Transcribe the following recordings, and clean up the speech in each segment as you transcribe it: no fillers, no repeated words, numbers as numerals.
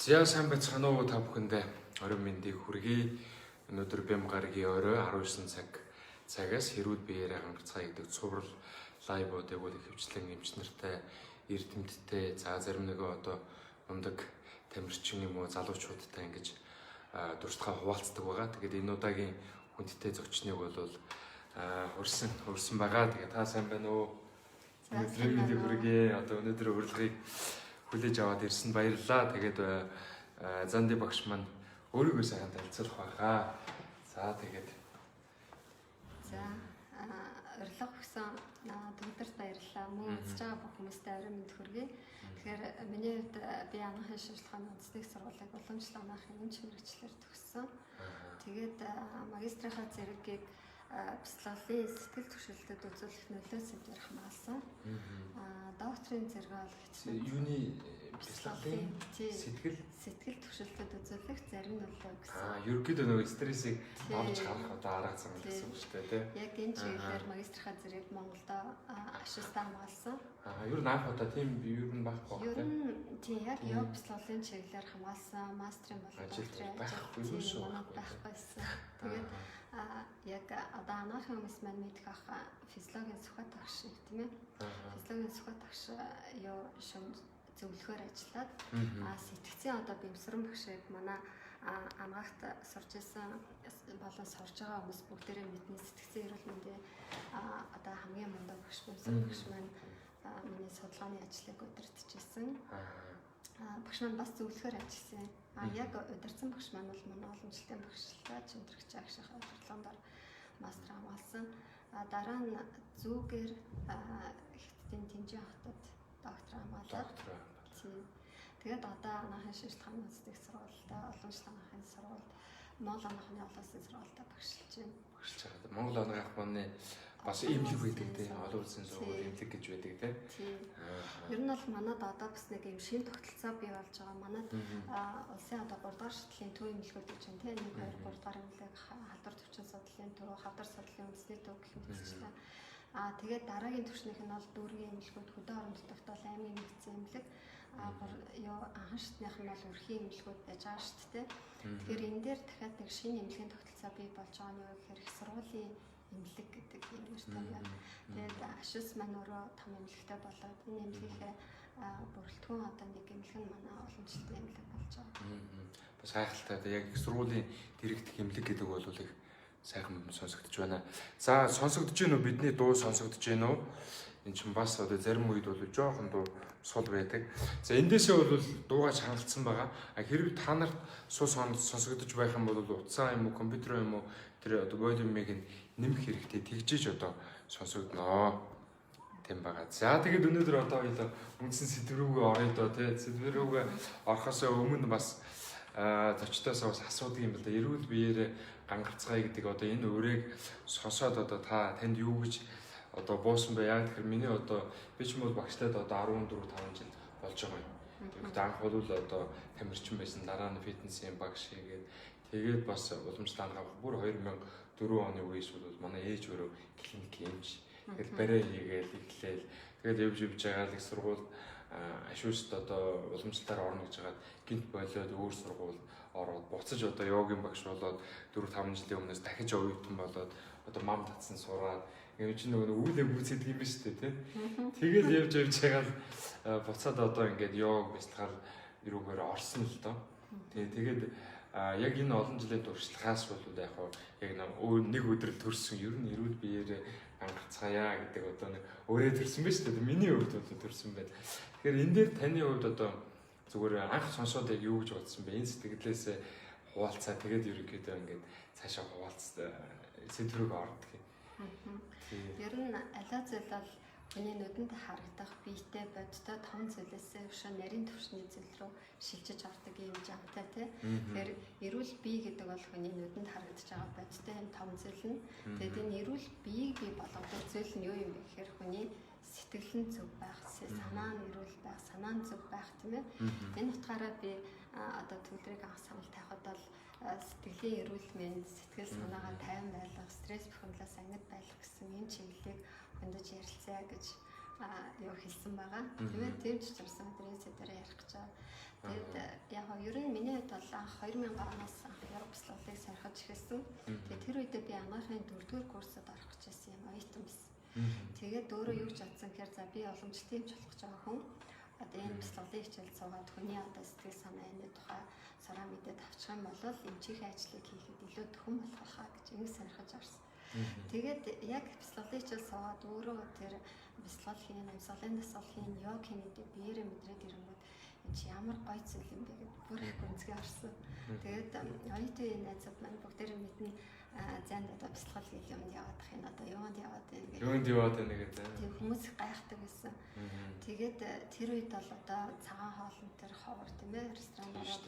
За сайн байцгаана уу та бүхэндээ орой мэндийг хүргэе. Өнөөдөр Бям гарагийн орой 19 цагаас хэрүүд биеэрээ хангацгаа гэдэг цуврал лайвуудыг хөвчлэн эмч нартай эрдэмтдтэй за зарим нэгэн одоо ундаг тамирчин юм уу залуучуудтай ингэж дуртахаа хуваалцдаг байгаа. Тэгээд энэ удаагийн хүндтэй зочныг бол урьсан байгаа. Тэгээд та сайн байна уу? Өнөөдөр мэндийг хүргэе. Одоо өнөөдөр урилгыг хүлээж аваад ирсэн баярлалаа. Тэгээд Занди багш маань өөрийгөө сайхан танилцуулах байхаа. За тэгээд урилга өгсөн төгтөрт баярлалаа. Мөн үзэж байгаа бүх хүмүүстээ орой мэнд хүргэе. Тэгэхээр миний хувьд би анагаахын шилжлэхааны үндэсний сургуулийг уламжлалт анагаахын эмч мэргэжлэр төгссөн. Тэгээд магистрийнхаа зэрэгийг бяцлаглалын сэтгэл түшилтэд үзүүлэх нөлөө сэдвээр хамгаалсан. Докторийн зэрэг олгогдсон. Юуны бяцлаглалын сэтгэл түшилтэд үзүүлэх зарим нөлөө гэсэн. Ерөнхийдөө нөгөө стрессийг олж харах одоо арга зам гэсэн үг шүү дээ, тий. Яг энэ чиглэлээр магистрийнхаа зэрэг Монголд ашиглалтаа хамгаалсан. Ер нь анх удаа тийм ер нь байхгүй байна. Ер нь тийм яг бяцлаглалын чиглэлээр хамгаалсан мастрын болон докторийн байхгүй шүү. Байхгүйсэн. Тэгээд яг одоо анагаахын хүмүүс маань мэдэх ах физиологийн сүхбат багш тийм ээ. Физиологийн сүхбат багш юу шин зөвлөхөөр ажиллаад сэтгцийн одоо бэмсрэн багшийг манай анагаахт сурч исэн болон сурж байгаа хүмүүс бүгдээрээ мэднэ. Сэтгцийн эрүүл мэндийн одоо хамгийн мундаг багш бэмсрэн багш маань миний судалгааны ажлыг удирдахжсэн. Багш маань бас зөвлөхөөр ажилласан. Яг удирдсан багш маань бол манай уламжлалтын багшлалаа чөндрөгч агших удирдлагаар мастер хамгаалсан. Дараа нь зүүгээр Хятадын Тэнжин хотод доктор хамгаалаад. Тэгээд одоо анагаахын шилжлэхааны үндэсний сургуультай уламжлалт анагаахын сургуульд Монгол анагаахны олон улсын сургуультай багшилж байна. Багшилж байгаа. Монгол анагаах маань бас эмнэлэг байдаг тийм олон улсын сургууль эмнэлэг гэж байдаг тийм. Ер нь бол манад одоо бас нэг юм шин тогтолцоо бий болж байгаа. Манад улсын одоо 3 дугаар шатлалын төв эмнэлгүүд гэж байна тийм. 1 2 3 дугаар эмнэлэг халдвар төвчин судлалын төв, хавдар судлалын үндэсний төв гэх мэтчлээ. Тэгээд дараагийн түвшнийх нь бол дүүргийн эмнэлгүүд хөдөө орон нутагт аймгийн нэгдсэн эмнэлэг анхан шатных нь бол өрхийн эмнэлгүүд байж байгаа шүү дээ. Тэгэхээр энэ дээр дахиад нэг шинэ эмнэлгийн тогтолцоо бий болж байгаа нь юу гэхээр их сургуулийн эмнэлэг гэдэг юм нэртэй байна. Тэгээд ашис маань өөрөө том эмнэлэгтэй болоод энэ эмнэлгийнхээ бүрэлдэхүүн одоо нэг эмнэлэг нь манай уламжлалтын эмнэлэг болж байгаа. Бас хайхалтай яг их сургуулийн дэрэгдэх эмнэлэг гэдэг бол их сайхан сонсогдож байна. За сонсогдож гин үү бидний дуу сонсогдож гин үү? Энд чинь бас одоо зарим үед бол жоохон дуу сул байдаг. За эндээсээ бол дуугаж хангалтсан байгаа. Хэрвээ та нарт сул сонсогдож байх юм бол утсаа юм уу, компьютер юм уу тэр одоо волюмыг нэмэх хэрэгтэй. Тэгжиж одоо сонсогдноо. Тэм байгаа. За тэгээд өнөөдөр одоо үндсэн сэдв рүүгээ оръё доо тий. Сэдв рүүгээ орохоос өмнө бас зочдоос бас асуудаг юм байна. Эрүүл биеэрээ гангарцгаая гэдэг одоо энэ өрөөг сонсоод одоо танд юу гэж одоо буусан бай. Яг тэгэхээр миний одоо би ч юм бол багшлаад одоо 14-5 жил болж байгаа юм. Тэгэхдээ анх бол одоо тамирчин байсан. Дараа нь фитнесийн багш хийгээд тэгээд бас уламжлалт анагаах бүр 2004 оны үеэс бол манай ээж өөрөө клиник эмч. Тэгээд барай хийгээл эхлээл. Тэгээд явж байгаа л их сургууль ашуушд одоо уламжлалтаар орно гэж хагаад гинт болоод өөр сургууль ороод буцаж одоо йогийн багш болоод 4-5 жилийн өмнөөс дахиж оюутан болоод одоо мам татсан сураад юм чинь нөгөө үүлээ гүйцэдэг юм ба шүү дээ тий. Тэгэл явж байгаа л буцаад одоо ингээд йог бяцлагаар ирүүгээр орсон л доо. Тэгээд яг энэ олон жилийн туршлагаас бол яг яг нэг өдрөл төрсөн ер нь эрүүл биеэрээ гангарцгаая гэдэг одоо нэг өөрөө төрсөн ба шүү дээ. Миний хувьд бол төрсөн байна. Тэгэхээр энэ дээр таны хувьд одоо зүгээр анх сонсоод яг юу гэж бодсон бэ? Энэ сэтгэлээс хуваалцаа тэгээд ерөнхийдөө ингээд цаашаа хуваалцсан сэдврүүг ордог юм. Ер нь алаа зүйл бол хүний нүдэнд харагдах биетэй бодтой том зүйлээс өшөө нарийн түвшний зүйл рүү шилжиж ордог юм жамтай тий. Тэгэхээр эрүүл бие гэдэг бол хүний нүдэнд харагдаж байгаа бодтой юм том зүйл нь. Тэгээд энэ эрүүл биеийг бий болгодог зүйл нь юу юм бэ гэхээр хүний сэтгэл нь зөв байх, санаа нь эрүүл байх, санаа нь зөв байх тийм ээ. Энэ утгаараа би одоо төлөвлөрийг анх санал тавихад бол сэтгэлийн эрүүл мэнд, сэтгэл санаагаа тайван байлгах, стресс бухимдлаас ангид байлгах гэсэн энэ чиглэлийг хөндөж ярилцъя гэж юу хэлсэн байгаа. Тийм ээ, тийм ч гэсэн өдрийн сэдвээр ярих гэж байгаа. Тэгээд яг ер нь анх 2000 оноос анх Европ бяцлаглалыг сонирхож эхэлсэн. Тэгээд тэр үедээ би анагаахын 4-р курсод орох гэж байсан юм оюутан байсан. Тэгээд өөрөө юу ч бодсон гэхээр за би уламжлалт юмч болох гэж байгаа хүн. Одоо энэ бяцлаглалын хичээл суугаад хүний одоо сэтгэл санаа энэ тухай сураа мэдээд авчих юм бол эмчийнхээ ажлыг хийхэд илүү төхөн болох хаа гэж ингэ сонирхож орсон. Тэгээд яг бяцлаглалын хичээл суугаад өөрөө тэр бяцлал хийн, амьсгалын дасгал хийн, йог хийн гэдэг биеэрээ мэдрээд ирэнгүүт энэ чи ямар гоё зүйл юм бэ гэд бүр их гүнзгий орсон. Тэгээд оюутан найзууд маань бүгдээрээ мэднэ занд одоо бяцлал гэх юм яваад ах юм одоо юунд яваад байна гэдэг. Юунд яваад байна гэдэг. Тийм хүмүүс гайхдаг байсан. Тэгээд тэр үед бол одоо цагаан хоолн тэр ховор тийм ээ ресторанаар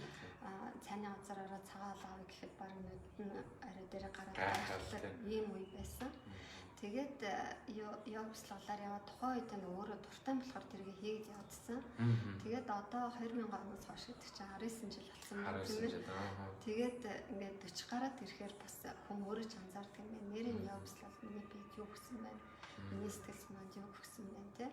цайны газараараа цагаан хоол авах гэхэд баг нүд нь арай дээр гараад гайхдаг ийм үе байсан. Тэгээд яг бяцлаглаар яваад тухайн үед нь өөрөө дуртай болохоор тэрийг хийгээд явдсан. Тэгээд одоо 2000 оноос хойш гэдэг чинь 19 жил болсон байна тийм ээ. Тэгээд ингээд 40 гараад ирэхээр бас хүн өөрөө ч анзаардаг юм байна. Нэрийн яг бяцлал миний би юу гэсэн байна. Миний сэтгэл санаанд юу гэсэн байна те.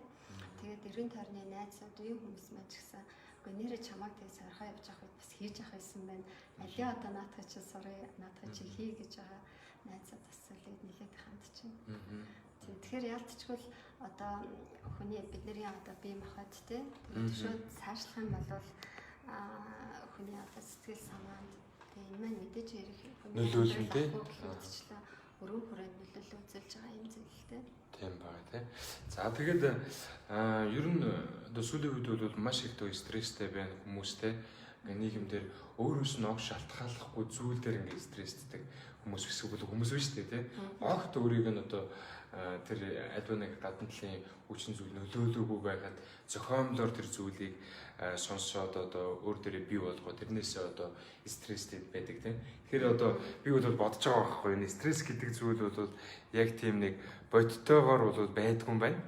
Тэгээд 90 тойрны найзууд үе хүмүүс маань ч гэсэн үгүй нэрээ чамайг тэг сархаа явж авах үед бас хийж авах байсан байна. Алиа одоо наадах чи сурыг наадах чи хий гэж байгаа найзууд бас үлээд нилээд ханд чинь. Тэгэхээр ялцчгүй л одоо хүний бидний одоо бие махбод те шууд цаашлах юм бол хүний одоо сэтгэл санаанд тэгээ энэ маань мэдээж ярих нөлөөлнө те. Өрөө хүрээнд нөлөөлөл үзүүлж байгаа юм зүйл те. Тийм байна тий. За тэгээд ер нь одоо сүүлийн үед бол маш их тоо стресстэй байна хүмүүстэй. Ингээ нийгэмдэр өөрөөс нь огт шалтгааллахгүй зүйл дээр ингээ стресстэй хүмүүс эсвэл хүмүүс биш үү тий. Огт өөрийг нь одоо тэр альва нэг гадна талын хүчин зүйл нөлөөлөөгүй байгаад зохиомлоор тэр зүйлийг сонсоод одоо өөр дээрээ бий болгоод тэрнээсээ одоо стресстэй байдаг тийм. Тэгэхээр одоо би бол бодож байгаа байхгүй энэ стресс гэдэг зүйл бол яг тийм нэг бодтойгоор бол байдгүй юм байна.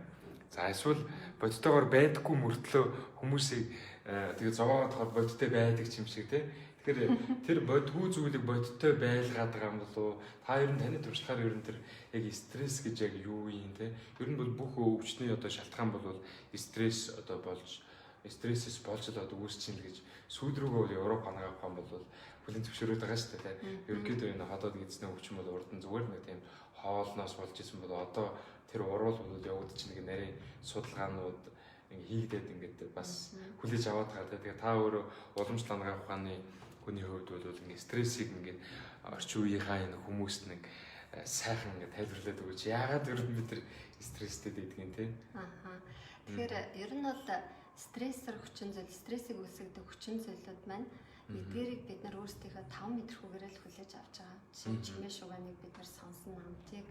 За эсвэл бодтойгоор байдаггүй мөртлөө хүмүүсийг тэгээ зовоогоод хаад бодтой байдаг юм шиг тийм. Тэгэхээр тэр бодгүй зүйлийг бодтой байлгаад байгаа юм болов уу? Та ер нь таны туршлагаар ер нь тэр яг стресс гэж яг юу юм те? Ер нь бол бүх өвчтний одоо шалтгаан бол стресс одоо болж стрессээс болж одоо үүсчин л гэж сүүл рүүгээ бол Европ хангаах юм бол бүлийн зөвшөөрөд байгаа шүү дээ. Ерөнхийдөө энэ хотод эзний өвчин бол урд нь зүгээр нэг тийм хоолноос болж исэн бол одоо тэр урвал бол явагдаж нэг нарийн судалгаанууд ингээ хийгдээд ингээд бас хүлээж аваад байгаа. Тэгээ та өөрөө уламжлалт хангаах ухааны хүний хувьд бол ингээ стрессийг ингээ орчин үеийнхаа энэ хүмүүст нэг сайхан ингээ тайлбарлаад өгөөч. Яагаад ер нь бид тэр стресстэй байдаг юм те? Тэгэхээр ер нь бол стрессор хүчин зүйл, стрессийг үүсгэдэг хүчин зүйлүүд маань эдгээрийг бид нар өөрсдийнхөө 5 метрхүүгээр л хүлээж авч байгаа. Жишээ нь чимээ шугааныг бид нар сонсон амтыг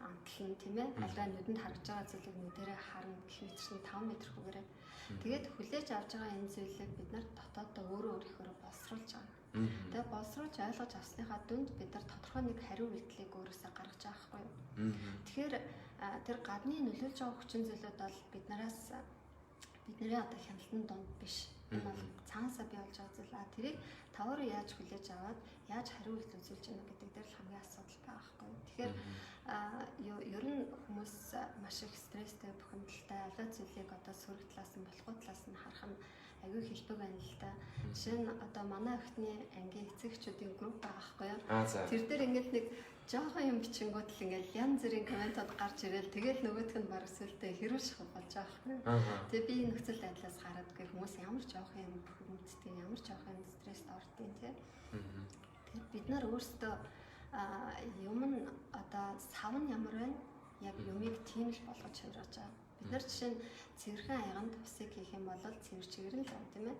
амтлан тийм ээ. Алгаа нүдэнд харагдж байгаа зүйлийг нүдэрээ харна гэх мэт чинь 5 метрхүүгээр. Тэгээд хүлээж авч байгаа энэ зүйлийг бид нар дотооддоо өөрөө өөрийнхөө боловсруулж байгаа. Тэгээд боловсруулж ойлгож авсныхаа дүнд бид нар тодорхой нэг хариу үйлдэлийг өөрөөсөө гаргаж байгаа байхгүй юу? Тэгэхээр тэр гадны нөлөөлж байгаа хүчин зүйлүүд бол бидний одоо хяналтын донд биш. Энэ бол цаанасаа бий болж байгаа зүйл. Тэрийг таваар яаж хүлээж аваад яаж хариу үйлдэл үзүүлж яана гэдэг дээр л хамгийн асуудал байгаа байхгүй юу? Тэгэхээр ер нь хүмүүс маш их стресстэй бухимдалтай аль зүйлийг одоо сөрөг талаас нь болохгүй талаас нь харах нь аюу хэлбэг байна л та. Жишээ нь одоо манай охины ангийн эцэгчүүдийн групп байгаа байхгүй юу? Тэр дээр ингээд нэг жоохон юм бичингүүд л ингээд янз бүрийн комментод гарч ирэл тэгэл нөгөөх нь баг сүлдээ хэрүүлших болж байгаа байхгүй юу? Тэгээ би энэ нөхцөл байдлаас гараад хүмүүс ямар жоохон юм бухимддаг, ямар жоохон стресст ордгийн тий. Тэгэхээр бид нар өөрсдөө юм нь одоо сав нь ямар байна? Яг юмыг тийм л болгож шавьраж байгаа. Бид нар жишээ нь цэвэрхэн аяганд усыг хийх юм бол цэвэр чигээр нь л байна тийм ээ.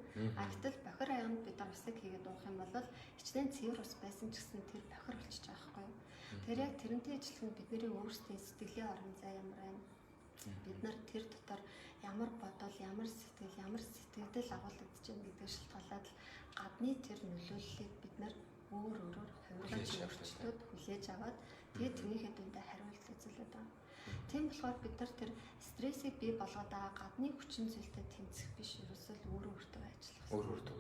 Гэтэл бохир аяганд бид нар усыг хийгээд уух юм бол хичнээн цэвэр ус байсан ч гэсэн тэр бохир болчихж байгаа байхгүй юу? Тэр яг тэрнтэй ижилхэн бидний өөрсдийн сэтгэлийн орон зай ямар байна? Бид нар тэр дотор ямар бодол, ямар сэтгэл агуулгадж байна гэдэг шалтгаалаад гадны тэр нөлөөллийг бид нар өөрөөр хувирлаж өөрчлөлтөд хүлээж аваад тэгээд тэрнийхээ дүндээ хариулт үзүүлээд байна. Тийм болохоор бид нар тэр стрессийг бий болгоод байгаа гадны хүчин зүйлтэй тэмцэх биш ерөөсөө өөрөө өөртөө ажиллах. Өөр өөртөө.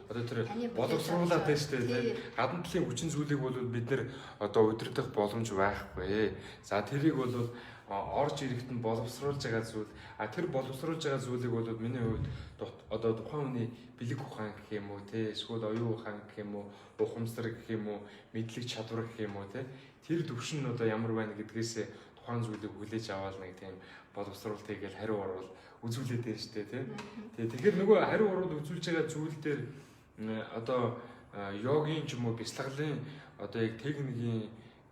Одоо тэр боловсруулаад байна шүү дээ. Гадна талын хүчин зүйлийг бол бид нэр одоо удирдах боломж байхгүй. За тэрийг бол орж ирэхэд нь боловсруулж байгаа зүйл тэр боловсруулж байгаа зүйлийг бол миний хувьд одоо тухайн хүний бэлэг ухаан гэх юм уу те эсвэл оюун ухаан гэх юм уу ухамсар гэх юм уу мэдлэг чадвар гэх юм уу те тэр төвшин нь одоо ямар байна гэдгээс тухайн зүйлийг хүлээж аваад нэг тийм боловсруулалт хийгээл хариу орвол үзүүлээд байна шүү дээ те. Тэгэхээр нөгөө хариу орвол үзүүлж байгаа зүйл дээр одоо йогийн ч юм уу бяцлаглалын одоо яг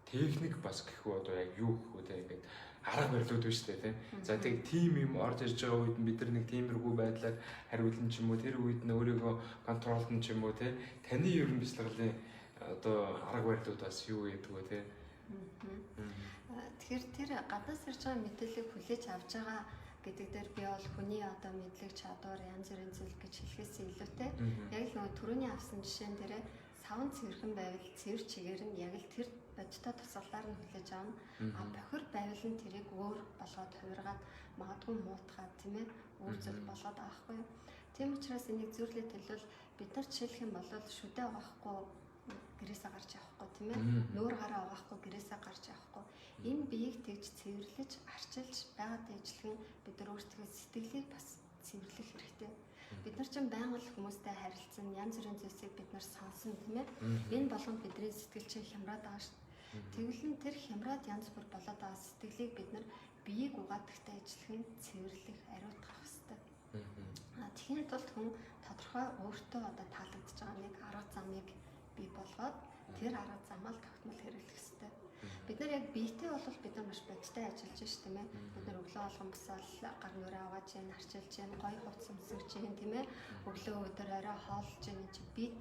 техник бас гэхүү одоо яг юу гэхүү те ингээд арга барилуд байна шүү дээ тийм. За тэг тим юм орж ирж байгаа үед бид нар нэг тиймэрхүү байдлаар хариулна ч юм уу тэр үед нь өөрийгөө контролдон ч юм уу тийм. Таны ер нь бяцлаглалын одоо арга барилуд бас юу гэдэг вэ тийм. Тэгэхээр тэр гадаас ирж байгаа мэдээллийг хүлээж авч байгаа гэдэг дээр би бол хүний одоо мэдлэг чадвар янз бүрийн зүйл гэж хэлэхээс илүүтэй яг л нөгөө түрүүний авсан жишээн дээрээ савн цэвэрхэн байвал цэвэр чигээр нь яг л тэр бодтой тусгалаар нь хүлээж авна. Бохир байвал нь тэрийг өөр болгоод хувиргаад магадгүй муутгаад тийм ээ өөр зүйл болгоод авахгүй юу. Тийм учраас энийг зөвлөд хэлвэл бид нар жишээлх юм бол шүдэ авахгүй гэрээсээ гарч явахгүй тийм ээ нүүр гараа авахгүй гэрээсээ гарч явахгүй энэ биеийг тэгж цэвэрлэж арчилж байгаад ижлэх бид нар өөрсдөө сэтгэлийг бас цэвэрлэх хэрэгтэй. Бид нар ч байнга л хүмүүстэй харилцсан янз бүрийн зүйлсийг бид нар сонсон тийм ээ энэ болгонд бидний сэтгэл чинь хямраад байгаа шүү. Тэгэлэн тэр хямраад янз бүр болоод байгаа сэтгэлийг бид нар биеийг угаадагтай ажиллах нь цэвэрлэх ариутгах хэрэгтэй. Тэгэхэд бол хүн тодорхой өөртөө одоо таалагдж байгаа нэг арга замыг бий болгоод тэр арга замаар тогтмол хэрэглэх хэрэгтэй. Бид нар яг биетэй бол бид нар маш бодтой ажиллаж шүү тийм ээ. Бид нар өглөө болгон босоод гар нүрээ аваад чинь арчилж чинь гоё хувцс өмсөж чинь тийм ээ. Өглөө өдөр орой хоолж чинь биед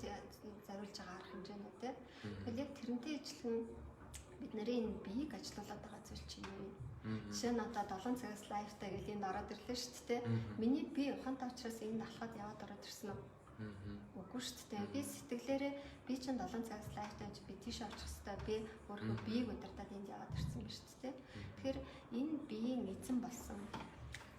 зориулж байгаа арга хэмжээнүүд тийм. Тэгэхээр яг тэрнтэй ижилхэн бид нарын биеийг ажилуулад байгаа зүйл чинь юу юм? Жишээ нь одоо 7 цагаас лайфтай гэж энд ороод ирлээ шүү дээ. Миний бие ухаантай учраас энд алхаад яваад ороод ирсэн үү? Үгүй шүү дээ. Би сэтгэлээрээ би чинь 7 цагаас лайфтай гэж би тийш авчих хэвээр би өөрөө биеийг удирдаад энд яваад ирсэн юм шүү дээ. Тэгэхээр энэ биеийн эзэн болсон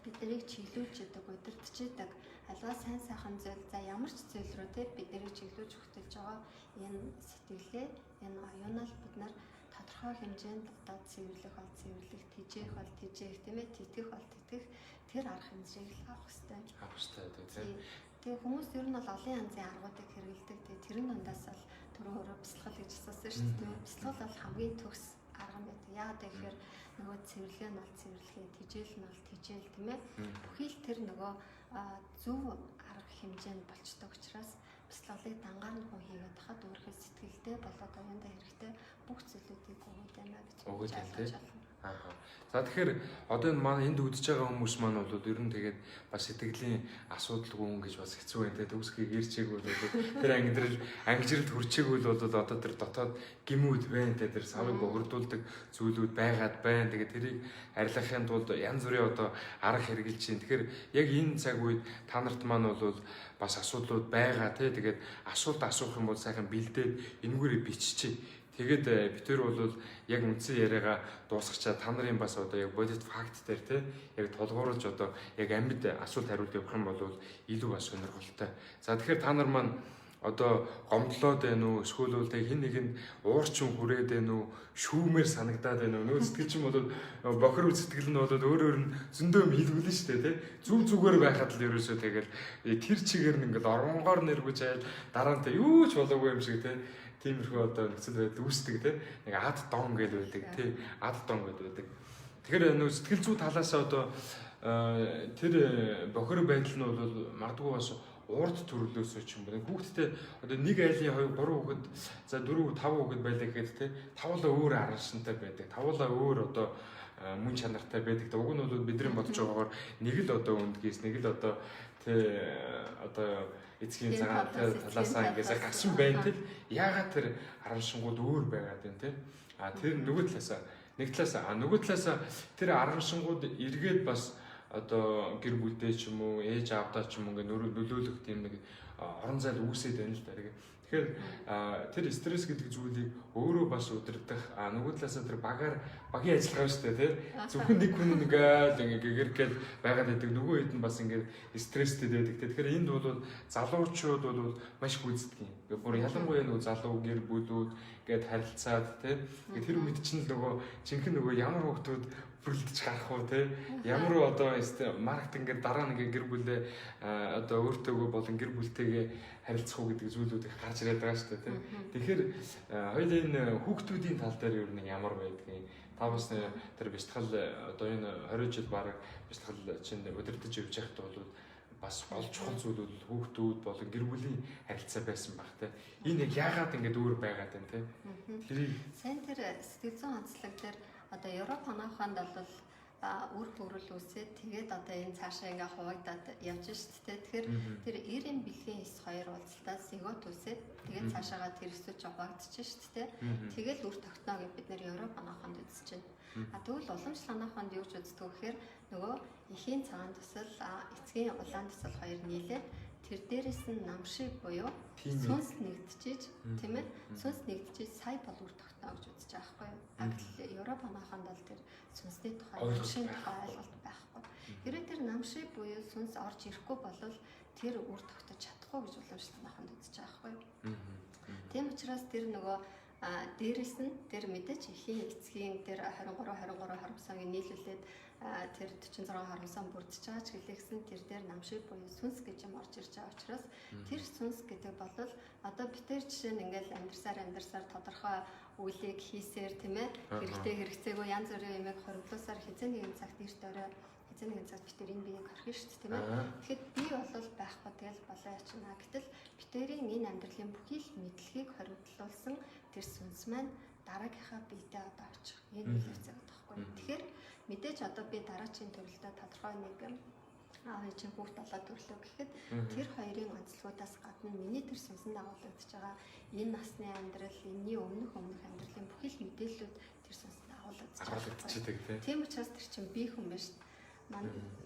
бид нарыг чиглүүлж идэг, удирдах идэг альва сайн сайхан зүйл за ямар ч зүйл рүү те бид нарыг чиглүүлж хөтөлж байгаа энэ сэтгэлээ энэ оюунаар бид нар тодорхой хэмжээнд одоо цэвэрлэх бол цэвэрлэх, тижээх бол тижээх, тийм ээ, тэтгэх бол тэтгэх тэр арга хэмжээг авах хэрэгтэй. Авах хэрэгтэй тийм. Тэгээ хүмүүс ер нь бол олон янзын аргуудыг хэрэглэдэг. Тэгээ тэрэн дундаас л түрүүн бяцлал гэж асуусан шүү дээ. Бяцлал бол хамгийн төгс арга юм байдаг. Яагаад гэхээр нөгөө цэвэрлэх нь бол цэвэрлэгээ, тижээл нь бол тижээл тийм ээ. Бүхий л тэр нөгөө зөв арга хэмжээнд болчтой учраас бяцлаглыг дангаар нь хүн хийгээд хахад өөрийнхөө сэтгэлдээ болоод оюундаа хэрэгтэй бүх зүйлүүдийг өгөөд байна гэж ойлгож байна. За тэгэхээр одоо энэ маань энд үдчихэж байгаа хүмүүс маань бол ер нь тэгээд бас сэтгэлийн асуудалгүй хүн гэж бас хэцүү байна те төгсгийг ирчээг бол тэр ангижралд хүрчээг бол одоо тэр дотоод гимүүд байна те тэр савыг бохирдуулдаг зүйлүүд байгаад байна. Тэгээд тэрийг арилгахын тулд янз бүрийн одоо арга хэрэгжилж чинь. Тэгэхээр яг энэ цаг үед та нарт маань бол бас асуудлууд байгаа те тэгээд асуулт асуух юм бол сайхан бэлдээд энэгээрээ биччихье. Тэгээд битэр бол яг үндсэн яриагаа дуусгачаа та нарын бас одоо яг бодит факт дээр те яг толгуурлж одоо яг амьд асуулт хариулт явах юм бол илүү бас сонирхолтой. За тэгэхээр та нар маань одоо гомдлоод байна уу эсвэл хин нэгэнд уурчин хүрээд байна уу шүүмээр санагдаад байна уу нөө сэтгэл чинь бол бохир сэтгэл нь бол өөрөөр нь зөндөө хэлгүүлнэ шүү дээ те зүг зүгээр байхад л ерөөсөө тэгэл тэр чигээр нь ингээд оронгоор нэргүүж айл дараа нь те юу ч болоогүй юм шиг те тиймэрхүү одоо нөхцөл байдал үүсдэг те нэг ад дон гэдэг байдаг те ад дон гэдэг байдаг. Тэгэхээр нөө сэтгэл зүй талаас одоо тэр бохир байдал нь бол магадгүй бас урд төрлөөсөө ч юм уу хүүхдтэй одоо нэг айлын 2 3 хүүхэд за 4 5 хүүхэд байлаа гэхэд те тавлаа өөр араншинтай байдаг тавлаа өөр одоо мөн чанартай байдаг. Уг нь бол бидний бодож байгаагаар нэг л одоо үндгээс нэг л одоо те одоо эцгийн цагаан талаасаа ингээс гарсан байна те яагаад тэр араншингууд өөр байгаад байна те тэр нөгөө талаасаа нэг талаасаа нөгөө талаасаа тэр араншингууд эргээд бас одоо гэр бүлдээ ч юм уу ээж аавдаа ч юм уу ингээ нөлөөлөх тийм нэг орон зайд үүсээд байна л да. Тэгэхээр тэр стресс гэдэг зүйлийг өөрөө бас удирдах нөгөө талаасаа тэр багийн ажиллагаа шүү дээ тий. Зөвхөн нэг хүн ингээд гэгэргээд байгаад байдаг нөгөө хэд нь бас ингээд стресстэй байдаг. Тэгэхээр энд бол залуучууд бол маш гүйцэтгэв. Бүр ялангуяа нөгөө залуу гэр бүлүүд гээд харилцаад тий. Тэр үед чинь нөгөө жинхэнэ нөгөө ямар хүмүүсд бүрэлдэж гарах уу тий. Ямар одоо маркетингээр дараа нэг гэр бүлээ одоо өөртөөгөө болон гэр бүлтэйгээ харилцах уу гэдэг зүйлүүдийг гарч ирээд байгаа шүү дээ тий. Тэгэхээр хоёул энэ хүүхдүүдийн тал дээр ер нь ямар байдгийг та бас тэр бэлтгэл одоо энэ 20 жил бараг бэлтгэл чинь удирдах явж байхад бол бас гол чухал зүйл бол хүүхдүүд болон гэр бүлийн харилцаа байсан баг тий. Энэ яг яагаад ингэж өөр байгаад байна тий. Тэрийг сайн тэр сэтгэл зүйн онцлог дээр одоо Европ оноохонд бол үр хөврөл үүсээд тэгээд одоо энэ цаашаа ингээ хуваагдаад явж штэ. Тэгэхээр тэр 90-ийн бэлгийн 9-2 уулзалтаас эгот үсээд тэгээд цаашаагаа тэр өсөж хуваагдчих штэ. Тэгэл үр тогтноо гэж бид нэр Европ оноохонд үзэж байна. Тэгвэл уламжлал оноохонд юу ч үздэг вэ гэхээр нөгөө эхийн цагаан тусал, эцгийн улаан тусал хоёр нийлээд тэр дээрээс нь нам шиг буюу сүнс нэгдчихэж тийм ээ. Сүнс нэгдчихэж сая бол үр тогтноо гэж үзэж байгаа байхгүй юу? Европ оноохонд бол тэр сүнсний тухай намшийн тухай ойлголт байхгүй. Хэрэв тэр намшиг буюу сүнс орж ирэхгүй бол тэр үр тогтож чадахгүй гэж уламжлал оноохонд үзэж байгаа байхгүй юу? Тийм учраас тэр нөгөө дээрэс нь тэр мэдээч эхийн эцгийн тэр 23 харамсаагийн нийлүүлээд тэр 46 харамсаа бүрдэж байгаа ч гэлээсэн тэр дээр намшиг буюу сүнс гэж юм орж ирж байгаа учраас тэр сүнс гэдэг бол одоо битэр жишээ нь ингээл амьдарсаар тодорхой үйлийг хийсээр тийм ээ хэрэгцээгүй янз бүрийн юмыг хоримтлуулсаар хязгаар нэгэн цагт эрт орой хязгаар нэгэн цагт битэр энэ биеийг харах шүү дээ тийм ээ. Тэгэхэд би бол байхгүй тэгэл болоо ячна. Гэтэл битэрийн энэ амьдралын бүхий л мэдлэгийг хоримтлуулсан тэр сүнс маань дараагийнхаа биедээ одоо очих энэ хэрэгцээ байхгүй. Тэгэхээр мэдээж одоо би дараачийн төрөлдөө тодорхой нэг аав ээжийн хүүхд болоод төрлөө гэхэд тэр хоёрын онцлогоодаас гадна миний тэр сүнсэнд агуулгадж байгаа энэ насны амьдрал, энэний өмнөх амьдралын бүхий л мэдээллүүд тэр сүнсэнд агуулгадж байгаа. Тийм учраас тэр чинь би хүн биш.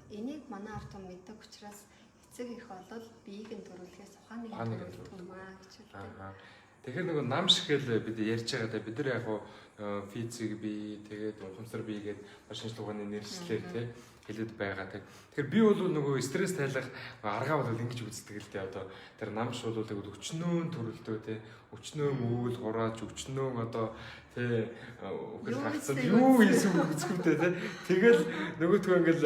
Энийг манай ард түмэн мэддэг учраас эцэг их бол биеийг нь төрүүлэхээс ухааныг төрүүлдэг юм аа гэж хэлдэг. Тэгэхээр нөгөө нам шиг л бид ярьж байгаа да бид нар яг физик бие тэгээд ухамсар бие гэдэг шинжилгээний нэршлэр тий хэлээд байгаа тий. Тэгэхээр би бол нөгөө стресс тайлах аргаа бол ингэж үздэг л дээ одоо тэр намш бол өчнөө төрөлдөө тий өчнөө мөвөл хурааж өчнөө одоо тий үхэл хагцсан юу ийсүү үзэхүүтэй тий тэгэл нөгөөдгөө ингээл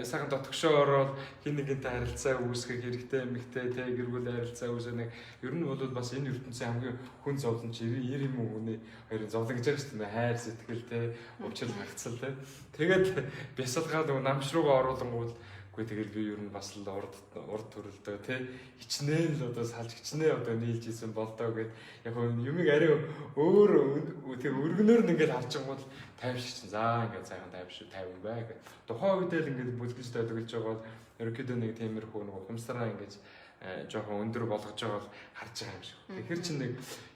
сайхан дотгошоо ороод хин нэгэнтэй харилцаа үүсгэх хэрэгтэй эмэгтэй тий гэр бүл харилцаа үүсгэх ер нь бол бас энэ ертөнцийн хамгийн хүн зовлон чи 90 юм хүний хоёрын зовлон гэж байгаа шүү дээ хайр сэтгэл тий өвчл хагцсан тий тэгээд бясалгаа нөгөө намш руугаа оруулангууд үгүй тэгэл би ер нь бас л урд төрөлдөө тий хичнээн л одоо салж хичнээн одоо нийлж исэн болдоо гэд яг юмыг арай өөр тэг өргөнөөр нь ингээд авчихвол тайвширч за ингээд цайхан тайвшир 50 бай гэд тухайн үед л ингээд бүлгэж төлөвлөж байгаа бол ерөөдөө нэг тиймэрхүү нэг ухамсараа ингээд жоохон өндөр болгож байгаа бол харж байгаа юм шиг. Тэгэхээр чи нэг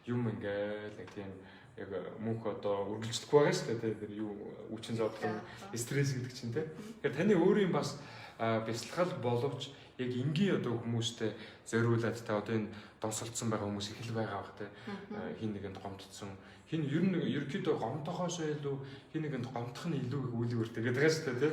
юм ингээд нэг тийм яг мөнх одоо үргэлжлэхгүй байгаа шүү дээ тэр юу үчин зовлон стресс гэдэг чинь тий. Тэгэхээр таны өөрийн бас бясалгал боловч яг энгийн одоо хүмүүстэй зориулаад та одоо энэ донсолцсон байгаа хүмүүс их л байгаа бах тий. Хин нэгэнд гомдсон хин ер нь ерөөдөө гомдохоос илүү хин нэгэнд гомдох нь илүү их үйл үүртэй гэдэг байгаа шүү дээ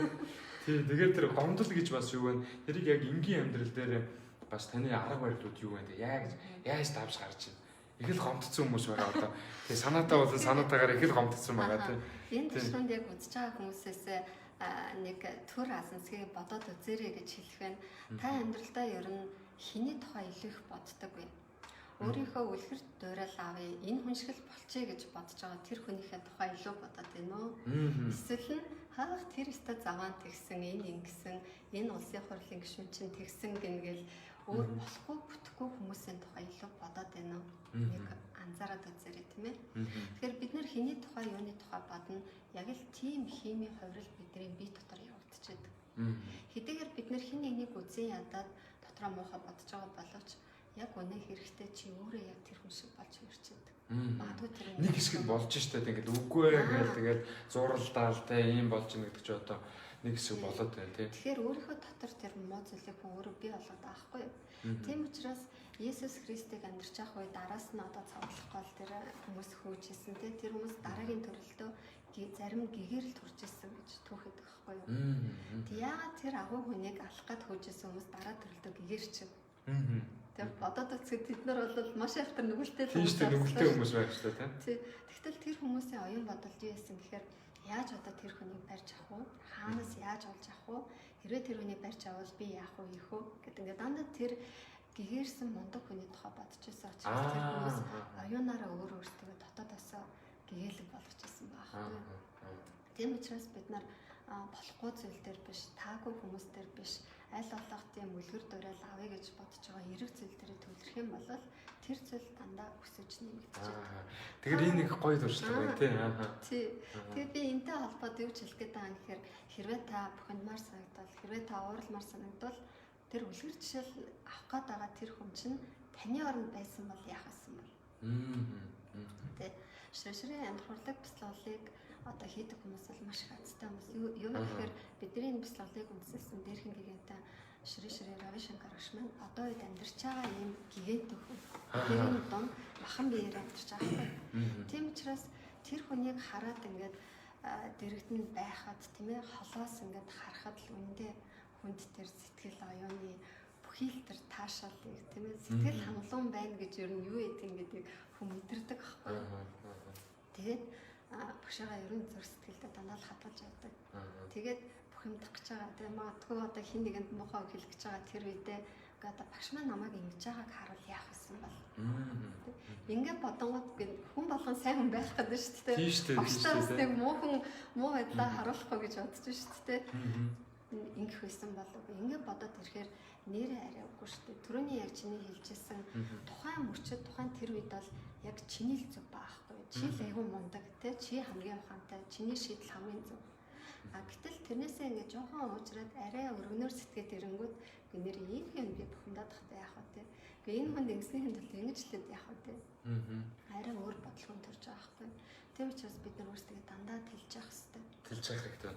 тий. Тэгээд тэр гомдол гэж бас юу вэ? Тэрийг яг энгийн амьдрал дээр бас таны арга барилууд юу вэ? Яаж давж гарч байна? Их л гомдсон хүмүүс байгаа одоо. Тэгээ санаатаа бол санаатаагаар их л гомдсон байгаа тий. Энэ төсөнд яг үзэж байгаа хүмүүсээс нэг төр асансгийг бодоод үзээрэй гэж хэлэх байна. Та амьдралдаа ер нь хэний тухай илүү их боддог вэ? Өөрийнхөө үлгэр дуурайл авъя. Энэ хүн шиг л болчихъя гэж бодож байгаа тэр хүнийхээ тухай илүү бодоод байна уу? Эсвэл нь хаах тэр өстө заваан тэгсэн, энэ ингэсэн, энэ улсын хурлын гишүүн чинь тэгсэн гингээл өөр болохгүй бүтэхгүй хүмүүсийн тухай илүү бодоод байна уу? Нэг анзаараад үзээрэй тийм ээ. Тэгэхээр бид нар хэний тухай, юуны тухай бодно? Яг л тийм хими хувирал бидний бие дотор явагдчихэдэг. Хэдийгээр бид нар хэн нэгнийг үзэн ядаад дотроо муухай бодож байгаа боловч яг үнэ хэрэгтэй чи өөрөө яг тэр хүн шиг болж ирчихэд. Магадгүй тэр нэг хэсэг болж штэ тэгээд үгүй ээ гээл тэгээд зуралдаал те ийм болж ийн гэдэг чи одоо нэг хэсэг болоод байна тий. Тэгэхээр өөрийнхөө дотор тэр муу зүйлийг хүн өөрөө бий болоод байхгүй юу? Тийм учраас Есүс Христийг амьдарч явах үед араас нь одоо цавлах гол тэр хүмүүс хөөжсэн тий. Тэр хүмүүс дараагийн төрөлтөө зарим гэгэрэл төрж исэн гэж түүхэд байхгүй юу? Тэг яагаад тэр агуу хүнийг алах гад хөөжсэн хүмүүс дараа төрөлтөө гэгэрч. Тэр бодоод үзэхэд бид нар бол маш ихтер нүгэлтэй хүмүүс байх шүү дээ тий. Тэгтэл тэр хүмүүсийн оюун бодолд юу байсан гэхээр яаж одоо тэр хүнийг барьж авах уу? Хаанаас яаж олж авах уу? Хэрвээ тэр хүнийг барьж авал би яах вэ, ийх үү гэдэг ингээд дандаа тэр гэгэрсэн мундаг хүний тухай бодож байсан учраас тэр хүмүүс оюунаараа өөртөө дотоодосоо гэгээлэг болгож байсан байхгүй юу? Тийм учраас бид нар болохгүй зүйл дээр биш, таагүй хүмүүс дээр биш, аль болох тийм үлгэр дуурайл авъя гэж бодож байгаа эрэг зүйл дээр төвлөрөх юм бол тэр зүйл дандаа өсөж нэмэгдэж байгаа. Тэгэхээр энэ их гоё туршлага байна тий. Тэгээ би энэтэй холбоотой юу ч хэлэх гээд байгаа юм гэхээр хэрвээ та бухимдмаар санагдвал, хэрвээ та ууралмаар санагдвал тэр үлгэр жишээл авах гээд байгаа тэр хүн чинь таны оронд байсан бол яах вэ бол? Тэ ширшрийн амьдралыг бяцлаглалыг одоо хийдэг хүмүүс бол маш их азтай хүмүүс. Юу гэхээр бидний бяцлаглалыг үндэслэсэн дээрхэн гигэнтэй Шри Рави Шанкар агш маань одоо үед амьдарч байгаа юм гигэнтэй хүн. Тэрний дон махан биеэр амьдарч байгаа юм. Тийм учраас тэр хүнийг хараад ингээд дэрэгдэн байхад тийм ээ холоос ингээд харахад л үндэ хүнд тэр сэтгэл оюуны бүхий л тэр таашаалыг тийм ээ сэтгэл хангалуун байна гэж ер нь юу гэдэг хүн мэдэрдэг аахгүй. Тэгээд багшаага ерөн зүрх сэтгэлдээ дандаа л хадгалж явдаг. Тэгээд бүх юм дах гэж байгаа. Тэгээд магадгүй одоо хин нэгэнд муухай хэлэх гэж байгаа тэр үедээ одоо багш маань намайг ингэж байгааг харуул яах вэ бол. Ингээд бодонгод хүн болгон сайн хүн байх гэдэг шүү дээ. Багштаас нэг муу байдлаа харуулахгүй гэж бодож шүү дээ. Ингэх байсан болов. Ингээд бодоод ирэхээр нэрээ арай үгүй шүү дээ. Түрүүний яг чиний хэлжсэн тухайн мөчөд тухайн тэр үед бол яг чиний л зөв байхгүй. Чи л айгүй мундаг те чи хамгийн ухаантай чиний шийдэл хамгийн зөв. Гэтэл тэрнээсээ ингээд жоохон уужраад арай өргөнөөр сэтгэхэд ирэнгүүт нэр ийм юм би бухимдаад тахтай яах вэ те. Гэхдээ энэ хүнд ингэснийхэн тулд ингэж лээд яах вэ те. Арай өөр бодлого төрж байгаа байхгүй. Тийм учраас бид нар өөрсдөө дандаа тэлж явах хэрэгтэй. Тэлж явах хэрэгтэй.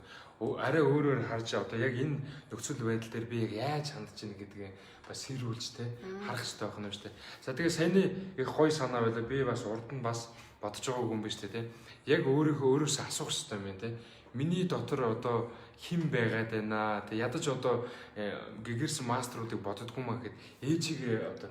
Арай өөрөөр харж одоо яг энэ нөхцөл байдал дээр би яг яаж хандж ийн гэдгээ бас хэрүүлж те харах хэрэгтэй байх нь шүү дээ. За тэгээ саяны их гоё санаа байлаа. Би бас урд нь бас бодож байгаагүй юм биш те. Яг өөрөөсөө асуух хэрэгтэй юм те. Миний дотор одоо хэн байгаад байна. Тэг ядаж одоо гэгэрсэн мастеруудыг боддоггүй маа гэхэд ээжигээ одоо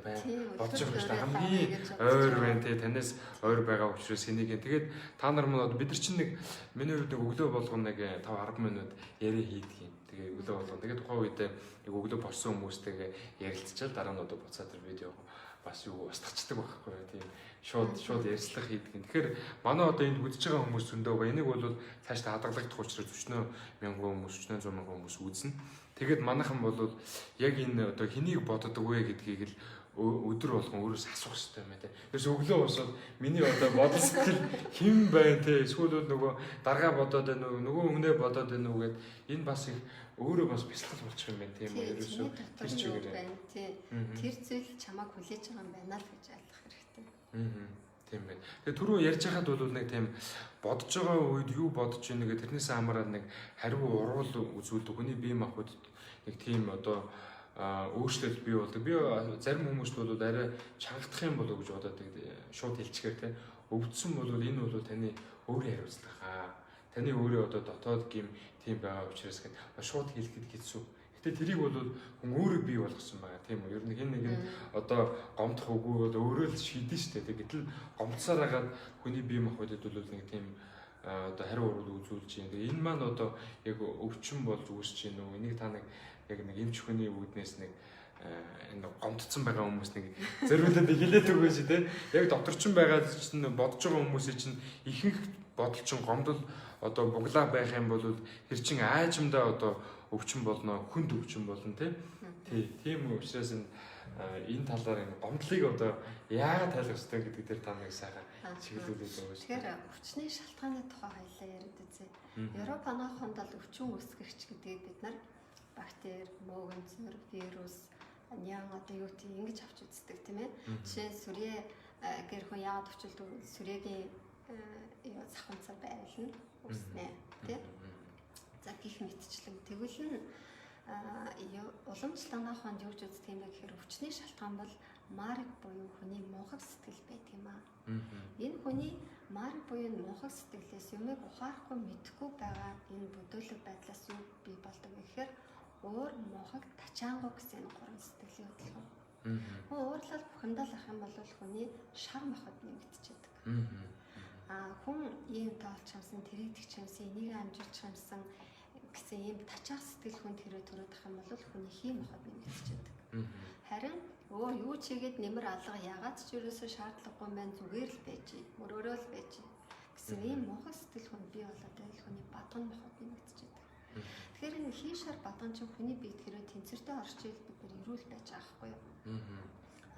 бодож байгаа шүү дээ. Хамгийн ойр байна те. Танаас ойр байгаа учраас энийг тэгээд та нар мөн одоо бид нар чинь нэг миний хувьд нэг өглөө болгоно нэг 5-10 минут яриа хийдэг юм. Тэгээ өглөө болгоно. Тэгээд тухайн үедээ нэг өглөө болсон хүмүүстэйгээ ярилцчихал дараа нь одоо буцаад тэр видео бас юу устгацдаг байхгүй тийм шууд ярьцлага хийдэг. Тэгэхээр манай одоо энд үзэж байгаа хүмүүс зөндөө байгаа. Энийг бол цаашдаа хадгалагдах учраас 40 мянган хүмүүс 40 100 мянган хүмүүс үзнэ. Тэгээд манайхан бол яг энэ одоо хэнийг боддог вэ гэдгийг л өдөр болгон өөрөөс асуух хэрэгтэй юм байна те. Тэрс өглөө босоод миний одоо бодол сэтгэл хэн байна те. Эсвэл нөгөө даргаа бодоод байна уу, нөгөө өмнөө бодоод байна уу гэд энэ бас их өөрөө бас бяцлал болчих юм байна тийм үү. Ерөөсөө тэр чигээр байна тий. Тэр зүйл чамайг хүлээж байгаа юм байна л гэж ойлгох хэрэгтэй. Тийм байна. Тэгээ түрүү ярьж байхад бол нэг тийм бодож байгаа үед юу бодож ийнэ гэх тэрнээс хамаарал нэг хариу урвал үзүүлдэг. Хүний бие махбод нэг тийм одоо өөрчлөлт бий болдог. Би зарим хүмүүст бол арай чангагдах юм болов гэж бодоод шууд хэлчихээр те. Өвдсөн бол энэ бол таны өөрийн хариуцлага. Таны өөрөө одоо дотоод гим тийм байгаа учраас гээд шууд хэлэхэд хэцүү. Гэтэ тэрийг бол хүн өөрөө бий болгосон байгаа тийм үү. Ер нь хэн нэг нь одоо гомдох үгүй бол өөрөө л шийдэн штэ. Гэтэл гомдсаар хагаад хүний бие махбодод бол нэг тийм одоо хариу урвал үзүүлж байна. Энэ маань одоо яг өвчин болж үүсэж байна уу? Энийг та нэг яг нэг эмч хүний үүднээс нэг энэ гомдсон байгаа хүмүүс нэг зориулаад хэлээд өгөө чи те. Яг докторчин байгаа чинь бодож байгаа хүмүүсийн чинь ихэнх бодол чинь гомдол одоо буглаа байх юм бол тэр чин аажимдаа одоо өвчин болно, хүнд өвчин болно тийм учраас энэ талаар энэ гомдлыг одоо яагаад тайлах ёстой гэдэг дээр та нэг сайхан чиглүүлээд байгаа шүү. Тэгэхээр өвчний шалтгааны тухай хоёлаа яриад үзье. Европ анаахонд л өвчин үүсгэгч гэдгийг бид нар бактери, мөөгөнцөр, вирус, нян одоо юу тийм ингэж авч үздэг тийм ээ. Жишээ нь сүрье гэр хүн яагаад өвчлөдөг сүрьегийн заханцаар байрлна үүснэ тийм. За гих мэтчлэн тэгвэл нь уламжлалт хаанд юу ч үздэг юм бэ гэхээр өвчний шалтгаан бол марик буюу хүний мунхаг сэтгэл байдаг юм аа. Энэ хүний марик буюу мунхаг сэтгэлээс юмыг ухаарахгүй мэдэхгүй байгаа энэ бүдүүлэг байдлаас юу бий болдог вэ гэхээр уур мунхаг тачаангу гэсэн гурван сэтгэлийн хөдөлгөөн. Уурлал бухимдал ах юм бол хүний шар махад нэмэгдчихэд. Хүн ийм тоолч хамсан тэрэгдэх хамсан энийг амжуулж хамсан гэсэн ийм тачаах сэтгэл хүнд хэрэг төрөдөх юм бол хүний хий махад нэмэгдчихэд. Харин юу ч хийгээд нэмэр алга ягаад ч ерөөсөө шаардлагагүй мэн зүгээр л байж, мөрөөрөө л байж гэсэн ийм мунхаг сэтгэл хүнд бий болоод байл хүний бадган махад нэмэгдчихэд. Тэгэхээр энэ хий шар бадган чинь хүний биед хэрэг тэнцвэртэй орчил бид нар эрүүл байж байгаа хгүй юу?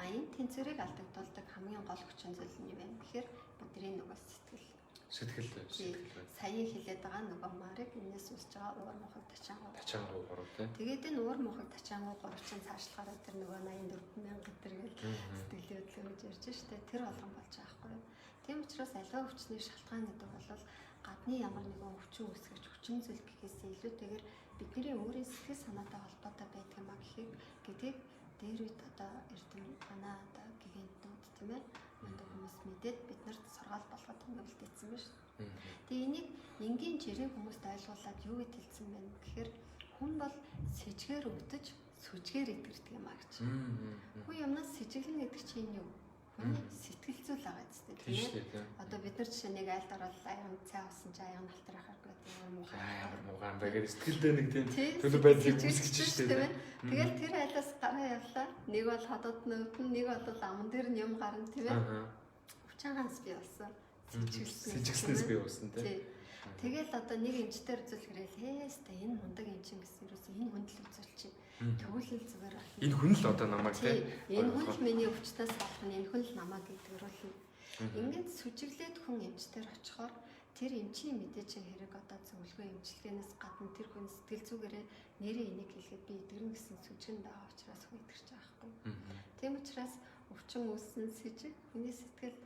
Энэ тэнцвэрийг алдагдуулдаг хамгийн гол хүчин зүйл нь юу вэ гэхээр бидний нөгөө сэтгэл. Саяын хэлээд байгаа нөгөө марик энэс үсэж байгаа уур мухаг тачаангу гурав тийм. Тэгээд энэ уур мухаг тачаангу гурав чинь цаашлахаараа тэр нөгөө 84,000 гэх сэтгэлийн хөдөлгөөн гэж ярьж штэ тэр болгон болж байгаа хгүй юу. Тийм учраас аливаа өвчний шалтгаан гэдэг бол гадны ямар нэгэн өвчин үүсгэж хүчин зүйл гэхээс илүүтэйгээр бидний өөрийн сэтгэл санаатай холбоотой байдаг юм а гэдгийг дээр үед одоо эрдэм танаа одоо гигантнууд тийм ээ өндөр хүмүүс мэдээд биднэрт сургаал болгоод хөнгөлөлтсөн байна шүү. Тэгээ энийг энгийн жирийн хүмүүст ойлгуулад юу гэж хэлсэн бэ гэхээр хүн бол сэжгээр өвдөж сүжгээр идэрдэг юм а гэж. Хүн юмнаас сэжиглэн гэдэг чинь юу? Хүний сэтгэл зүй л байгаа зү тийм ээ. Одоо бид нар жишээ нэг айлд ороод аян цай авсан чи аян алтар ахааргүй тийм муухай байгаад сэтгэлдээ нэг тийм төлөв байдлыг үүсгэж шүү дээ. Тэгэл тэр айлаас гараа явлаа. Нэг бол ходод нөвдөн, нэг бол аман дээр нь юм гарна тийм ээ. Өвчин ганц бий болсон. Сэжигснээс бий болсон тийм. Тэгэл одоо нэг эмчтэр үзүүлгэрэл хээстэ энэ мундаг эмчин гэсэн юусэн энэ хүндэл үзүүлчих. Тэгвэл зүгээр байна. Энэ хүн л одоо намайг тийм. Энэ хүн л миний өвчтөөс болох нь энэ хүн л намайг гэдгэрүүлнэ. Ингээд сүжиглээд хүн эмчтэр очихоор тэр эмчийн мэдээч хэрэг одоо зөвлөгөө эмчилгээнээс гадна тэр хүн сэтгэл зүгээрээ нэрээ энийг хэлэхэд би эдгэрнэ гэсэн сүжигэн байгаа учраас хүн итгэж байгаа байхгүй. Тийм учраас өвчин үүссэн сэжиг хүний сэтгэл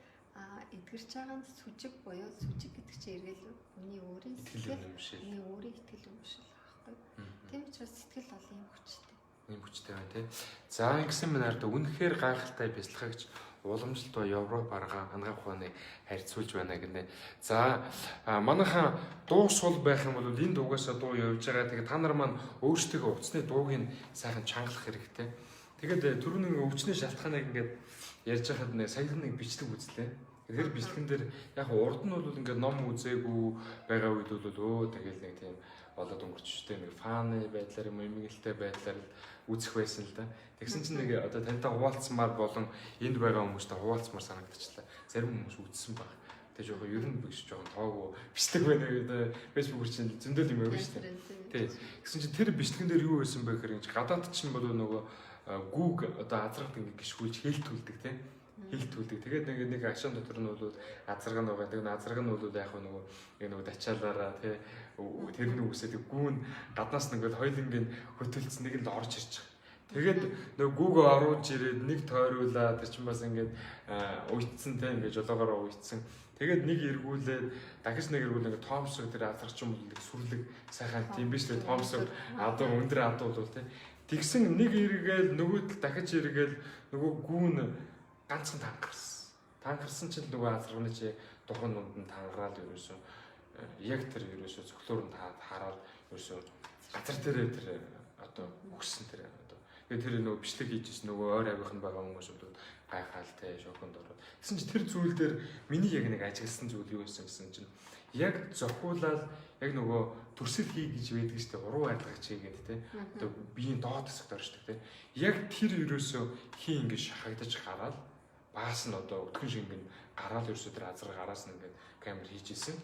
эдгэрч байгаа нь сүжиг буюу сүжиг гэдэг чинь эргэл хүний өөрийн сэтгэл хүний өөрийн итгэл өмшил байхгүй. Тийм учраас сэтгэл бол юм хүчтэй. Ийм хүчтэй байна тий. За ингэсэн мэнард үнэхээр гайхалтай бяцлагч уламжлалт ба Европ арга ангаах ухааны харьцуулж байна гэнэ. За манайхан дуу сул байх юм бол энэ дуугаасаа дуу явж байгаа. Тэгээ та нар маань өөрсдөө утасны дууг нь сайхан чангалах хэрэгтэй. Тэгээд түрүүний өвчний шалтгааныг ингээд ярьж байхад нэг саяхан нэг бичлэг үзлээ. Тэгэхээр бичлэгэн дээр яг урд нь бол ингээд ном үзээгүй байгаа үед бол тэгэл нэг тийм болоод өнгөрчтэй нэг фаны байдлаар юм эмгэлтэй байдлаар үзэх байсан л да. Тэгсэн чинь нэг одоо тантай хуваалцмаар болон энд байгаа хүмүүстэй хуваалцмаар санагдчихлаа. Зарим хүмүүс үзсэн баг. Тэгээ жоохон ер нь биш жоохон тоогүй бичлэг байна гэдэг фэйсбүүкээр чинь зөндөл юм явж штэ. Тий. Тэгсэн чинь тэр бичлэгэн дээр юу байсан бэ гэхээр гадаад чинь бол нөгөө гүүг одоо азрагт ингэ гიშгүүлж хэлтүүлдэг тий. Хэлтүүлдэг. Тэгээд нэг ашин дотор нь бол азраг нь байгаа. Тэгээд азраг нь бол яг нөгөө дачаалаараа тий тэрний үсэдэг гүүн гаднаас нэг бол хоёлынгийн хөтөлцсөн нэг л орж ирж байгаа. Тэгээд нөгөө гүүгөө оруулж ирээд нэг тойруулаад тэр чинь бас ингээд уйдсан тий ингээд жолоогоор уйдсан. Тэгээд нэг эргүүлээд дахиж нэг эргүүл ингээд тоомсог тэр азраг ч юм уу сүрлэг сайхан тийм биш лээ тоомсог адуу өндөр адуу бол тий. Тэгсэн нэг эргээл нөгөө дахиж эргээл нөгөө гүүн ганцхан тангарсан. Тангарсан чинь нөгөө азрагны чи духан нүнд нь тангараад ерөөсөө яг тэр ерөөсөө цогцлоор нь хараад ерөөсөө газар дээр тэр одоо өгсөн тэр одоо тэгээд тэр нөгөө бичлэг хийжсэн нөгөө ойр авих нь байгаа хүмүүс бол гайхаал те шоконд ороод. Гэсэн чи тэр зүйл дээр миний яг нэг ажигласан зүйл юу байсан гэсэн чинь яг зохиулаад яг нөгөө төрсөл хий гэж байдаг шүү дээ. Уруу арилгагч хийгээд те. Одоо биеийн доод хэсэгт оршдог те. Яг тэр ерөөсөө хий ингэж шахагдаж гараад баас нь одоо өтгөн шиг ингэ гараад ерөөсөө тэр азар гараас нь ингэ камер хийж исэн.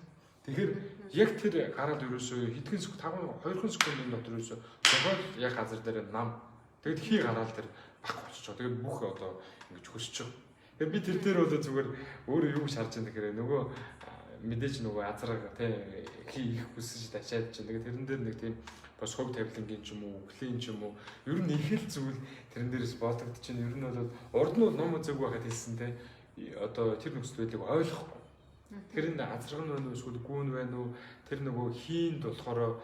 Тэгэхээр яг тэр гараад ерөөсөө хэдхэн секунд 2 секундын дотор ерөөсөө зогоод яг газар дээр нам. Тэгэд хий гараад тэр бах болчихоо. Тэгээд бүх одоо ингэж хөсчих. Тэгээд би тэр дээр бол зүгээр өөрөө юу шарж байгаа гэхээр нөгөө мэдээж нөгөө азар тий хий их хүсэж тачаад чинь. Тэгээд тэрэн дээр нэг тийм бас хог тавилангийн ч юм уу, клин ч юм уу. Ер нь их л зүйл тэрэн дээрээс бодогд чинь ер нь бол урд нь ном үзег байхад хэлсэн тий. Одоо тэр нөхцөл байдлыг ойлгохгүй. Тэр энэ азраг нь байна уу эсвэл гүүн байна уу? Тэр нөгөө хийнд болохоор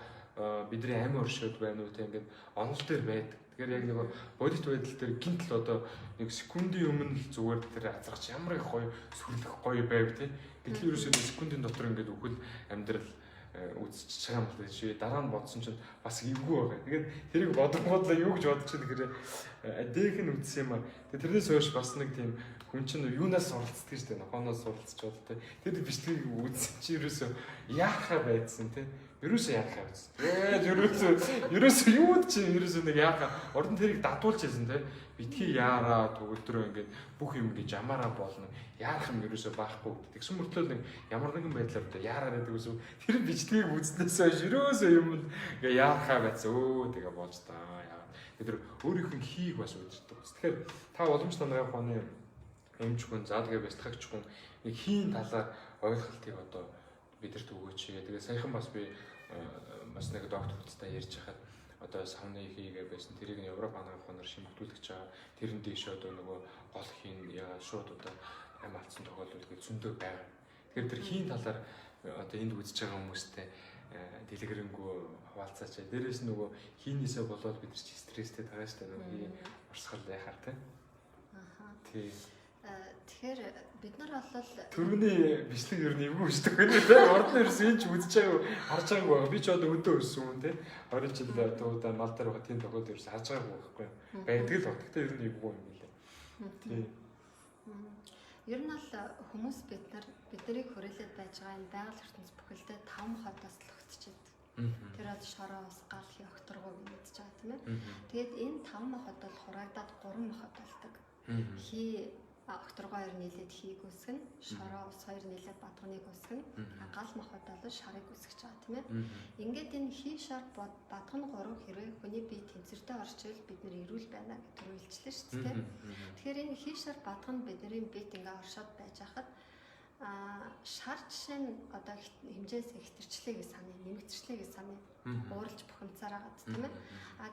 бидний амь оршууд байна уу те ингээд онол дээр байдаг. Тэгэхээр яг нэг бодит байдал дээр гинтл одоо нэг секундын өмнө л зүгээр тэр азарч ямар их гоё сүрлэх гоё байв те. Гэтэл ерөөсөө секундын дотор ингээд үхэл амьдрал үзчихэж байгаа юм байна чи. Дараа нь бодсон чинь бас эвгүй байгаа. Тэгээд тэрийг бодонгоодлоо юу гэж бодож байна гэхээр дээх нь үзсэн юм аа. Тэгээд тэрнээс хойш бас нэг тийм хүн чинь юунаас суралцдаг шүү дээ. Нохооноос суралцж бол тэ. Тэр бичлэгийг үзсэн чи ерөөсөө яахаа байдсан тэ. Ерөөсөө яахаа байдсан. Ерөөсөө юу ч ерөөсөө нэг яахаа. Ордон тэрийг дадуулж байсан тэ. Битгий яараа төгөлдрөө ингээд бүх юм гэж ямаараа болно. Яарах юм ерөөсөө байхгүй. Тэгсэн мөртлөө нэг ямар нэгэн байдлаар тэ яараа гэдэг үсв. Тэр бичлэгийг үзнээс хойш ерөөсөө юм ингээ яахаа байсан. Тэгээ болж таа. Яа. Тэр өөрийнх нь хийг бас удирдах. Тэгэхээр та уламжлалт намын ухааны эмчгүн заадгээ бэлтгэгчгүн нэг хийн талаар ойлголтыг одоо бидэрт өгөөч. Тэгээ саяхан бас би бас нэг доктор хөлтөй ярьж хахад одоо савны хийгээ байсан тэрийг нь Европ анагаах хоноор шимтгүүлж байгаа. Тэрэн дэше одоо нөгөө гол хийн яа шууд одоо амь алдсан тохиолдол гэж зөндөө байгаа. Тэгэхээр тэр хийн талаар одоо энд үзэж байгаа хүмүүстэй дэлгэрэнгүй хаваалцаач. Дээрээс нөгөө хийнээсээ болоод бид нар ч стресстэй байгаа шүү дээ. Нөгөө урсгал яхаар тийм. Аха. Тий. Тэгэхээр бид нар бол төрөний бичлэг ер нь эвгүй өсдөг байна тийм. Ордон ерөөс энэ ч үзэж байгааг харж байгаагүй. Би ч одоо өдөө өссөн хүн тийм. 20 жил дуудан мал дээр байгаа тийм тохиолдол ерөөс харж байгаагүй байхгүй. Байдаг л баг. Гэхдээ ер нь эвгүй юм билээ. Тий. Ер нь бол хүмүүс биднийг хүрээлээд байж байгаа энэ байгаль ертөнц бүхэлдээ 5 хотоос л өгчээд. Тэр бол шороо ус гал хий огторгоо гэж байгаа тийм ээ. Тэгээд энэ 5 хот бол хураагдаад 3 хот болдог. Хий огторгоор нийлээд хийг үсгэн, шороо ус хоёр нийлээд бадганыг үсгэн, гал махад бол шарыг үсгэж байгаа тийм ээ. Ингээд энэ хий шар бадган 3 хэрэг хүний бие тэнцвэртэй орчвол бид нэр эрүүл байна гэж төрүүлжлээ шүү дээ. Тэгэхээр энэ хий шар бадган бидний биед ингээ оршоод байж хахад шар жишээ нь одоо хэмжээс ихтэрчлээ гэж санаа, нэмэгдэрчлээ гэж санаа ууралж бухимцаар байгаа тийм ээ.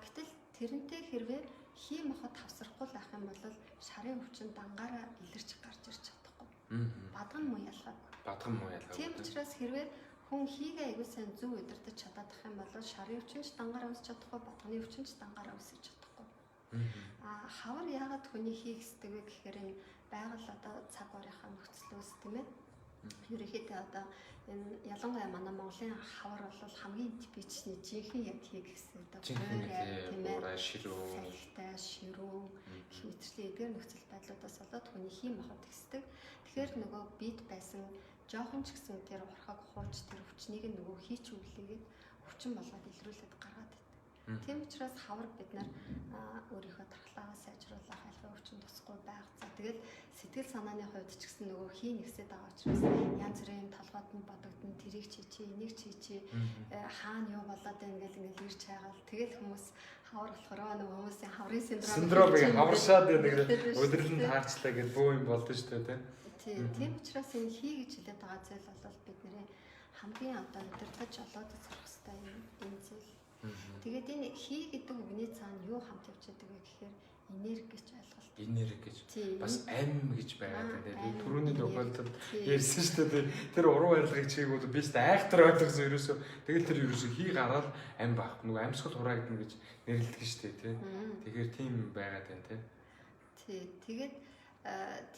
Гэтэл тэрнтэй хэрвээ хий мохот тавсрахгүй байх юм бол шарын өвчин дангаараа илэрч гарч ирж чадахгүй. Бадган муу ялгаагүй. Бадган муу ялгаагүй. Тийм учраас хэрвээ хүн хийгээ аягүй сайн зөв удирдах чадах юм бол шарын өвчин ч дангаараа үсэж чадахгүй, бадганы өвчин ч дангаараа үсэж чадахгүй. Хавар яагаад хүний хийх ёстой вэ гэхээр энэ байгаль одоо цаг уурынхаа нөхцлөөс тийм ээ. Ерөнхийдөө одоо энэ ялангуяа манай Монголын хавар бол хамгийн типичний жинхэнэ яг хийх гэсэн одоо тийм ээ ширүү хэмтэрлийн эдгээр нөхцөл байдлуудаас болоод хүний хий махад ихсдэг. Тэгэхээр нөгөө бид байсан жоохон ч гэсэн тэр урхаг хууч тэр өвчнийг нөгөө хийч үлээгээд өвчин болгоод илрүүлээд гаргаад байдаг. Тийм учраас хавар бид нар өөрийнхөө тархлаагаа сайжруулах альва өвчин тусахгүй байх. За тэгэл сэтгэл санааны хувьд ч гэсэн нөгөө хий нэгсээд байгаа учраас янз бүрийн толгойд нь бодогдсон тэрийг чичи, энийг чичи хаана юу болоод байна гэл ингээл ирж хайгаал. Тэгэл хүмүүс хавар болохоор нөгөө хүмүүсийн хаврын синдромыг хаваршаад байдаг. Өдөрлөнд таарчлаа гэж бөө юм болдсон шүү дээ тийм учраас энэ хий гэж хэлээд байгаа зүйл бол бидний хамгийн одоо удирдах жолоод сурах хэрэгтэй энэ зүйл. Тэгээд энэ хий гэдэг үгний цаана юу хамт явж байгаа вэ гэхээр энерги гэж ойлголт. Энерги гэж бас амь гэж байгаа тийм. Түрүүний тохиолдолд ярьсан шүү дээ. Тэр уруу барилгыг чиг бол би ч айхтар ойлгосон ерөөсөө. Тэгэл тэр ерөөсөө хий гараад амь байхгүй. Нөгөө амьсгал хураагдана гэж нэрлэдэг шүү дээ тийм. Тэгэхээр тийм байгаад байна тийм. Тэгээд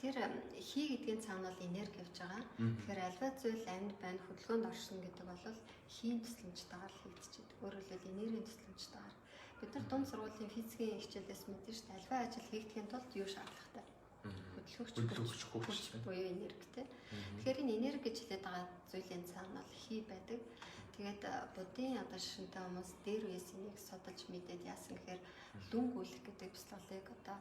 тэр хий гэдгийн цаана бол энерги явж байгаа. Тэгэхээр альва зүйл амьд байна, хөдөлгөөнд оршин гэдэг бол хийн төслөмжтэйгээр хийгдчихэд. Өөрөөр хэлбэл энергийн төслөмжтэйгээр. Бид нар дунд сургуулийн физикийн хичээлээс мэдэн шүү дээ. Альва ажил хийгдэхин тулд юу шаардлагатай? Хөдөлгөгч хүч буюу энергитэй. Тэгэхээр энэ энерги гэж хэлээд байгаа зүйлийн цаана бол хий байдаг. Тэгээд будын одоо шишинтэй хүмүүс дээр үеэс энийг судалж мэдээд яасан гэхээр лүнгүүлэх гэдэг бяцлаглыг одоо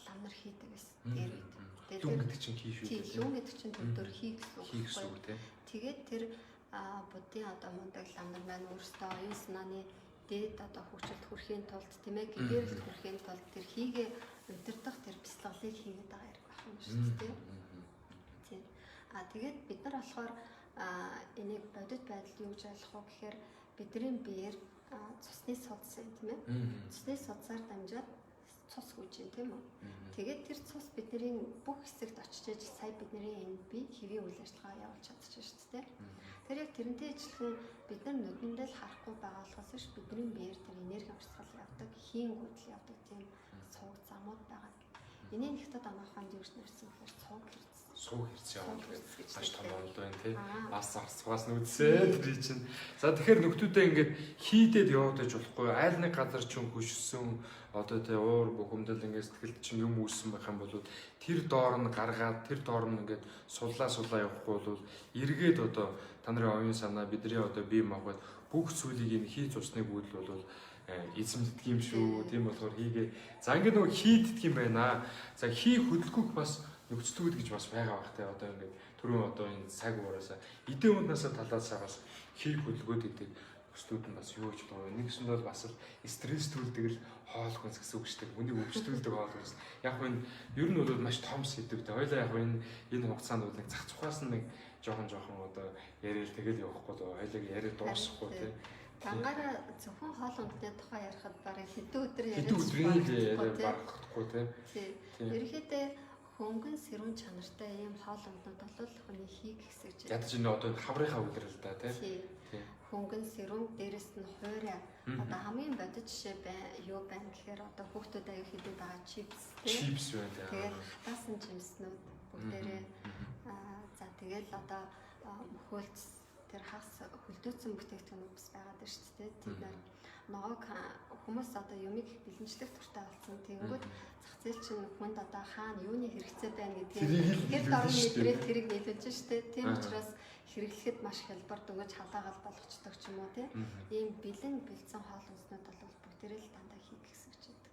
ламнар хийдэг гэсэн дээр үед. Лүн гэдэг чинь хий шүү дээ. Лүн гэдэг чинь төвдөр хий гэсэн үг тийм. Тэгээд тэр будын одоо мундаг ламнар маань өөрсдөө оюун санааны дээд одоо хөгжилд хүрэхийн тулд тийм ээ гэгэрэлд хүрэхийн тулд тэр хийгээ удирдах тэр бяцлаглыг хийгээд байгаа хэрэг байх юм шүү дээ. Тийм. Тэгээд бид нар болохоор энийг бодит байдалд юу гэж ойлгох вэ гэхээр бидний биеэр цусны судас тийм ээ. Цусны судасаар дамжаад цус гүйж юм тийм үү. Тэгээд тэр цус бидний бүх хэсэгт очиж иж сая бидний энэ бие хэвийн үйл ажиллагаа явуулж чадчих шүү дээ. Тэр яг тэрнтэй ижилхэн бид нар нүдэндээ л харахгүй байгаа болохоос биш бидний биеэр тэр энерги урсгал явдаг, хийнгүүдл явдаг тийм цуг замууд байгаа. Энийн нэгтэд анааханд юу гэж нэрсэн гэхээр цуг хэрц. Суу хэрц яваад тэгээд маш том онд байна тий. Бас арцгаас нүдсээ тэр чинь. За тэгэхээр нөхдүүдээ ингээд хийдээд яваад иж болохгүй. Айл нэг газар ч хөшсөн одоо тий уур бухимдал ингээд сэтгэлд чинь юм үүссэн байх юм бол тэр доор нь гаргаад тэр доор нь ингээд суллаа явахгүй бол эргээд одоо та нарын оюун санаа бидний одоо бие махбод бүх зүйлийг энэ хий цусныг үүдэл бол эзэмддэг юм шүү. Тийм болохоор хийгээ. За ингээд нөгөө хийддэг юм байна. За хий хөдөлгөх бас нөхцөлүүд гэж бас байгаа бах те одоо ингээд түрүүн одоо энэ цаг уuraасаа эдийн ундаасаа талаасаа бас хий хөдөлгөөд идэг нөхцөлүүд нь бас юу гэж байна. Нэг гэсэн бол бас стресс төлдөг л хоол хүнс гэсэн үг шүү дээ. Үнийг өвчтүүлдэг хоол хүнс. Яг нь ер нь бол маш том сэдв дээ. Хоёлаа яг энэ хугацаанд бол нэг зах цухаас нь нэг жоохон одоо яриад тэгэл явахгүй л хоёлыг яриад дуусахгүй те. Дангаараа зөвхөн хоол ундны тухай ярихад барыг хэдэн өдөр яриад барахгүй те. Ерөнхийдөө хөнгөн сэрүүн чанартай ийм хоол унднууд бол хүний хийг хэсэж ядаж энэ одоо хаврынхаа үлрэл та тийм хөнгөн сэрүүн дээрэс нь хуурай одоо хамгийн бодит жишээ юу байна гэхээр одоо хүүхдүүд аяг хийдэг байгаа чипс байна тэгээд хатаасан жимснүүд бүгдээрээ за тэгээд одоо мөхөлц тэр хагас хөлдөөцсөн бүтээгдэхүүнүүд бас байгаад байна шүү дээ. Тэд нар ногоог хүмүүс одоо юмыг бэлэнчлэх туртай болсон. Тэгэнгүүт зах зээл чинь хүнд одоо хаана юуны хэрэгцээ байна гэдгийг тэр дорны мэдрэл тэрийг нийлүүлж штэ. Тийм учраас хэрэглэхэд маш хялбар дүгэж халаагаал болгочдөг ч юм уу тийм. Ийм бэлэн хоол хүнснүүд бол бүгдээрээ л дандаа хийх хэсэгч байдаг.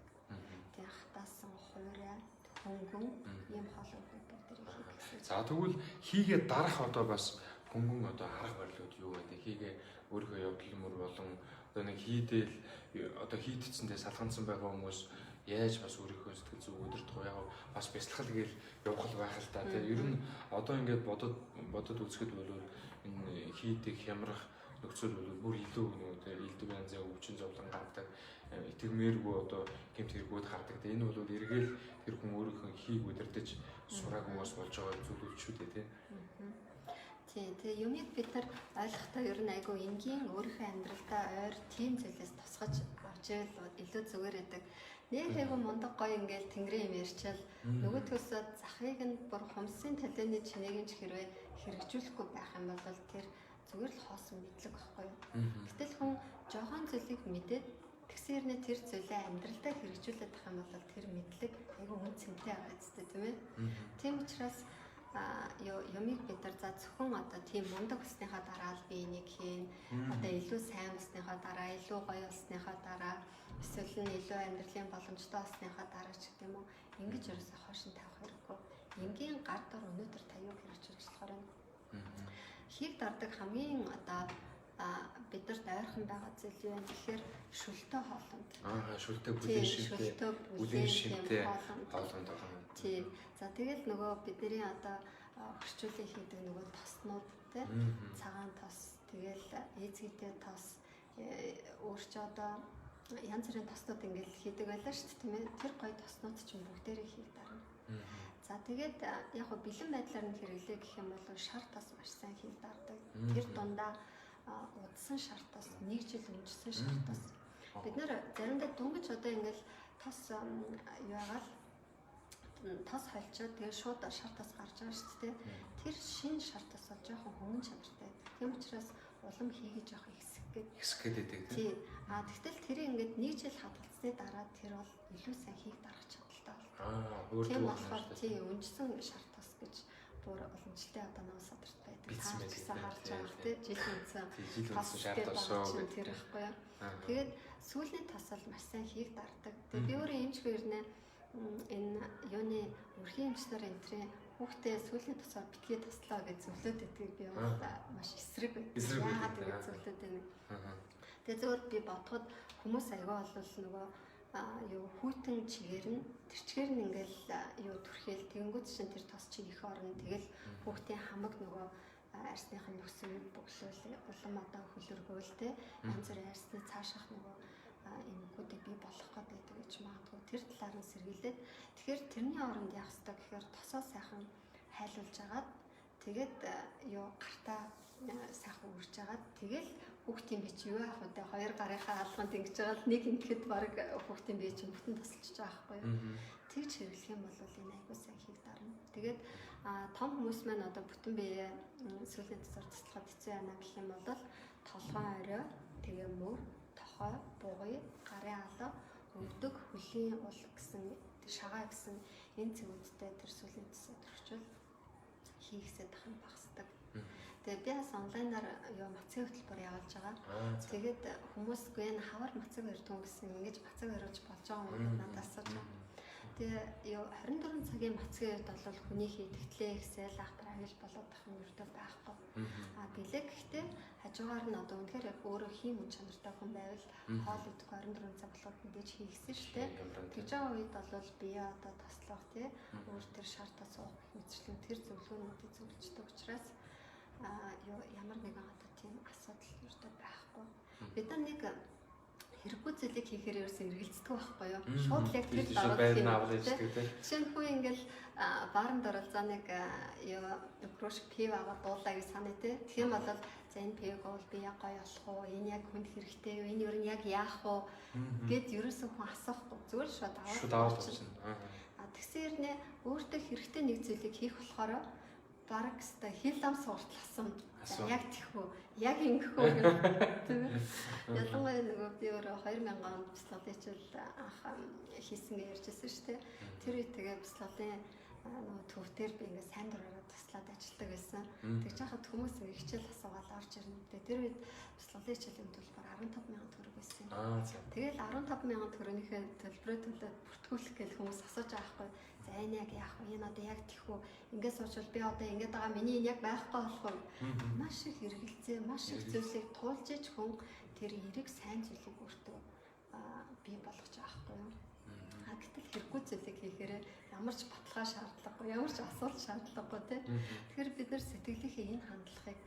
Тийм хатаасан хуурай, хөнгөн ийм хоол хүнснүүд бүгдээрээ хийх хэсэгч. За тэгвэл хийгээ дарах одоо бас хөнгөн одоо арга барилууд юу гэдэг хийгээ өөрийнхөө явдал мөр болон одоо нэг хийдэл одоо хийдцэндээ салганцсан байгаа хүмүүс яаж бас өөрийнхөө сэтгэл зүг өдөртгөө яг бас бяцлахал гээл явах л байх л та тийм ер нь одоо ингээд бодод үзэхэд бол энэ хийдэг хямрах нөхцөл бол бүр илүү нөгөө илдэг янзын өвчин зовлон гардаг итгэмээргүй одоо гэмт хэрэгүүд гардаг тийм энэ бол эргээл тэр хүн өөрийнхөө хийг удирдах сураагүй бас болж байгаа зүйлүүд шүү дээ тийм. Тэгээ юмыг бид нар ойлгохдоо ер нь айгүй энгийн өөрийнхөө амьдралдаа ойр тийм зүйлээс тусгаж авч ивэл илүү зүгээр байдаг. Нэг айгүй мундаг гоё ингээл тэнгэрийн юм ярьчаал нөгөө төсөө захыг нь бүр хумсын талины чинийг нь ч хэрвээ хэрэгжүүлэхгүй байх юм бол тэр зүгээр л хоосон мэдлэг байхгүй юу. Гэтэл хүн жоохон зүйлийг мэдээд тэгсэрнэ тэр зүйлээ амьдралдаа хэрэгжүүлээд байх юм бол тэр мэдлэг айгүй үн цэнтэй байгаа зү тийм ээ. Тийм учраас юмыг бид нар за зөвхөн одоо тийм мундаг болсныхаа дараа л би энийг хийн. Одоо илүү сайн болсныхаа дараа, илүү гоё болсныхаа дараа, эсвэл нь илүү амьдралын боломжтой болсныхаа дараа ч гэдэг юм уу. Ингэж ерөөсөй хойшин тавих хэрэггүй. Энгийн гар дор өнөөдөр та юу хэрэгжүүлж болохоор юм. Хийг дардаг хамгийн одоо бидэрт ойрхон байгаа зүйл юу вэ гэхээр шүлтэй хоолнд. Шүлтэй бүлээн шимтэй хоолнд байгаа юм. Тий. За тэгэл нөгөө бидний одоо орчуулын хийдэг нөгөө тоснууд тий цагаан тос тэгэл эзэгтэй тос өөрч одоо янз бүрийн тоснууд ингээл хийдэг байлаа шүү дээ тийм ээ. Тэр гоё тоснууд чинь бүгдээрээ хийх дарна. За тэгээд яг хөө бэлэн байдлаар нь хэрэглэе гэх юм бол шар тос маш сайн хийх дардаг. Тэр дундаа удсан шар тос, нэг жил өнгөрсөн шар тос. Бид нэр заримдаа дөнгөж одоо ингээл тос яагаад тос холчоод тэгээ шууд шар тос гарч байгаа шүү дээ. Тэр шинэ шар тос бол жоохон хөнгөн чанартай. Тийм учраас улам хийгэж явах хэсэг гэдэг тийм. Тэгтэл тэр ингээд нэг жил хадгалсны дараа тэр бол илүү сайн хийх дарах чадaltaй бол. Тийм болохоор тийм өнжсөн шар тос гэж бүр уламжлалтай одоо нөө садарт байдаг. Таарчсан харж байгаа тийм жил үнсэн шар тос тэр ихгүй юу. Тэгээд сүүлийн тос бол маш сайн хийх дардаг. Тэгээд би өөрөө эмчгүй ирнэ энэ юуны өрхийн эмчнэр энтрийн хүүхдээ сүүлийн тосоор битгий тослоо гэж зөвлөд өгдөг би маш эсрэг яагаад гэж зөвлөд байна. Тэгээд зөвхөн би бодоход хүмүүс аягаа бол нөгөө юу хүйтэн чигээр нь тэр чигээр нь ингээл юу түрхэл тэгэнгүүт чинь тэр тос чи их орно тэгэл хүүхдийн хамаг нөгөө арсныхын нөхцөлийг бөглөөл улам одоо хөлөргөөл те янз бүрийн арсны цааших нөгөө эмгэгүүдийг бий болгох гэдэг гэж магадгүй тэр талаар нь сэргийлээд тэгэхээр тэрний оронд яах ёстой гэхээр тосоо сайхан хайлуулж агаад тэгээд гартаа сайхан үрж агаад тэгэл хүүхдийн бие чи юу яах вэ? Хоёр гарынхаа алганд ингэж байгаа л нэг ингэхэд баг хүүхдийн бие чинь бүтэн тасалж байгаа байхгүй юу? Тэгж хэрэглэх юм бол энэ айгуу сайн хийх дарна. Тэгээд том хүмүүс маань одоо бүтэн бие сүүлийн тасаар туслахад хэцүү байна гэх юм бол толгой орой, тэгээ мөр, тохой, бугуй, гарын алга, өвдөг, хөлийн ул гэсэн шагаа гэсэн энэ зэвүүдтэй тэр сүүлийн тасаа төрчвөл хийхсээ дахин багасдаг. Тэгээ би бас онлайнаар мацгийн хөтөлбөр явуулж байгаа. Тэгээд хүмүүсгүй энэ хавар мацаг өрдөн гэсэн ингэж мацаг өрөж болж байгаа юм надаас асууж байгаа. Тэгээ 24 цагийн мацгийн үед бол хүний хийдэгтлээ ихсэл ахтар ангиж болоод ах юм өртөө байхгүй. Билээ гэхдээ хажуугаар нь одоо үнэхээр яг өөрөө хийм үн чанартай хүн байвал хоол идэх 24 цаг болоод мэдээж хийгсэн шүү дээ. Тэгж байгаа үед бол бие одоо таслах тий өөр тэр шаардаа суух мэтлэн тэр зөвлөгөөнүүдийг зөвлөждөг учраас ямар нэгэн одоо тийм асуудал өртөө байхгүй. Бид нар нэг хэрэггүй зүйлийг хийхээр ерөөсөө эргэлздэг байхгүй юу? Шууд яг тэр дараалал хийдэг. Жишээлбэл ингээл бааранд оролцоо нэг крушк пив аваад дуулаа гэж санаа тий. Тэгэх юм бол за энэ пивг бол би яг гоё болох уу? Энэ яг хүнд хэрэгтэй юу? Энэ юу яг яах уу? Гэт ерөөсөө хүн асуухгүй. Зүгээр шууд аваад чинь. Тэгсээр нэ өөртөө хэрэгтэй нэг зүйлийг хийх болохоор бараг өстой хил ам сууртал асууна. Яг тийхүү, яг ингэхүү гэх. Ялангуяа нөгөө би өөрөө 2000 онд бяцлагчил анх хийсэн гэж ярьжсэн шүү дээ. Тэр үед тэгээ бяцлагын нөгөө төвтөр би ингээ сайн дураараа туслаад ажилладаг байсан. Тэгж хахад хүмүүс ингээ хичээл асуугаад орж ирнэ. Тэр үед бяцлагын хичээлийн төлбөр 15,000 төгрөг байсан. Тэгэл 15,000 төгрөгийнхээ төлбөрөө төлөөд бүртгүүлэх гэж хүмүүс асууж байгаа байхгүй. За энэ яг яах вэ? Энэ одоо яг тийхүү ингээд суучвал би одоо ингээд байгаа миний энэ яг байхгүй болох уу? Маш их хэрэгэлцээ, маш их зүйлсийг туулж иж хүн тэр эрэг сайн зүйлийг өөртөө бий болгож байгаа байхгүй юу? Гэтэл хэрэггүй зүйлийг хийхээр ямар ч баталгаа шаардлагагүй, ямар ч асуулт шаардлагагүй тий. Тэгэхээр бид нар сэтгэлийнхээ энэ хандлагыг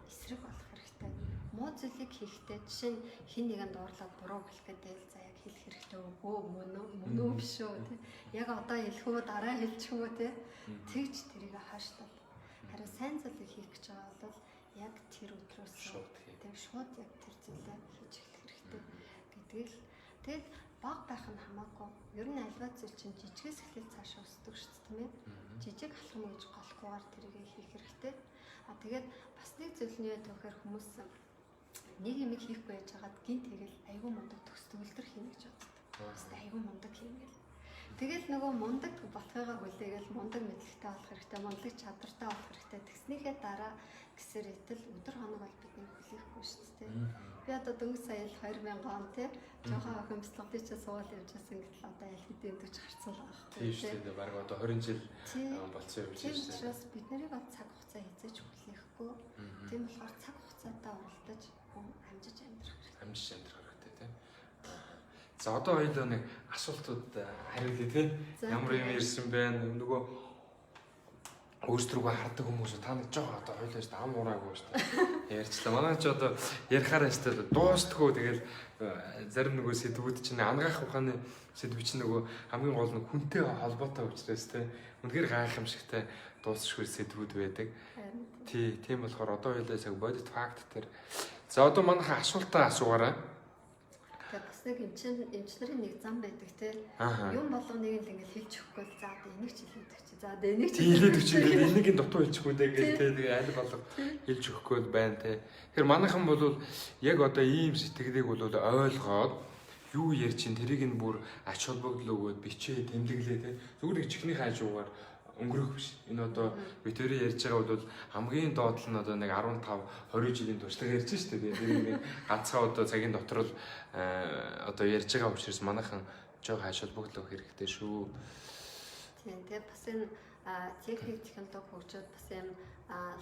эсрэг болох хэрэгтэй. Муу зүйлийг хийхдээ жишээ нь хин нэгэнд дуурлаад буруу хэлэх гэдэг за яг хэлэх хэрэгтэй үгүй мөн үү биш үү тий. Яг одоо хэлэх үү дараа хэлчих үү тий. Тэгж тэрийг хааштай. Харин сайн зүйлийг хийх гэж байгаа бол яг тэр өдрөөс тэг шууд яг тэр зүйлээ хийж эхлэх хэрэгтэй гэдгийг л тэгээд баг байх нь хамаагүй. Ер нь альва зүйл чинь жижигээс эхлээд цаашаа өсдөг шүү дээ тийм ээ. Жижиг алхам гэж голохгүйгээр тэрийг хийх хэрэгтэй. Тэгээд бас нэг зүйлний төвхөр хүмүүс нэг юм хийхгүй байж хагаад гин тэгэл айгүй мундаг төгсдөгөлтөр хийнэ гэж боддог. Бас айгүй мундаг хийнэ гэл. Тэгэл нөгөө мундаг ботхойгоо хүлээгээл мундаг мэдлэгтэй болох хэрэгтэй, мундаг чадвартай болох хэрэгтэй. Тэгснийхээ дараа гэсэр итэл өдөр хоног бол бидний хүлээхгүй шүү дээ. Би одоо дөнгөж сая 2000 он тий жоохон охин бяцлагчид ч суулж явж байсан гэтэл одоо аль хэдийн төгч харцсан байгаа байхгүй тийм шүү дээ. Бараг одоо 20 жил болцсон юм шиг шүү дээ. Тэгэхээр бид нарыг цаг хугацаа хязгаарч хүлээхгүй. Тийм болохоор цаг хугацаатай оролдож амжиж амьдрах хэрэгтэй. Амжиж амьдрах хэрэгтэй тийм. За одоо хоёул нэг асуултууд хариулъя тийм. Ямар юм ирсэн бэ? Нөгөө өөрсдрүүгээ хардаг хүмүүс та нэг жоо одоо хоёулаа шүү дээ ам ураагүй шүү дээ. Ярьчлаа. Манай ч одоо ярихаараа шүү дээ дуустгүй тэгэл зарим нөгөө сэдвүүд чинь ангаах ухааны сэдв чинь нөгөө хамгийн гол нь хүнтэй холбоотой учраас тийм. Үнэхээр гайхамшигтай дуусшгүй сэдвүүд байдаг. Тийм болохоор одоо хоёулаа цаг бодит факт төр. За одоо манайхаа асуултаа асуугаарай. Тэгээ бас нэг эмчнэрийн нэг зам байдаг те. Юм болгоныг л ингэж хэлж өгөхгүй за энийг ч хэлээд чи. За энийг ч хэлээд өгч ингээд энийг дутуу хэлчихгүй дээ гэж тэгээ аль болго хэлж өгөхгүй байна те. Тэгэхээр манайхан бол яг одоо ийм сэтгэлийг бол ойлгоод юу ярьж чин тэрийг нь бүр ач холбогдол өгөөд бичээ тэмдэглээ те. Зүгээр нэг чихний хажуугаар өнгөрөх биш. Энэ одоо битүүрийн ярьж байгаа бол хамгийн доод нь одоо нэг 15 20 жилийн туршлага ярьж штэ би нэг ганцхан одоо цагийн дотор л одоо ярьж байгаа учраас манайхан жоо хааш холбогдол өгөх хэрэгтэй шүү. Тийм тэгээ бас энэ техник технологи хөгжөөд бас юм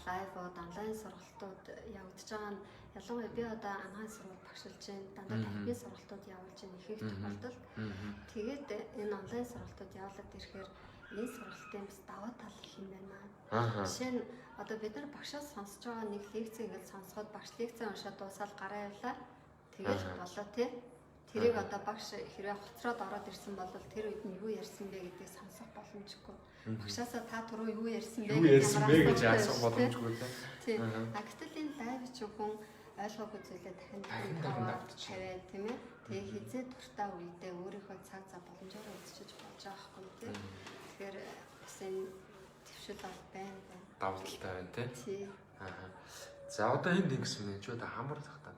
лайвууд онлайн сургалтууд явагдаж байгаа нь ялангуяа би одоо анхны сургалт багшилж байна. Дандаа тархины сургалтууд явуулж байна их тохиолдолд. Тэгээд энэ онлайн сургалтууд явуулаад ирэхээр энэ сургалтын бас даваа тал их юм байна. Жишээ нь одоо бид нар багшаас сонсож байгаа нэг лекц ингээд сонсоход багш лекцээ уншаад дуусаад гараа явлаа. Тэгээд болоо тий. тэрийг одоо багш хэрэг хоцроод ороод ирсэн бол тэр үед нь юу ярьсан бэ гэдгийг сонсох боломжгүй. Багшаасаа та түрүү юу ярьсан бэ гэж асуух боломжгүй тийм. Гэтэл энэ лайв ч хүн ойлгоогүй зүйлээ дахин тавиад тийм ээ. Тэгээ хизээ дуртай үедээ өөрийнхөө цаг боломжоор үзчихэж болж байгаа байхгүй тийм. Тэгэхээр бас энэ төвшил бол байна. Давуу талтай байна тийм. За одоо энд ингэсэн юм чи одоо хамар захта.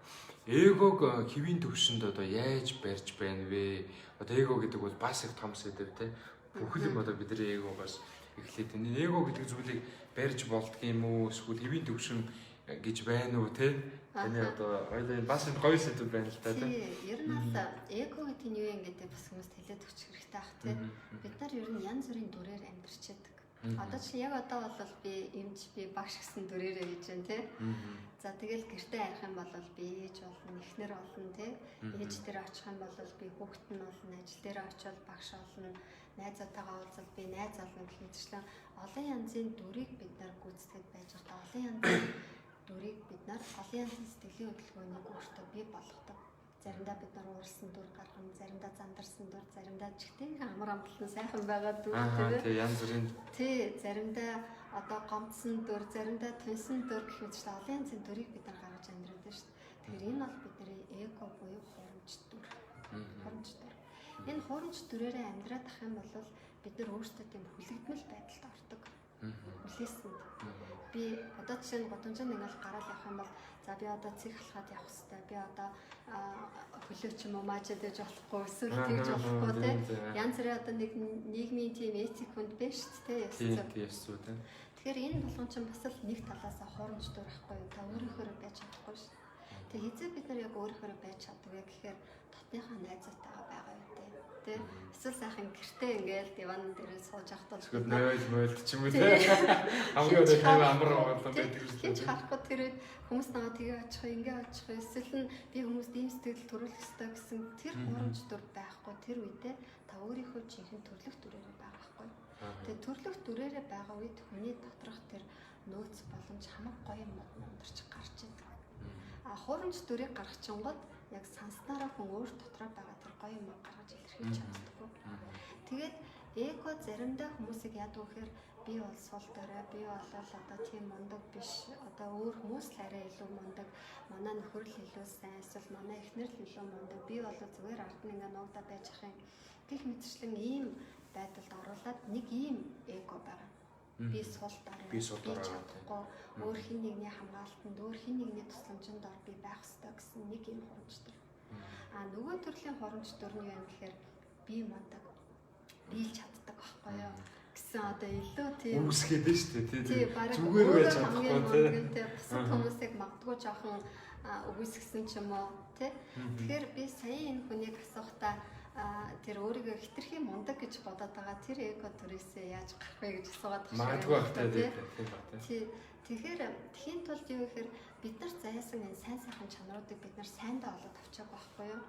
Эгог хэвийн төвшөнд одоо яаж барьж байна вэ? Одоо эго гэдэг бол бас их том сэдв те. Бүхэл юм одоо бидний эгогоос эхлээд энэ эго гэдэг зүйлийг барьж болдгийм үү? Эсвэл хэвийн төвшин гэж байна уу те? Таны одоо хоёлын бас энэ гоё сэдв байна л та те. Ер нь бол эго гэдэг нь юу юм гэдэг бас хүмүүст хэлээд өгчих хэрэгтэй ах те. Бид нар ер нь янз бүрийн дүрээр амьдарч байдаг. Одоо чи яг одоо бол би эмч би багш гэсэн дүрээрээ гэж байна те. За тэгэл гэртээ арих юм бол би ээж болно, эхнэр болно те. Ээж дээр очих юм бол би хүүхэд нь болно, ажил дээр очивол багш болно, найзаатайгаа уулзвал би найз олно гэх мэтчлэн олон янзын дүрийг бид нар гүйцэтгэж байж байгаа. Олон янзын дүрийг бид нар олон янзын сэтгэлийн хөдөлгөөнийг өөртөө бий болгодог. Заримдаа бид нар уурсан дүр гаргана, заримдаа зандарсан дүр, заримдаа чихтийн амар амтлан сайхан байгаа дүр тийм янз бүрийн тий заримдаа одоо гомдсон дүр, заримдаа тунсан дүр гэх мэт чинь олон янзын дүрийг бид нар гаргаж амьдраад байна шүү дээ. Тэгэхээр энэ бол бидний эго буюу хуримч дүр. Хуримч дүр. Энэ хуримч дүрээрээ амьдраад ах юм бол бид нар өөрсдөө тийм хүлэгдмэл байдалд ордог. Хүлээсэнд. Би одоо жишээ нь годомжинд ингээл гараад явах юм бол за би одоо цэг халахад явах хэрэгтэй. Би одоо хөлөөч юм уу маачад ээж болохгүй эсвэл тэгж болохгүй те. Янз бүрийн одоо нэг нийгмийн тийм этик хүнд байна шүү дээ. Ясуу те. Тэгэхээр энэ болгон чинь бас л нэг талаас хоромж дүр байхгүй юу? Та өөрийнхөө байж чадахгүй шүү. Тэгээ хизээ бид нар яг өөрийнхөө байж чаддаг яг гэхээр дотныхаа найзуудтайгаа байгаа юм те. Эсвэл сайхан гэртээ ингээл диван дээр сууж ахтал нойл ч юм уу те. Хамгийн одоо хайр амар болон байдаг шүү дээ. Хинч харахгүй тэр үед хүмүүс намайг тэгээ очих, ингээ очих, эсвэл нь би хүмүүст ийм сэтгэл төрүүлэх ёстой гэсэн тэр хурамч дүр байхгүй. Тэр үедээ та өөрийнхөө жинхэнэ төрлөх дүрээрээ байгаа байхгүй. Тэгээ төрлөх дүрээрээ байгаа үед хүний доторх тэр нөөц боломж хамаг гоё юм ундарч гарч идэг. Хурамч дүрийг гаргачингууд яг санснараа хүн өөр дотроо байгаа тэр гоё юм гаргаж илэрхийлж чаддаггүй. Тэгээд эго заримдаа хүмүүсийг яадаг вэхээр би бол сул дөрөө би бол одоо тийм мундаг биш. Одоо өөр хүмүүс л арай илүү мундаг. Манай нөхөр л илүү сайн, эсвэл манай эхнэр л илүү мундаг. Би бол зүгээр ард нь ингээ нуугдаа байж ах юм. Гэх мэтчлэн ийм байдалд оруулаад нэг ийм эго байгаа. Би сул дөрөө. Би чадахгүй. Өөр хин нэгний хамгаалтанд, өөр хин нэгний тусламжинд ор би байх ёстой гэсэн нэг ийм хурамч дүр. Нөгөө төрлийн хурамч дүр нь юу юм гэхээр би мундаг. Би л чаддаг байхгүй юу? Гэсэн одоо илүү тийм үсгээд дээ шүү дээ тийм зүгээр байж чадахгүй тийм бусад хүмүүсийг магадгүй жоохон үгүйсгсэн ч юм уу тий. Тэгэхээр би сая энэ хүнийг асуухтаа тэр өөрийгөө хитрхийн мундаг гэж бодоод байгаа тэр эго төрөөсөө яаж гарах вэ гэж асуугаад байна. Магадгүй байна тий. Тэгэхээр тхийн тулд юу гэхээр бид нар зайсан энэ сайн сайхан чанаруудыг бид нар сайндаа олоод авчааг байхгүй юу?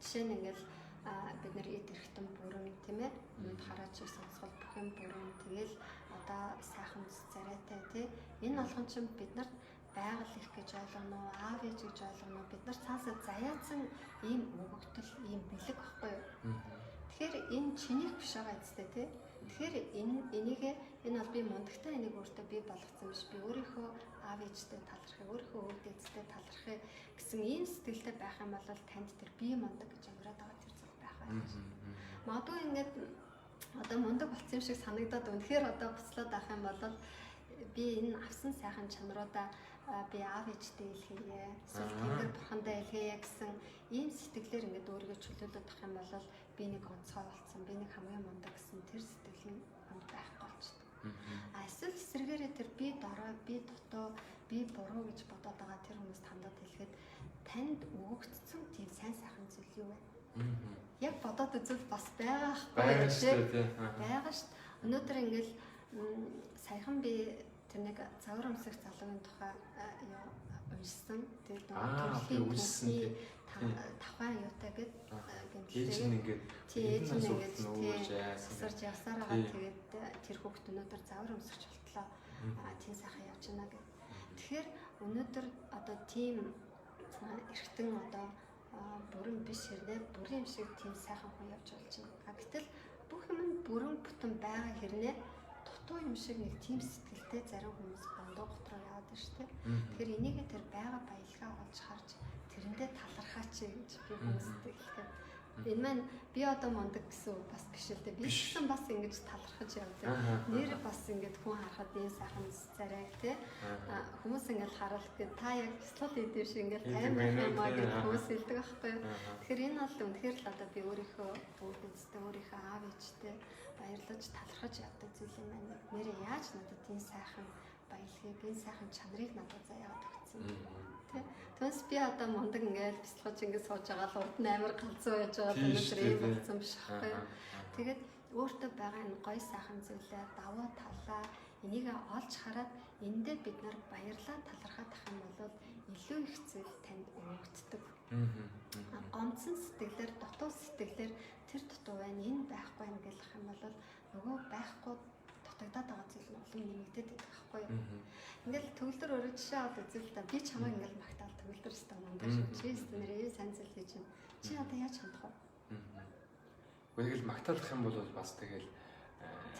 Жишээ нь ингээл бид нар эд эрхтэн бүрэн тийм ээ хараач сонсгол бүх юм бүрэн тэгэл одоо сайхан царайтай тий энэ болгон чинь бид нарт байгаль их гэж ойлгоно уу аав ээж гэж ойлгоно уу бид нар цаасаа заяатсан ийм өгөгдөл ийм бэлэг байхгүй юу тэгэхээр энэ чиний биш байгаа үстэй тий тэгэхээр энэ бол би мундагтай энийг өөртөө би болгоцсон биш би өөрийнхөө аав ээжтэй талархыг өөрийнхөө өвд ээжтэй талархыг гэсэн ийм сэтгэлтэй байх юм бол танд тэр би мундаг гэж өнгөрөөд байгаа тэр зүйл байх байх. Магадгүй ингээд одоо мундаг болсон юм шиг санагдаад үнэхээр одоо буцлаад авах юм бол би энэ авсан сайхан чанаруудаа би аав ээжтэй илгээе. Эсвэл тэнгэр бурхандаа илгээе гэсэн ийм сэтгэлээр ингээд өөрийгөө чөлөөлөд авах юм бол би нэг онцгой болсон, би нэг хамгийн мундаг гэсэн тэр сэтгэл нь хамт байхгүй болчихдог. Эсвэл эсрэгээрээ тэр би дорой, би дутуу, би буруу гэж бодоод байгаа тэр хүмүүст хандаад хэлэхэд танд өгөгдсөн тийм сайн сайхан зүйл юу вэ? Яг бодоод үзвэл бас байгаа байхгүй тийм байгаа шүү. Өнөөдөр ингээл саяхан би тэр нэг цагаан өмсөх залуугийн тухай уншсан. Тэгээд төрлийн үнсний тавхан юутай гэд гэмтэлтэй. Тэгээд сарж явсаар байгаа тэгээд тэр хүүхд өнөөдөр цагаан өмсөж болтлоо. Тийм сайхан явж байна гэд. Тэгэхээр өнөөдөр одоо тийм эргэтэн одоо бүрэн биш хэрнээ бүрэн юм шиг тийм сайхан хүн явж болж байна. Гэтэл бүх юм нь бүрэн бүтэн байгаа хэрнээ дутуу юм шиг нэг тийм сэтгэлтэй зарим хүмүүс бондоо готроо яваад байна шүү дээ. Тэгэхээр энийг тэр байгаа баялгаа олж харж тэрэндээ талархаач гэж би хүмүүстэй хэлэхэд энэ маань би одоо мундаг гэсэн үг бас биш л дээ. Би ч бас ингэж талархаж явдаг. Нэр бас ингэж хүн харахад энэ сайхан царайг тий хүмүүс ингэж харуулах гэдэг та яг слот идэв шиг ингэж таймер юмаа гэж хүмүүс хэлдэг байхгүй юу. Тэгэхээр энэ бол үнэхээр л одоо би өөрийнхөө бүгдээсээ өөрийнхөө аав ээжтэй баярлаж талархаж явдаг зүйл юм байна. Нэрээ яаж надад энэ сайхан баялагийг энэ сайхан чанарыг надад заяад өгсөн. Тэ. Тэгээс би одоо мундаг ингээд бяцлахаж ингээд сууж байгаа л урд нь амар галзуу байж байгаа өнөөдөр ийм болсон биш байхгүй юу. Тэгээд өөртөө байгаа энэ гоё сайхан зүйлээ даваа талаа энийг олж хараад эндээ бид нар баярлаа талархаад ах юм бол илүү их зүйл танд өгөгддөг. Гомцсон сэтгэлээр дутуу сэтгэлээр тэр дутуу байна энэ байхгүй юм гэх юм бол нөгөө байхгүй дутагдаад байгаа зүйл нь улам нэмэгдээд идэх байхгүй юу. Ингээл төгөлдөр өөрөө жишээ аваад үзэл та би чамайг ингээл магтаал төгөлдөр өстө мундаг шүү. Чи өстө нэрээ сайн зүйл хийж байна. Чи одоо яаж хандах вэ? Үнийг л магтаалах юм бол бас тэгэл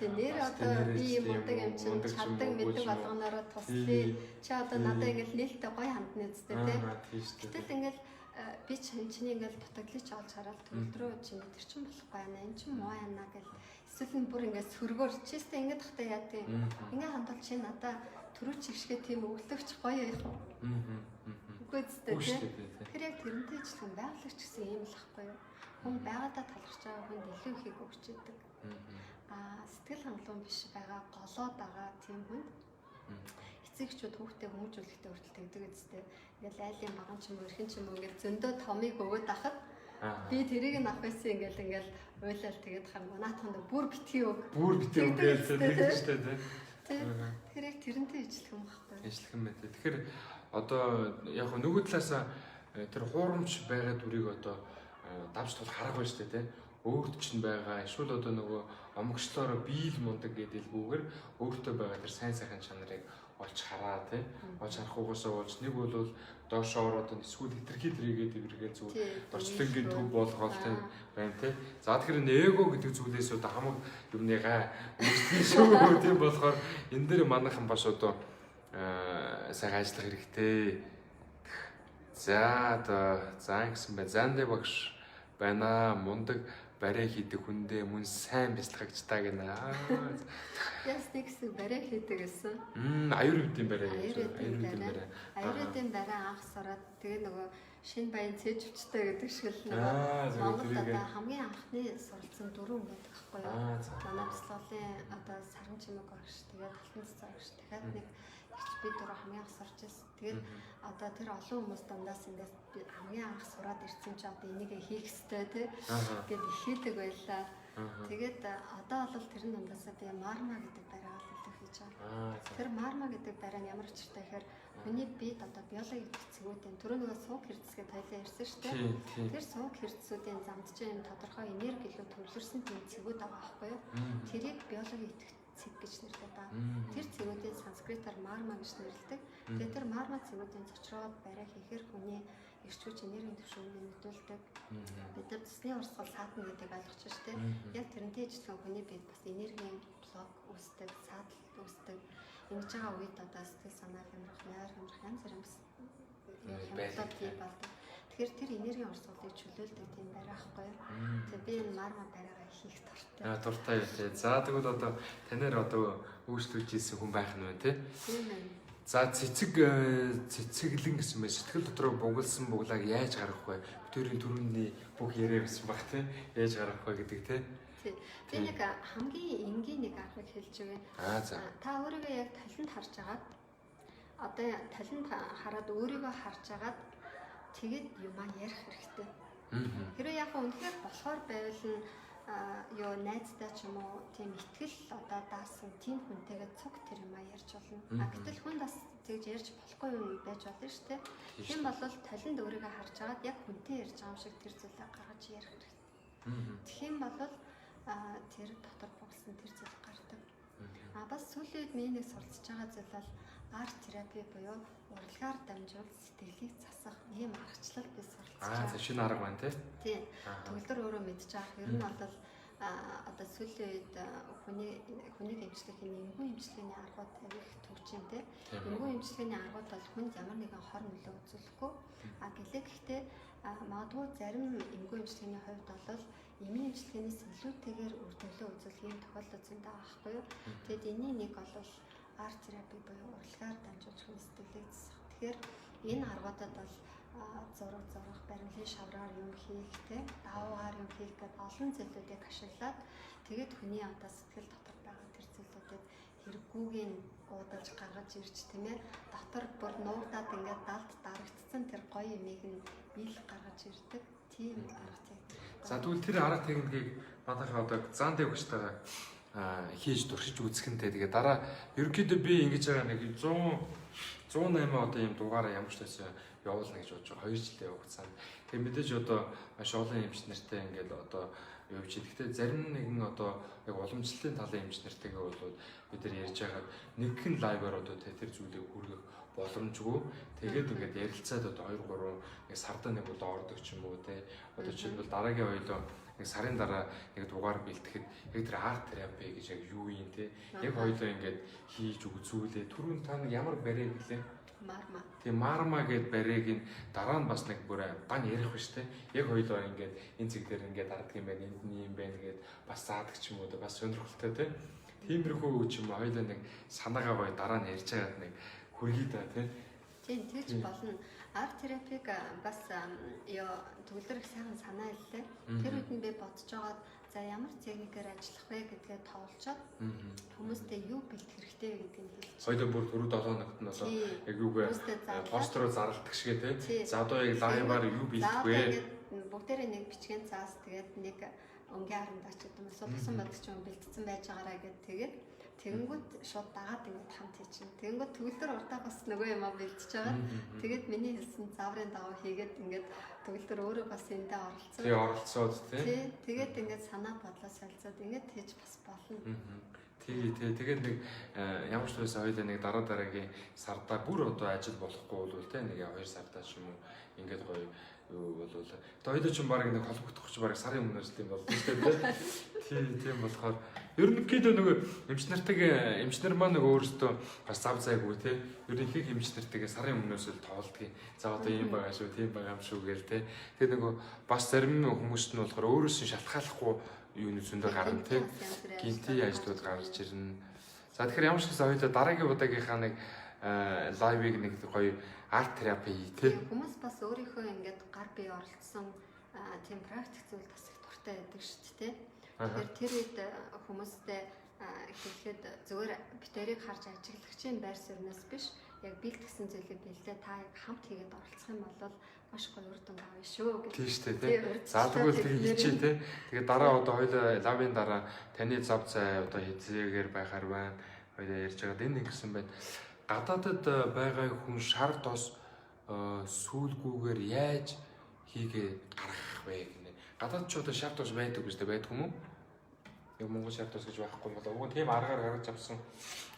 нэр одоо би мундаг юм чинь чаддаг мэддэг болгоноороо туслая. Чи одоо надад ингээл нээлттэй гоё хандна үстэй тий. Гэтэл ингээл би чиний ингээл дутагдлыг олж хараад төгөлдрөө чи тэр чин болохгүй байна. Энд чин муу яана гэл эсвэл нь бүр ингээд сөргөөр чистэ ингээд тахтай яадаг юм. Ингээд хандвал чи надаа түрүү чигшгээ тийм өглөгч гоё яах вэ? Үгүй зүтэй тий. Тэгэхээр яг тэрнтэй ижилхэн байгалагч гэсэн юм л ахгүй юу? Хүн байгаадаа талархж байгаа хүнд илүү ихийг өгч идэг. Сэтгэл хангалуун биш байгаа голоод байгаа тийм хүнд эцэгчүүд хүүхдээ хүмүүжүүлэхдээ хүртэл тэгдэг үстэй. Ингээл айлын баган ч юм уу эрхэн ч юм уу ингээд зөндөө томыг өгөөд ахад би тэрийг нь авах байсан ингээл уйлал тэгээд хам наатханд бүр битгий өг. Бүр битгий өгөөл тэгдэг шүү дээ. Тэгэхээр яг тэрнтэй ижилхэн юм баггүй. Ижилхэн мэт. Тэгэхээр одоо яг нөгөө талаасаа тэр хуурамч байгаа дүрийг одоо давж тул харахгүй шүү дээ тий. Өөрт чинь байгаа эсвэл одоо нөгөө омгчлороо биел мундаг гэдэлгүйгээр өөртөө байгаа тэр сайн сайхан чанарыг олж хараа тий. Олж харах угаасаа болж нэг бол доошоо ороод эсвэл хитрхи тэрийгээд ивэргээ зүг орчлонгийн төв болгоол тий байна тий. За тэгэхээр эго гэдэг зүйлээс одоо хамаг юмныгаа үүсгэн шүү тийм болохоор энэ дээр манайхан бас одоо сайн ажиллах хэрэгтэй. За одоо заан гэсэн бай. Зандэ багш байна мундаг барай хийдэг хүндээ мөн сайн бяцлагч таа гэнэ. Яс нэгсэн барай хийдэг гэсэн. Аюур үдийн барай. Аюур үдийн барай анх сураад тэгээ нөгөө шинэ баян цээжвчтэй гэдэг шиг л нөгөө Монголд одоо хамгийн анхны суралцсан дөрөв гэдэг аахгүй юу. Манай бяцлаглалын одоо саран чимэг багш тэгээд алтан цэцэг багш дахиад нэг би дөрөв хамгийн анх сурч байсан. Тэгээд одоо тэр олон хүмүүс дундаас ингээд хамгийн анх сураад ирсэн чи одоо энийг хийх ёстой тий гэд ихээдэг байлаа. Тэгээд одоо бол тэрэн дундаасаа би марма гэдэг барайгаа л илүү хийж байгаа. Тэр марма гэдэг барай нь ямар учиртай гэхээр хүний биед одоо биологи гэдэг цэгүүдийн түрүү нөгөө сууг хэрэгцгээ тойлоо ярьсан шүү дээ. Тэр сууг хэрэгцүүдийн замдж энэ тодорхой энерги илүү төвлөрсөн тийм цэгүүд байгаа байхгүй юу? Тэрийг биологи гэдэг цэг гэж нэрлэдэг ба. Тэр цэгүүдийн санскритаар марма гэж нэрлэдэг. Тэгээд тэр марма цэгүүдийн цочроод барай хийхээр хүний эрч хүч энергийн түвшинг нэмэгдүүлдэг. Бид нар цэсний урсгал саатна гэдгийг ойлгож байна шүү дээ. Яг тэрнтэй ижилхэн хүний биед бас энергийн блок үүсдэг, саатал үүсдэг. Ингэж байгаа үед одоо сэтгэл санаа хямрах, нойр хямрах янз бүрийн хямралууд бий болдог. Тэгэхээр тэр энергийн урсгалыг чөлөөлдөг тийм барай ахгүй юу. Тэгээд би энэ марма барайгаа хийх дуртай. Дуртай юу те. За тэгвэл одоо танаар одоо өөрчлөж ийсэн хүн байх нь байна те. Тийм ээ. За цэцэглэн гэсэн мэ сэтгэл дотроо бугалсан буглааг яаж гаргах вэ? Бүтээрийн төрөний бүх яриа гэсэн баг те. Яаж гаргах вэ гэдэг те. Би нэг хамгийн энгийн нэг аргыг хэлж өгье. Та өөрийгөө яг талент харж агаад одоо талент хараад өөрийгөө харж агаад тэгээд юмаа ярих хэрэгтэй. Хэрэв яг үнэхээр болохоор байвал нь ёо найзтай ч юм уу тийм ихтгэл одоо даасан тийм хүнтэйгээ цуг тэр юмаа ярьж болно. Гэтэл хүн бас тэгж ярьж болохгүй юм байж болно шүү дээ. Тийм бол талент өөрийгөө харж агаад яг хүнтэй ярьж байгаа юм шиг тэр зүйлээ гаргаж ярих хэрэгтэй. Тэгэх юм бол тэр дотор бугсан тэр зүйл гардаг. Бас сүүлийн үед миний нэг суралцж байгаа зүйл бол арт терапи буюу урлагаар дамжуул сэтгэлийг засах ийм аргачлал би суралцж байгаа. За шинэ арга байна тий. Тийм. Төгөлдөр өөрөө мэдж байгаа. Ер нь бол одоо сүүлийн үед хүний эмчилгээний эмгэн эмчилгээний аргууд авих төвчөнтэй. Эмгэн эмчилгээний аргууд бол хүнд ямар нэгэн хор нөлөө үзүүлэхгүй. Гэхдээ магадгүй зарим эмгэн эмчилгээний хувьд бол эмийн эмчилгээнээс илүүтэйгээр үр төлөө үзүүлэх юм тохиолдол зөндөө байхгүй юу. Тэгэд энэний нэг бол арт терапи буюу урлагаар дамжуулж хүн сэтгэлийг засах. Тэгэхээр энэ аргуудад бол зураг зурах, баримлын шавраар юм хийх, даваагаар юм хийх гэдэг олон зүйлүүдийг ашиглаад тэгээд хүний одоо сэтгэл дотор байгаа тэр зүйлүүдэд хэрэггүйг уудаж гаргаж ирж тийм ээ дотор бүр нуугдаад ингээд далд дарагдсан тэр гоё юмыг нь бил гаргаж ирдэг тийм арга техник. За тэгвэл тэр арга техникийг манайхаа одоо зан дээр өгчтэйгээ хийж туршиж үзэхэнтэй тэгээ дараа ерөнхийдөө би ингэж байгаа нэг 108 одоо юм дугаараа ямар ч байсан явуулна гэж бодож байгаа 2 жилийн хугацаанд. Тэгээ мэдээж одоо маш олон эмч нартай ингээд одоо явж байгаа. Гэхдээ зарим нэгэн одоо яг уламжлалын талын эмч нартайгаа бол бид нар ярьж байгаад нэгэн лайваар одоо тэр зүйлийг хүргэх боломжгүй. Тэгээд ингээд ярилцаад одоо 2 3 сарда нэг удаа ордог ч юм уу те. Одоо жишээлбэл дараагийн хоёулаа нэг сарын дараа нэг дугаар бэлтгэхэд яг тэр арт терапи гэж яг юу юм те. Яг хоёулаа ингээд хийж үзүүлээ. Түрүүн та нэг ямар бариг гэлээ? Марма. Тийм марма гэд бариг нь дараа нь бас нэг бүр дан ярих биш те. Яг хоёулаа ингээд энэ зэг дээр ингээд дардаг юм байна, энд нь юм байна гэд бас заадаг ч юм уу бас сонирхолтой те. Тиймэрхүү ч юм уу хоёулаа нэг санаагаа гоё дараа нь ярьж байгаад нэг хүргий та те. Тийм тэгж болно. Арт терапиг бас төгөлдөр их сайхан санаа иллээ. Тэр үед нь би бодож байгаад за ямар техникээр ажиллах вэ гэдгээ тоолцоод хүмүүстэй юу бэлтгэх хэрэгтэй вэ гэдгийг хэлж. Хоёул бүр түрүү 7 хоногт нь одоо яг юугаа постероо зарладаг шигээ те. За одоо яг лайваар юу бэлтгэх вэ? Бүгдээрээ нэг бичгийн цаас тэгээд нэг өнгийн харандаач гэдэг юм. Сулгасан бодгч юм бэлтцсэн байж байгаараа гэд тэгээд тэгэнгүүт шууд дагаад ингээд хамт хийчихнэ. Тэгэнгүүт төгөлдөр уртаа бас нөгөө юм аа бэлтэж байгаа. Тэгээд миний хэлсэн заврын дагуу хийгээд ингээд төгөлдөр өөрөө бас эндээ оролцсон. Тий оролцоод тий. Тэгээд ингээд санаа бодлоо солилцоод ингээд хийж бас болно. Тий тэгээд нэг ямар ч байсан хоёулаа нэг дараагийн сардаа бүр одоо ажил болохгүй бол тий нэг 2 сардаа ч юм уу ингээд гоё юу болвол хоёулаа ч баг нэг холбогдох ч баг сарын өмнөөс тийм болдог тий тийм болохоор ерөнхийдөө нөгөө эмч нар маань нөгөө өөрсдөө бас зав зайгүй тий ерөнхийдөө эмч нартайгаа сарын өмнөөс л тоолдгийг за одоо ийм байгаа шүү тийм байгаа юм шүү гээл тий тэгээд нөгөө бас зарим хүмүүст нь болохоор өөрөөс нь шалтгааллахгүй юуны зөндөө гарна тий гинти ажлууд гарч ирнэ. За тэгэхээр ямар ч гэсэн хоёулаа дараагийн удаагийнхаа нэг лайвыг нэг гоё арт терапи тий хүмүүс бас өөрийнхөө ингээд гар бие оролцсон тийм практик зүйл бас их дуртай байдаг шүү дээ. Тэгэхээр тэр үед хүмүүстэй хэлэхэд зүгээр битэрийг харж ажиглагчийн байр суурьнаас биш яг бэлтгэсэн зүйлийг бэлдээ та яг хамт хийгээд оролцох юм бол маш гоё үр дүн авна шүү гэж. Тийм шүү дээ тий. За тэгвэл тэгээ хийчээ тий. Тэгээ дараа одоо хоёулаа лавын дараа таны зав зай одоо хэзээгээр байхаар байна. Хоёулаа ярьж байгаа энэ ингэсэн байна. Гадаадад байгаа хүн шар тос сүүлгүүгээр яаж хийгээ гаргах вэ гэнэ. Гадаад ч одоо шар тос байдаг гэж байдаг юм уу? Яг Монгол шар тос гэж байхгүй болоо. Уг нь тийм аргаар гаргаж авсан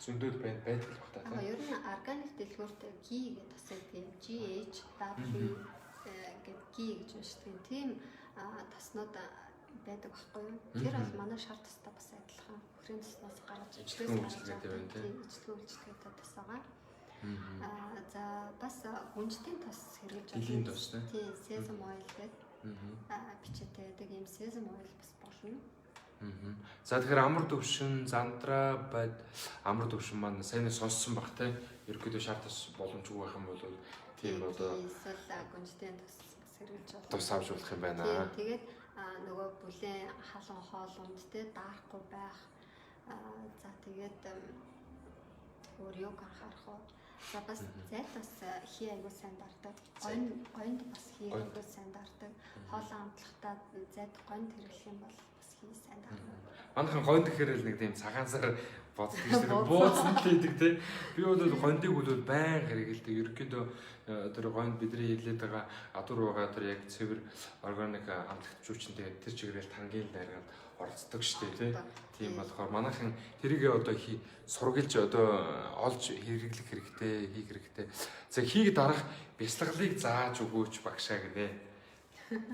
зөндөөд байдаг л бах та. Ер нь органик дэлгүүрт GI гэдэг тосод тийм GHW гэдэг GI гэж уншдаг. Тийм тоснууд байдаг байхгүй юу? Тэр бол манай шар тостой бас адилхан. Хөрийн тоснаас гарч ижлээс үйлчлэгээтэй байна тийм. Үйлчлэгээтэй тос байгаа. За бас гүнжтийн тос хэрэглэж байгаа. Дилийн тос тийм sesame oil гэдэг бичээтэй байдаг юм sesame oil бас болно. За тэгэхээр амар төвшин, зандраа бод амар төвшин маань сайн сонссон баг те. Ерөөдөө шар тос боломжгүй байх юм бол тийм одоо эсвэл гүнжтийн тос хэрэглэж болох. Тус авч болох юм байна. Тэгээд нөгөө бүлээн халуун хоолунд те даахгүй байх. За тэгээд өөр юу анхаарах вэ? За бас зайд бас хий аягүй сайн дардаг. Гойнд бас хий аягүй сайн дардаг. Хоолоо амтлахтаа зайд гойнд хэрэглэх юм бол бас хий сайн дардаг. Манайхан гойнд гэхээр л нэг тийм цагаансаар боддог шүү дээ. Бууцсан л байдаг те. Би бол гойндыг бол байн хэрэгэлдэг. Ерөнхийдөө тэр гойнд бидний хэлээд байгаа адуур байгаа тэр яг цэвэр органик амтлагчуучин тэгээд тэр чигээрэл тангийн найргаад оролцдог шүү дээ тийм болохоор манайхан тэрийгээ одоо сургалж одоо олж хэрэглэх хэрэгтэй хийх хэрэгтэй. За хийг дарах бяцлаглыг зааж өгөөч багшаа гинэ.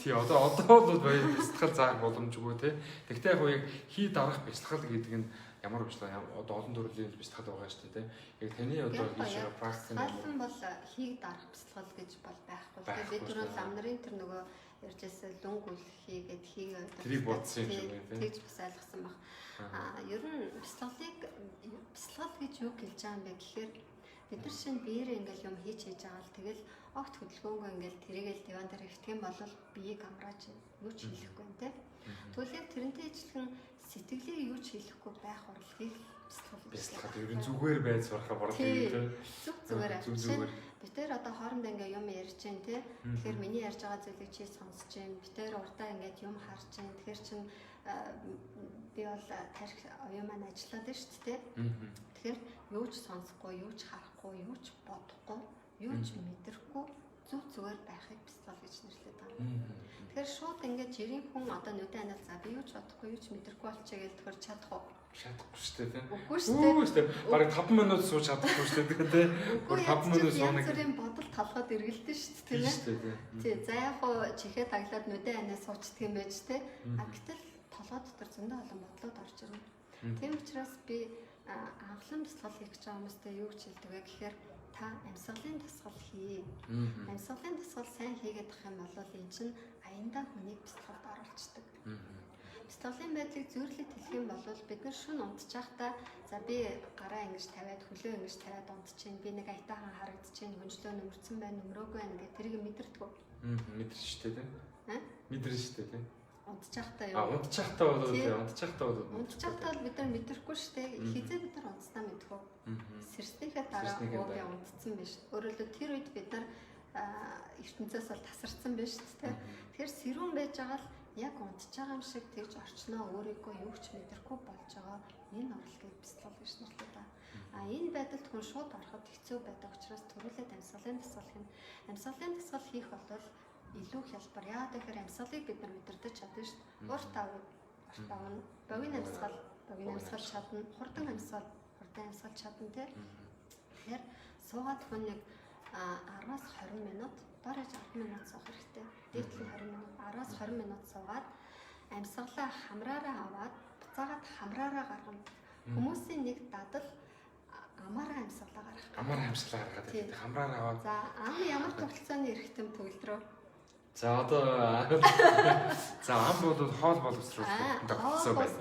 Тий одоо бол бяцлал заах боломжгүй тий. Тэгтээ яг хий дарах бяцлал гэдэг нь ямар бяцлал одоо олон төрлийн бяцлал байгаа шүү дээ тий. Яг таны одоо хийж байгаа практик нь бол хийг дарах бяцлал гэж бол байхгүй. Тэгээд бид түрүү лам нарын тэр нөгөө ярьжсэн лүнгүүл хийгээд хийг тэрийг бодсон юм шиг байна тий. Тэгж бас ойлгосон баг. Ер нь бяцлал гэж юу хэлж байгаа юм бэ гэхээр бид нар шинэ биеэр ингээл юм хийж байгаа л тэгэл огт хөдөлгөөнгөө ингээл тэрийгэл диван дээр ихтгэн бол биеийг амрааж юу ч хийхгүй юм те. Тэгвэл яг тэрнтэй ижилхэн сэтгэлийг юу ч хийхгүй байх урлагийг бяцлал ер нь зүгээр байж сурахаа борлоо те. Зүгээр. Бид тэр одоо хоорондоо ингээ юм ярьж जैन те. Тэгэхээр миний ярьж байгаа зүйлийг чи сонсож जैन. Бид тэр урдаа ингээд юм харж जैन. Тэгэхээр чин би бол тарих оюун маань ажиллаад байна шүү дээ. Тэгэхээр юу ч сонсохгүй, юу ч харахгүй, юу ч бодохгүй, юу ч мэдрэхгүй зүг зүгээр байхыг бяцлал гэж нэрлэдэг байна. Тэгэхээр шууд ингээд жирийн хүн одоо нүдэн анал за би юу ч бодохгүй, юу ч мэдрэхгүй болчихъя гэж тохир чадах уу? Чадахгүй шүү дээ тийм. Үгүй шүү дээ. Бараг 5 минут сууж чадахгүй шүү дээ тийм. 5 минут суунаг. Зүрийн бодол талхад эргэлдэн шүү дээ тийм ээ. Тий, за яг хуу чихээ таглаад нүдэн анаа суучдаг юм байж тээ. Гэтэл толгой дотор зөндөө олон бодлоод орж ирнэ. Тийм учраас би анхлан бяцлал хийх гэж байгаа хүмүүстэй юу гэж хэлдэг вэ гэхээр та амьсгалын дасгал хий. Амьсгалын дасгал сайн хийгээд ах юм бол эн чинь аяндаа хүнийг бяцлагад оруулцдаг. Бяцлагын байдлыг зүйрлээд хэлэх юм бол бид нар шүн унтчихтаа за би гараа ингэж тавиад хөлөө ингэж тавиад унтчихээн би нэг аятайхан харагдчихээн хөнжлөө нөмөрцөн байна нөмрөөгүй байна гэх тэрийг мэдэрдэг. Мэдэрч штэ тийм. Мэдэрч штэ тийм. Унтчихтаа юу? Унтчихтаа бол бид нар мэдрэхгүй штэ. Хизээ бид нар унтснаа мэдэх үү? Сэрснийхээ дараа би унтцсан биш. Өөрөөр хэлбэл тэр үед бид нар ертөнцөөс бол тасарсан биш штэ. Тэгэхээр сэрүүн байж байгаа л яг унтж байгаа юм шиг тэгж орчноо өөрийгөө юу ч мэдрэхгүй болж байгаа энэ орлогыг бяцлал гэж нэрлэдэг. Энэ байдалд хүн шууд ороход хэцүү байдаг учраас төрүүлээд амьсгалын дасгал хийнэ. Амьсгалын дасгал хийх бол илүү хялбар. Яагаад гэхээр амьсгалыг бид нар мэдэрдэж чадна шүү дээ. Урт авна, богино амьсгал чадна, хурдан амьсгал чадна тий. Тэгэхээр суугаад хүн нэг 10-аас 20 минут, барайж 10 минут суух хэрэгтэй. Дээдлэн 20 минут, 10-аас 20 минут суугаад амьсгалаа хамраараа аваад, буцаагаад хамраараа гаргана. Хүмүүсийн нэг дадал амаараа амьсгалаа гаргах. Амаараа амьсгалаа гаргаад байдаг. Хамраараа аваад. За, ямар тогтолцооны эрхтэм төгөлдрөө. За одоо ам бол хоол боловсруулах тогтолцоо байна.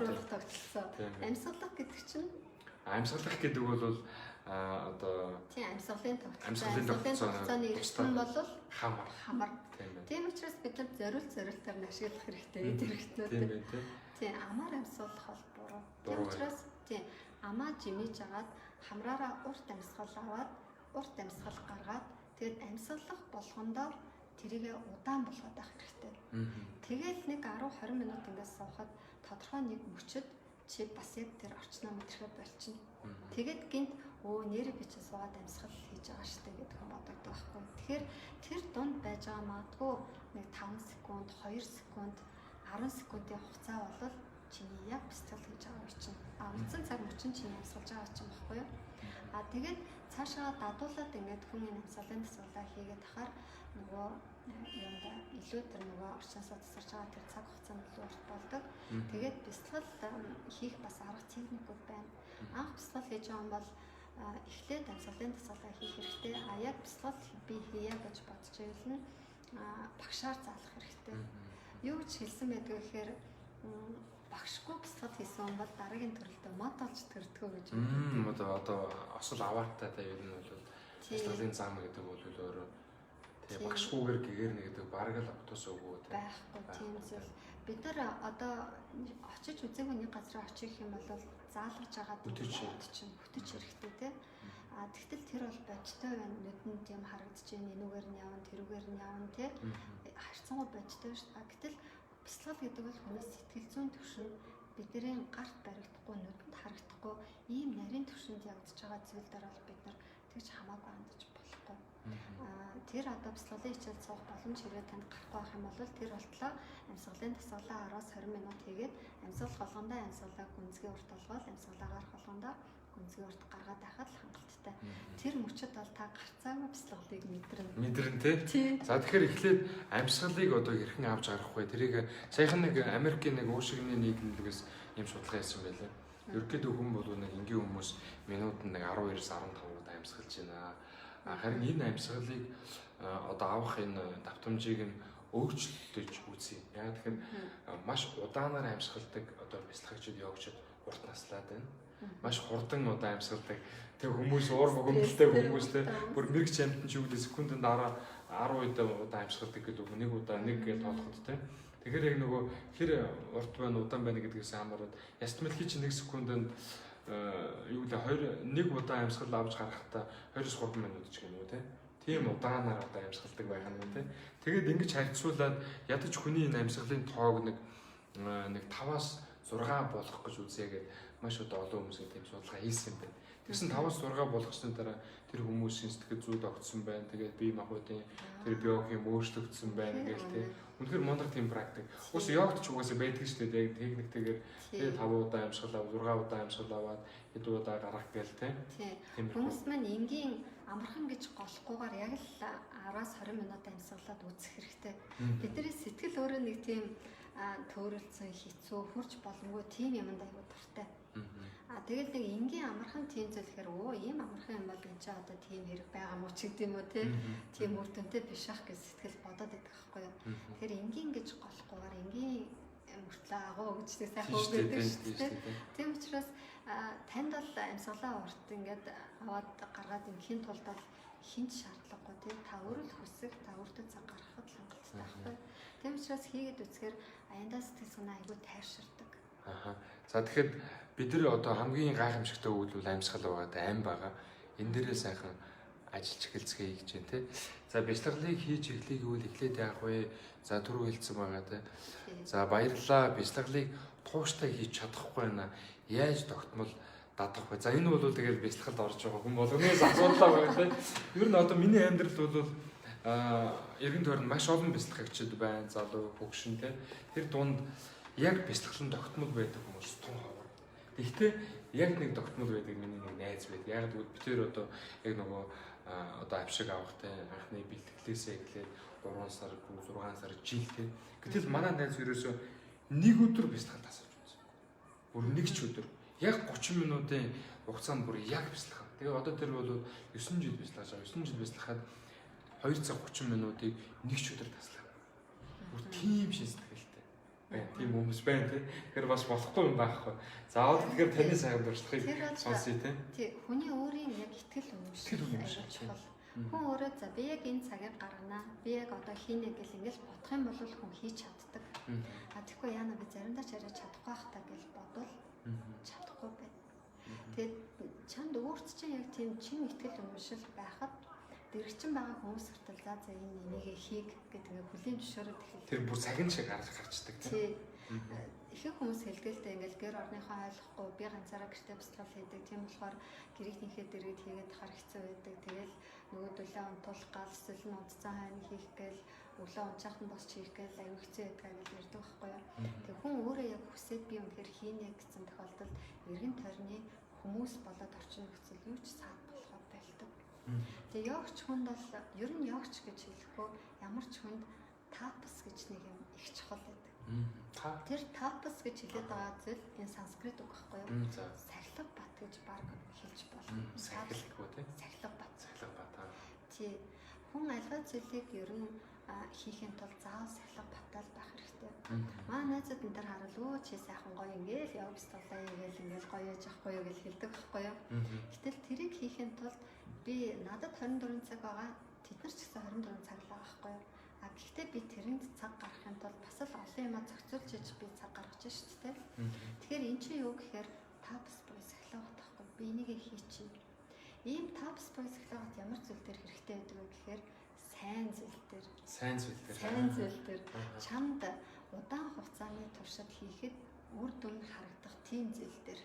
Амьсгалах гэдэг чинь амьсгалах гэдэг бол одоо амьсгалын тогтолцооны эрхтэн бол хамар. Тийм учраас бид нар зориултаар ашиглах хэрэгтэй эрхтнүүд. Тийм амаар амьсгалах бол буруу. Тийм учраас тийм амаа жимэж агаад хамраараа урт амьсгал аваад урт амьсгал гаргаад тэгээд амьсгалах болгондоо тэрийгэ удаан болгоод авах хэрэгтэй. Тэгэл нэг 10-20 минут ингээс суухад тодорхой нэг мөчөд чи бас яг тэр орчноо мэдрэхэд болчихно. Тэгээд гинт нэрээ би чи суугаад амьсгал хийж байгаа штэ гэдэг юм бодогддог байхгүй. Тэгэхээр тэр дунд байж байгаа магадгүй нэг 5 секунд, 2 секунд, 10 секундын хугацаа бол чиний яг бяцлал хийж байгаа юм чинь. Үндсэн цаг мөчн чиний амьсгалж байгаа юм байхгүй юу? Тэгээд цаашаа дадуулаад ингээд хүн энэ амьсгалын дасгалаа хийгээд ахаар нөгөө юмда илүү тэр нөгөө орчноосоо тасарч байгаа тэр цаг хугацаанд илүү урт болдог. Тэгээд бяцлал хийх бас арга техникүүд байна. Анх бяцлал хийж байгаа юм бол эхлээд амьсгалын дасгалаа хийх хэрэгтэй. Яг бяцлал би хийя гэж бодож ивэл нь багшаар заалах хэрэгтэй. Юу гэж хэлсэн байдаг вэ гэхээр багшгүй бяцлал хийсэн хүн бол дараагийн төрөлдөө мод олж төрдгөө гэж байна. Одоо осол аваартай та ер нь бол бяцлалын зам гэдэг бол өөрөө тэгээ багшгүйгээр гэгээр нэг гэдэг бараг л автос өгөө байхгүй тийм зүйл. Бид нар одоо очиж үзээгүй нэг газар очих юм бол заалгаж байгаа бүтэц хэрэгтэй тийм. Тэгтэл тэр бол бодтой байна. Нүдэнд юм харагдаж байна. Энүүгээр нь явна, тэрүүгээр нь явна тийм. Харьцангуй бодтой шүү дээ. Гэтэл бяцлал гэдэг бол хүний сэтгэл зүйн түвшинд бидний гарт баригдахгүй, нүдэнд харагдахгүй ийм нарийн төвшөнд явагдаж байгаа зүйл дээр бол бид нар тэгж хамаагүй хандаж болохгүй. Тэр одоо бяцлаглалын хичээл суух боломж хэрэг танд гарахгүй байх юм бол тэр болтлоо амьсгалын дасгалаа 10-20 минут хийгээд амьсгал болгондоо амьсгалаа гүнзгий урт болгоод амьсгалаа гарах болгондоо гүнзгий урт гаргаад байхад л хангалттай. Тэр мөчөд бол та гарцаагүй бяцлаглалыг мэдрэн тий. За тэгэхээр эхлээд амьсгалыг одоо хэрхэн авч гарах вэ? Тэрийг саяхан нэг Америкийн нэг уушигны нийгэмлэгээс ийм судалгаа хийсэн байлаа. Ерөнхийдөө хүн бол нэг энгийн хүмүүс минутанд нэг 12-15 удаа амьсгалж байна. Харин энэ амьсгалыг одоо авах энэ давтамжийг нь өөрчлөлтөж үзье. Яг тэгэхээр маш удаанаар амьсгалдаг одоо бяцлагчид йогчид урт наслаад байна. Маш хурдан удаа амьсгалдаг. Тэг хүмүүс уур хөвгөлтэй хүмүүстэй бүр мэрэгч амтан ч үгдээ секундэд 10 удаа амьсгалдаг гэдэг нэг удаа нэг гэж тоолоход тийм. Тэгэхээр яг нөгөө хэр урт байна удаан байна гэдгээс хамаарат ястмалхи чинь 1 секундэд юу гэдэг нэг удаа амьсгал авч гарахтаа 20-3 минут ч гэнэ үү тийм удаанаар одоо амьсгалдаг байх нь үү. Тэгээд ингэж харьцуулаад ядаж хүний энэ амьсгалын тоог нэг 5-аас 6 болгох гэж үзье гэдэг маш одоо олон хүмүүс тийм судалгаа хийсэн юм байна. Тэгсэн 5-аас 6 болгосны дараа тэр хүмүүсийн сэтгэл зүйд огцсон байна. Тэгээд бие махбодын тэр биохим өөрчлөгдсөн байна гэх тийм. Үнэхээр мундаг тийм практик. Уус йогт ч угаасаа байдаг шүү дээ. Техниктэйгээр тэгээд 5 удаа амьсгал аваад 6 удаа амьсгал аваад хэд удаа гарах гээл тийм. Хүмүүс маань энгийн амархан гэж голохгүйгээр яг л 10-аас 20 минут амьсгалаад үзэх хэрэгтэй. Бидний сэтгэл өөрөө нэг тийм төөрөлцөн хэцүү хурж боломгүй тийм юмд аягүй дуртай. Тэгэл нэг энгийн амархан тийм зүйлхээр ийм амархан юм бол энэ ч одоо тийм хэрэг байгаа мó ч гэдэм үү тийм үр дүнтэй биш ах гэж сэтгэл бодоод байдаг байхгүй юу. Тэгэхээр энгийн гэж голохгүйгээр энгийн мөртлөө агуу гэж сайхан үг гэдэг шүү дээ. Тийм учраас танд бол амьсгалаа урт ингээд аваад гаргаад инхийн тулд бол хинч шаардлагагүй тийм та өөрөө л хүсэх та өөртөө цаг гаргахад л хангалттай байхгүй. Тийм учраас хийгээд үзэхээр аяндаа сэтгэл санаа айгүй тайвширдаг. За тэгэхээр бид нар одоо хамгийн гайхамшигтай үйл бол амьсгал байгаа аим байгаа. Энэ дээрээ сайхан ажиллаж эхэлцгээе гэж байна тий. За бяцлаглалыг хийж эхлэе гэвэл эхлээд яах вэ? За түрүү хэлсэн байгаа тий. За баярлалаа. Бяцлаглалыг тууштай хийж чадахгүй байна. Яаж тогтмол дадах вэ? За энэ бол тэгэл бяцлаглалд орж байгаа хүн болгоноос асуудал байгаа тий. Ер нь одоо миний амьдралд бол эргэн тойронд маш олон бяцлагчид байна. Залуу хөгшин тий. Тэр дунд яг бяцлаглалын тогтмол байдаг хүмүүс тун ховор. Гэхдээ яг нэг тогтмол байдаг миний нэг найз байдаг. Яг тэгвэл бид тэр одоо яг нөгөө одоо авшиг авахтай анхны бэлтгэлээсээ эхлээд 3 сар, 6 сар жилтэй. Гэтэл манай найз ерөөсөө нэг өдөр бяцлахад тасарч үзсэн. Бүр нэг ч өдөр. Яг 30 минутын хугацаанд бүр яг бяцлах. Тэгээ одоо тэр бол 9 жил бяцлаж байгаа. 9 жил бяцлахад 2 цаг 30 минутыг нэг ч өдөр таслах. Бүр тийм шийдэлтэй. Тийм хүмүүс байна тий. Тэгэхээр бас болохгүй юм байхгүй. За одоо тэгэхээр таны сайхан дурсахыг сонсъё тий. Тий, хүний өөрийн яг итгэл үнэмшил чухал. Хүн өөрөө за би яг энэ цагийг гаргана. Би яг одоо хийнэ гэл ингээл бодох юм бол хүн хийж чаддаг. Тэгэхгүй яана би заримдаа ч арай чадахгүй байх та гэж бодвол чадахгүй байна. Тэгээд чанд өөрт чинь яг тийм чин итгэл үнэмшил байхад дэрэгчин байгаа хүмүүс хүртэл за энэ нэмийгээ хийх гэдэг ингээ хүлийн зөвшөөрөд эхэлдэг. Тэр бүр цагийн шиг гарчдаг тийм. Ихэнх хүмүүс хэлдэгтэй ингээл гэр орныхоо ойлгохгүй би ганцаараа гэртээ бяцлал хийдэг. Тийм болохоор гэрийнхнийхээ дэргэд хийгээд хар хэцүү байдаг. Тэгэл нөгөөдөлөө унтуулах гал эсвэл нь унтцсан хань хийх гээл өглөө унчаахтан босч хийх гээл аюу хэцүү байдаг гэж ярьдаг байхгүй юу. Тэг хүн өөрөө яг хүсээд би үнэхээр хийнэ гэсэн тохиолдолд эргэн тойрны хүмүүс болоод орчин нөхцөл юу ч саад болоход байлдаг. Тэгээ йогч хүнд бол ер нь йогч гэж хэлэхгүй ямар ч хүнд тапас гэж нэг юм их чухал байдаг. Тэр тапас гэж хэлээд байгаа зүйл энэ санскрит үг байхгүй юу? Сахилга бат гэж баг хэлж болно. Сахилга үү? Сахилга бат. Сахилга бат. Тий. Хүн альва зүйлийг ер нь хийхин тулд заавал сахилга батал байх хэрэгтэй. Маа найзууд энэ төр харуул чи сайхан гоё ингээл явж талаа ингээл ингээл гоё яж ахгүй юу гэж хэлдэг байхгүй юу? Гэтэл тэрийг хийхин тулд би надад 24 цаг байгаа. Тэд нар ч гэсэн 24 цаг л байгаа байхгүй юу? Гэхдээ би тэрэнд цаг гаргахын тулд бас л олон юм зохицуулж иж би цаг гаргаж шүү дээ. Тэгэхээр эн чинь юу гэхээр тапс буюу сахилга бат байхгүй. Би энийг хийчихье. Ийм тапс буюу сахилга бат ямар зүйл дээр хэрэгтэй байдаг вэ гэхээр сайн зүйл дээр. Сайн зүйл дээр. Сайн зүйл дээр чамд удаан хугацааны туршид хийхэд үр дүн харагдах тийм зүйл дээр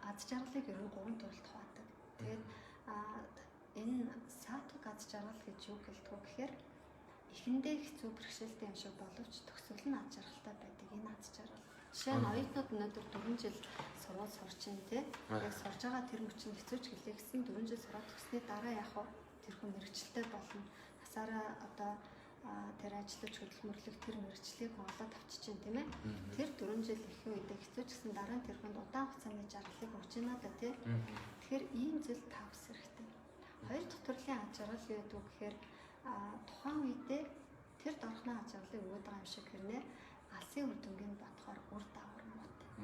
аз жаргалыг ер нь 3 төрөлд хаваадаг. Тэгээд энэ саатвик аз жаргал гэж юу гэлдэг вэ гэхээр эхэндээ хэцүү бэрхшээлтэй юм шиг боловч төгсгөл нь аз жаргалтай байдаг энэ аз жаргал. Жишээ нь оюутнууд өнөөдөр 4 жил сургууль сурч байна те. Яг сурж байгаа тэр мөчөнд хэцүүч гэлээ гэсэн 4 жил сураад төгснөний дараа яг тэр хүн мэрэгчлээ болно. Насаараа одоо тэр ажиллаж хөдөлмөрлөх тэр мэрэгчлийг олоод авчиж байна тийм ээ. Тэр 4 жил их үедээ хэцүүч гэсэн дараа нь тэр хүнд удаан хугацааны жаргалыг өгч байна да тий. Тэгэхээр ийм зүйл тавс хэрэгтэй. Хоёр дахь төрлийн аз жаргал юу гэдэг вэ гэхээр тухайн үедээ тэр дорхны аз жаргалыг өгöd байгаа юм шиг хэрнээ алсын үр дүнгийн бодохоор үр дагавар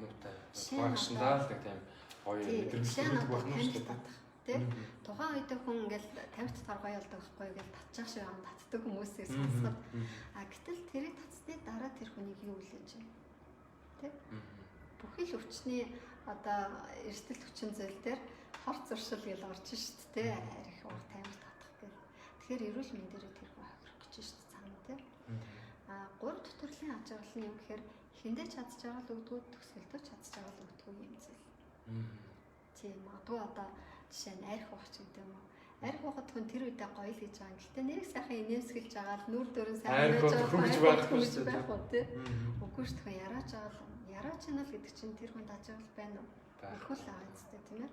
муутай. Багшдаа л нэг тийм гоё мэдрэмжтэй болно шүү дээ. Тэ тухайн үед хүн ингээл 50-т торгой болдог байхгүй ингээл татчих шиг юм татдаг хүмүүсийг сонсоход гэтэл тэрийг татсны дараа тэр хүнийг юу үлээж байна тэ бүхий л өвчний одоо эрсдэл хүчин зүйл дээр хор зуршил гэл орж шít тэ арих уур тамир татах гэл тэгэхээр эрүүл мэндээрээ тэр хүн хохирох гэж шít цаана тэ 3 дахь төрлийн аз жаргал нь юу гэхээр эхэндээ чадж жаргал өгдгүүд төгсгөлдөө чадж жаргал өгдгүү юм зүйл тийм магадгүй одоо жишээ нь арх ухч гэдэг юм уу. Арх ухад хүн тэр үедээ гоё л гэж байгаа. Гэхдээ нэрийг сайхан инээмсэглэж байгаа л нүр дөрөн сайн байж байгаа. Хөргөж байх уу тий. Үгүй шүү дээ ярааж байгаа л ярааж байна л гэдэг чинь тэр хүнд ажиглал байна уу? Ихгүй л байгаа зү тийм ээ.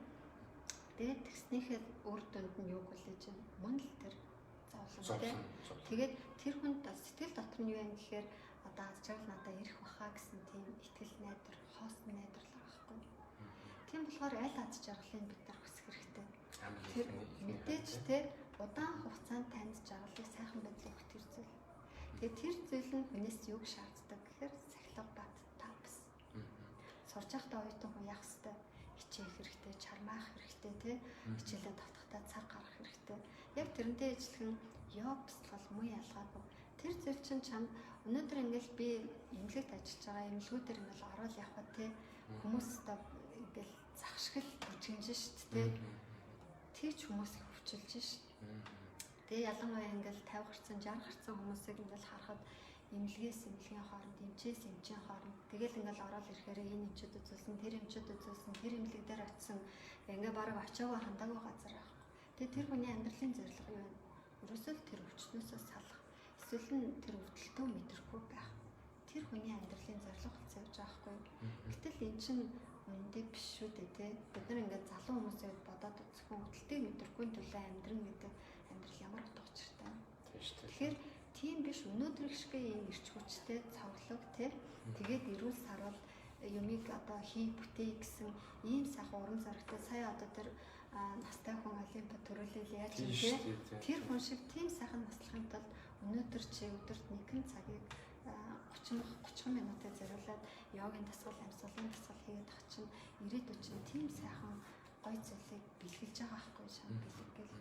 Тэгээд тэгснийхээ үр дүнд нь юу хүлээж байна? Мөн л тэр зовлон тий. Тэгээд тэр хүнд сэтгэл дотор нь юу юм гэхээр одоо ажиглал надад ирэх баха гэсэн тийм итгэл найдар, хоосон найдварлага байхгүй. Тийм болохоор аль аз жаргалыг бид нар хүсэх хэрэгтэй. Тэр мэдээж те удаан хугацаанд танд жаргалыг сайхан байдлаар өгөх тэр зүйл. Тэгээд тэр зүйл нь хүнээс юг шаарддаг гэхээр сахилга бат тавс. Сурж байхдаа оюутан хүн яах ёстой? Хичээх хэрэгтэй, чармаах хэрэгтэй те. Хичээлээ давтахдаа цаг гаргах хэрэгтэй. Яг тэрнтэй ижилхэн йог бясалгал муу ялгаагүй. Тэр зүйл чинь чамд өнөөдөр ингээл би эмнэлэгт ажиллаж байгаа эмнэлгүүдээр ингээл ороод явхад те хүмүүс одоо ингээл захшгал бүжгэнж шít те. Тийч хүмүүсийг хөвчилж шít. Тэгээ ялангуяа ингээл 50 гарсан 60 гарсан хүмүүсийг ингээл харахад эмнэлгээс эмнэлгийн хооронд эмчээс эмчийн хооронд тэгэл ингээл ороод ирэхээр энэ эмчүүд үзүүлсэн тэр эмчүүд үзүүлсэн тэр эмнэлэг дээр очисон ингээ бараг очиагаа хандаагүй газар байхгүй. Тэгээ тэр хүний амьдралын зорилго юу вэ? Ерөөсөө тэр өвчтнөөсөө салах. Эсвэл нь тэр өвдөлтөө мэдрэхгүй байх. Тэр хүний амьдралын зорилго болсон гэж байгаа байхгүй. Гэтэл эн чинь үндэ биш шүү дээ тий. Бид нар ингээд залуу хүмүүсээ бодоод үзэхгүй өвдөлтийг мэдрэхгүй төлөө амьдрын гэдэг амьдрал ямар утга учиртай. Тэгэхээр тийм биш өнөөдөр гişгээ ийм ирч хүчтэй цавлаг тий. Тэгээд эрүүл сарвал юмыг одоо хий бүтээ гэсэн ийм сайхан уран зоригтой сая одоо тэр настай хүн олимпиад төрүүлэл яаж юм тий. Тэр хүн шиг тийм сайхан наслахын тулд өнөөдөр чи өдөрт нэгэн цагийг 30 минутыг зориулаад йогийн дасгал, амьсгалын дасгал хийгээд ах чинь ирээдүйд чинь тийм сайхан гоё зүйлийг бэлгэлж байгаа байхгүй шам бэлгэл.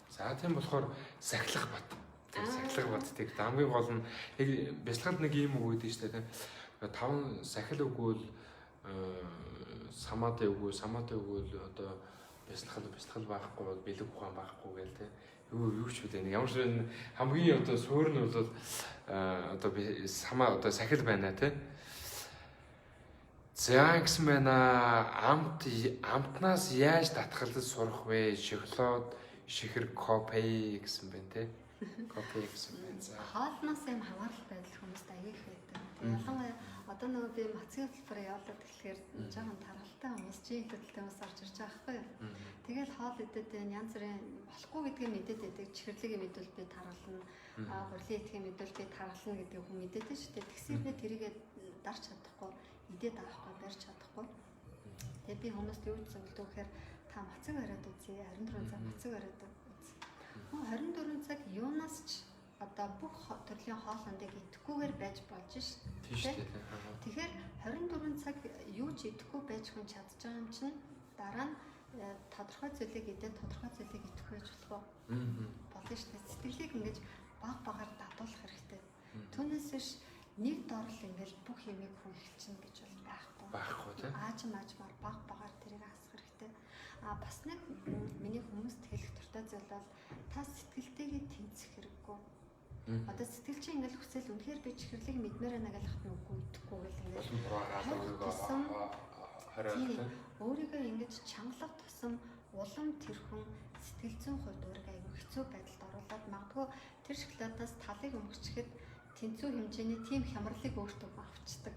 За тийм болохоор сахилах бат. Тэр сахилах баттыг хамгийн гол нь бяцлагд нэг юм үг өгдөө шүү дээ. 5 сахил өгвөл самаатай өгвөл одоо бяцлал байхгүй бол бэлэг ухаан байхгүй гээл те. Юу ч үгүй. Ямар ч хамгийн одоо суурь нь бол одоо одоо сахил байна те. За гэсэн байна. Амтнаас яаж татгалзаж сурах вэ? Шоколад, шихэр, кофе гэсэн байна те. Кофе гэсэн байна. За. Хоолноос юм хамаарал байдал хүмүүст аяг их байдаг. Ялангуяа одоо нөгөө би мацгийн хэлбэр явуулаад тэгэхээр жоохон тархалтай хүмүүс чи хөдөлтэй хүмүүс орж ирж байгаа байхгүй юу. Тэгээд хоол идэд янз бүрийн болохгүй гэдгийг мэдээд байдаг. Чихэрлэгийг мэдвэл би тархална. Хурлын идэхийг мэдвэл би тархална гэдэг хүн мэдээд шүү дээ. Тэгсэрнээ тэрийгээ дарч чадахгүй, идээд авахгүй, барьж чадахгүй. Тэгээд би хүмүүст юу гэж зөвлөдөг гэхээр та мацаг бариад үзье. 24 цаг мацаг бариад үзье. 24 цаг юунаас ч одоо бүх төрлийн хоолндыг идэхгүйгээр байж болж шít. Тэгэхээр 24 цаг юу ч идэхгүй байж хүн чадж байгаа юм чинь дараа нь тодорхой зүйлийг идээд тодорхой зүйлийг идэх байж болох болно шít. Сэтгэлийг ингэж баг багаар дадуулах хэрэгтэй. Түүнээс биш нэг дорл ингээл бүх юмыг хүн хэлчихнэ гэж бол байхгүй тийм. Аажмаар баг багаар тэрийг хасах хэрэгтэй. Бас нэг миний хүмүүст хэлэх дуртай зүйл бол та сэтгэлтэйгээ тэнцэх хэрэггүй. Одоо сэтгэлчин ингээл хүсэл үнэхээр би чихэрлийг мэдмээр байна гэж хатна үгүй идэхгүй гэл ингээд Болон бураагаад хариулт өөрийгөө ингэж чангалах тусам улам тэрхэн сэтгэл зүйн хувьд өөрийгөө аюу хэцүү байдалд оруулаад магадгүй тэр шоколадаас талыг өнгөрчихэд тэнцүү хэмжээний тийм хямралыг өөртөө авчдаг.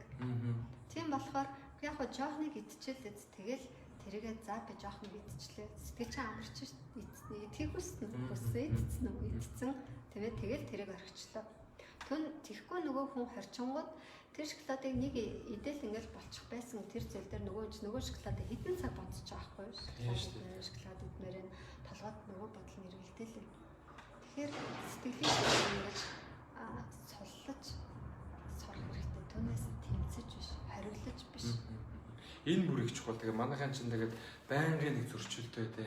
Тийм болохоор яг хоо жоохныг идчихэл тэгэл тэрийгээ за би жоохныг идчихлээ. Сэтгэл чинь амарч идхийг хүснэ. Хүссэн идсэн. Тэгээд тэрийг орхичлоо. Түн тийхгүй нөгөө хүн хорчингууд тэр шоколадыг нэг идэл ингээл болчих байсан. Тэр зүйл дээр нөгөө шоколадыг хэдэн цаг бодож байгаа байхгүй юу? Шоколад идмээр нь толгойд нөгөө бодол нэрвэлдэл. Тэгэхээр сэтгэлийг ингэж суллаж сурах хэрэгтэй. Түүнээс тэмцэж биш, хариулж биш. Энэ бүр их чухал. Тэгээ манайхан чинь тэгээд байнгын нэг зөрчилтэй те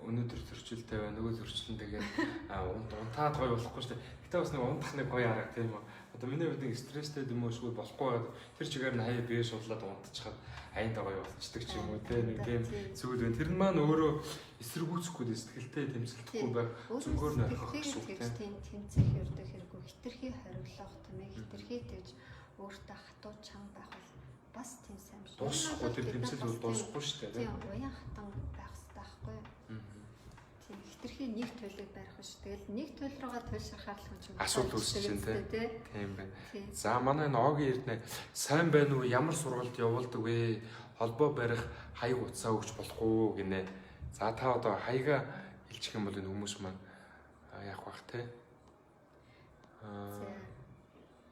өнөөдөр зөрчилтэй байна, нөгөө зөрчилтэн тэгээд унтаад гоё болохгүй шүү дээ. Гэтэ бас нэг унтах нэг гоё арга тийм үү. Одоо миний хувьд нэг стресстэй юм уу эсвэл болохгүй байгаад тэр чигээр нь хаяа бие шуулаад унтчихад аяндаа гоё болцдог ч юм уу те нэг тийм зүйл байна. Тэр нь маань өөрөө эсэргүүцэхгүй сэтгэлтэй тэмцэлтэхгүй байх зүгээр нь орхих шүү дээ. Тийм тэмцэх ердөө хэрэггүй хитрхи хориглох тийм ээ хитрхи тэгж өөртөө хатуу чанга байх бол бас тийм сайн биш. Дуусахгүй тэр тэмцэл бол дуусахгүй шүү дээ. Тийм уян хатан байх хэрэгтэй байхгүй юу? Тийм хитрхи нэг төлөг барих биш. Тэгэл нэг төлөв рүүгээ туйлшрахаар л юм. Асуудал үүсэж байна тийм байна. За манай энэ Огийн эрдэнэ сайн байна уу? Ямар сургалт явуулдаг вэ? Холбоо барих хаяг утсаа өгч болохгүй гинэ. За та одоо хаяга хэлчих юм бол энэ хүмүүс маань яах вэ те?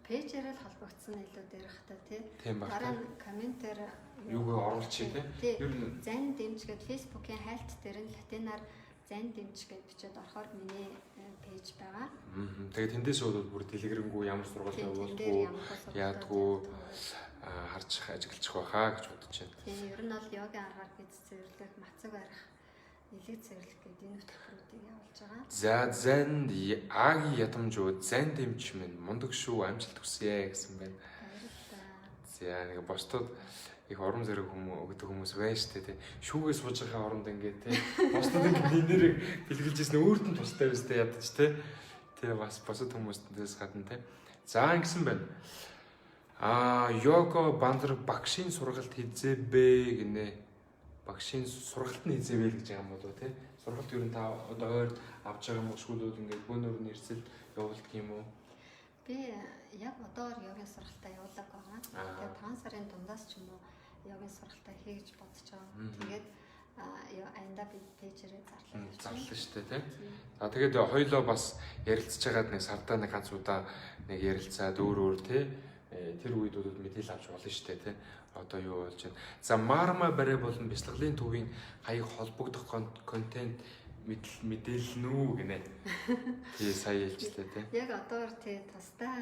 Пэйжээр л холбогдсон илүү дээрх та тийм байна. Дараа нь комментээр юуг оруулчих те. Ер нь зан дэмжгээд фэйсбүүкийн хайлт дээр нь латинаар зан дэмж гэж бичээд орохоор миний пэйж байгаа. Тэгээд тэндээс бол бүр дэлгэрэнгүй ямар сургалт явуулдаггүй яадгүй харж ажиглчих байхаа гэж бодож байна. Тийм ер нь бол йогийн аргаар гэж цэвэрлэх, мацаг барих, нэлээд цэвэрлэх гэдэг энэ төслүүдийг явуулж байгаа. За занд Аги ядамжууд зан дэмж минь мундаг шүү амжилт хүсье гэсэн байна. За нэг босдод их орон зэрэг өгдөг хүмүүс байна шүү дээ. Шүүгээ сууж байгаа оронд ингээд те. Босдод ингээд нэрийг бэлгэлж ирсэн өөрт нь тустай байстай ядаж те. Тэгээ бас босод хүмүүстээс гадна те. За ингэсэн байна. Його бандар багшийн сургалт хийзээбэ гинэ. Багшийн сургалт нь хийзээвэ гэж байгаа юм болов те. Сургалт юу н та одоо ойр авч байгаа юм уу шүүлүүд ингээд бөөнөр нэрсэл явуулдаг юм уу? Би яг одоор йогийн сургалтаа явуулаг байгаа. Тэгээд 5 сарын дундаас ч юм уу йогийн сургалтаа хийж бодож байгаа. Тэгээд аянда би пэйжээрээ зарлаа шүү дээ тийм. За тэгээд хоёлоо бас ярилцж байгаад нэг сардаа нэг ганц удаа нэг ярилцаад өөр тий тэр үед бол мэдээлэл авч болно шүү дээ тий. Одоо юу болж байна. За Marma барай болон бяцлаглалын төвийн хаяг холбогдох контент мэдээлэл нүү гинэ. Тий сая хэлжлээ тий. Яг одоор тий тусдаа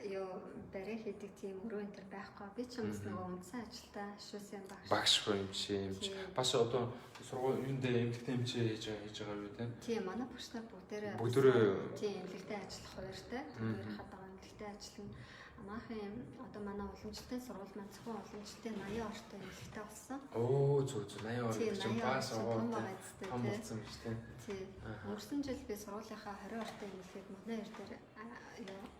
юу барай хийдэг тийм өрөө энэ байхгүй. Би ч юмс нөгөө үндсэн ажилдаа шүүсэн багш юм чи. Бас одоо сургууль юунд эмгэгтэй хэмжээ хийж байгаа юу тий. Тий манай багш нар бүгдээрээ тий эмгэгтэй ажиллах хоёртай. Тэр хадаа эмгэгтэй ажиллана. Манайхан одоо манай уламжлалтын сургууль маань зөвхөн уламжлалтын 80 ортой эмгэгтэй болсон. Оо зөв 80 ортой чинь бас том болсон юм шүү дээ. Тий. Өнгөрсөн жил би сургуулийнхаа 20 ортой эмгэлгийг манай эр дээр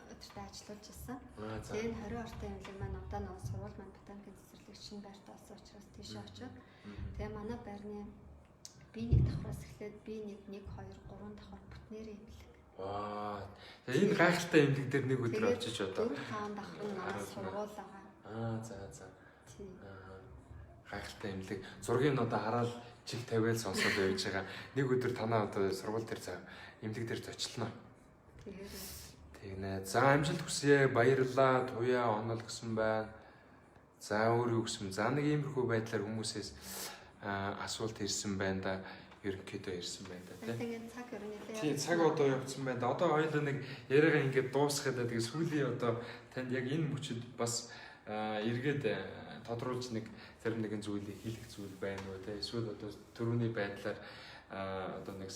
өдөртөө ажиллуулж ирсэн. Тэгээд 20 ортой эмгэлэг маань одоо нэг сургууль маань ботаникийн цэцэрлэгч шинэ байрт олсон учраас тийш очиод тэгээд манай байрны би нэг давхраас эхлээд би нэг 2 3 давхар бүтнээрээ эмгэлэг. Тэгээ энэ гайхалтай эмнэлэг дээр нэг өдөр очиж одоо 4-5 давхар нь манай сургууль байгаа. За. Тий. Гайхалтай эмнэлэг. Зургийг одоо хараад чих тавиал сонсоод явж байгаа. Нэг өдөр танаа одоо сургууль дээр эмнэлэг дээр зочлоо. Тэгнэ. За амжилт хүсье. Баярлалаа. Туяа онол гэсэн байна. За өөр юу гэсэн. За нэг иймэрхүү байдлаар хүмүүсээс асуулт ирсэн байна да. Ерөнхийдөө ирсэн байна да тийм. Цаг ерөнхийдөө. Тийм цаг одоо явцсан байна. Одоо хоёулаа нэг яриагаа ингээд дуусгаад тэгээ сүүлийн одоо танд яг энэ мөчөд бас эргээд тодруулж нэг зарим нэгэн зүйлийг хийх зүйл байна уу те. Эсвэл одоо төрөүний байдлаар одоо нэг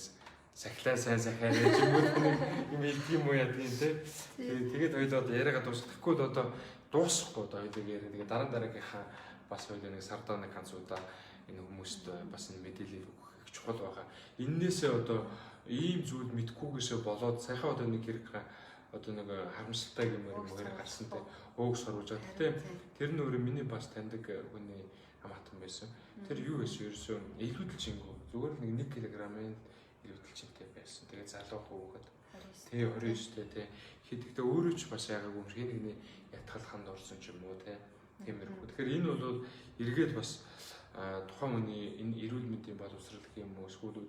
сахилаа сайн сахиараа ч юм уу юм хэлдэг юм уу яа тийм те. Тэгээд хоёулаа одоо яриагаа дуусгахгүй л одоо дуусахгүй одоо хоёулаа яриа. Тэгээ дараагийнхаа бас хоёулаа нэг сардаа нэг ганц удаа энэ хүмүүст бас энэ мэдээлэл чухал байгаа. Иннээсээ одоо ийм зүйл мэдхгүйгээсээ болоод сайхан одоо нэг хэрэг одоо нэг харамсалтай гэмээр юм хоёр гарсан те өөг сурвж байгаа. Гэтэ тэр нь өөрөө миний бас таньдаг хүний хамаатан байсан. Тэр юу байсан ерөөсөө илүүдэлжингүү зүгээр нэг 1 кг-ын илүүдэлжинтэй байсан. Тэгээ залуу хүүхэд тий 29 те хэдэгтэй өөрөө ч бас яагаагүй юм шиг нэг ятгалханд орсон ч юм уу те тиймэрхүү. Тэгэхээр энэ бол эргээд бас тухайн хүний энэ эрүүл мэндийн боловсрол гэх юм уу эсвэл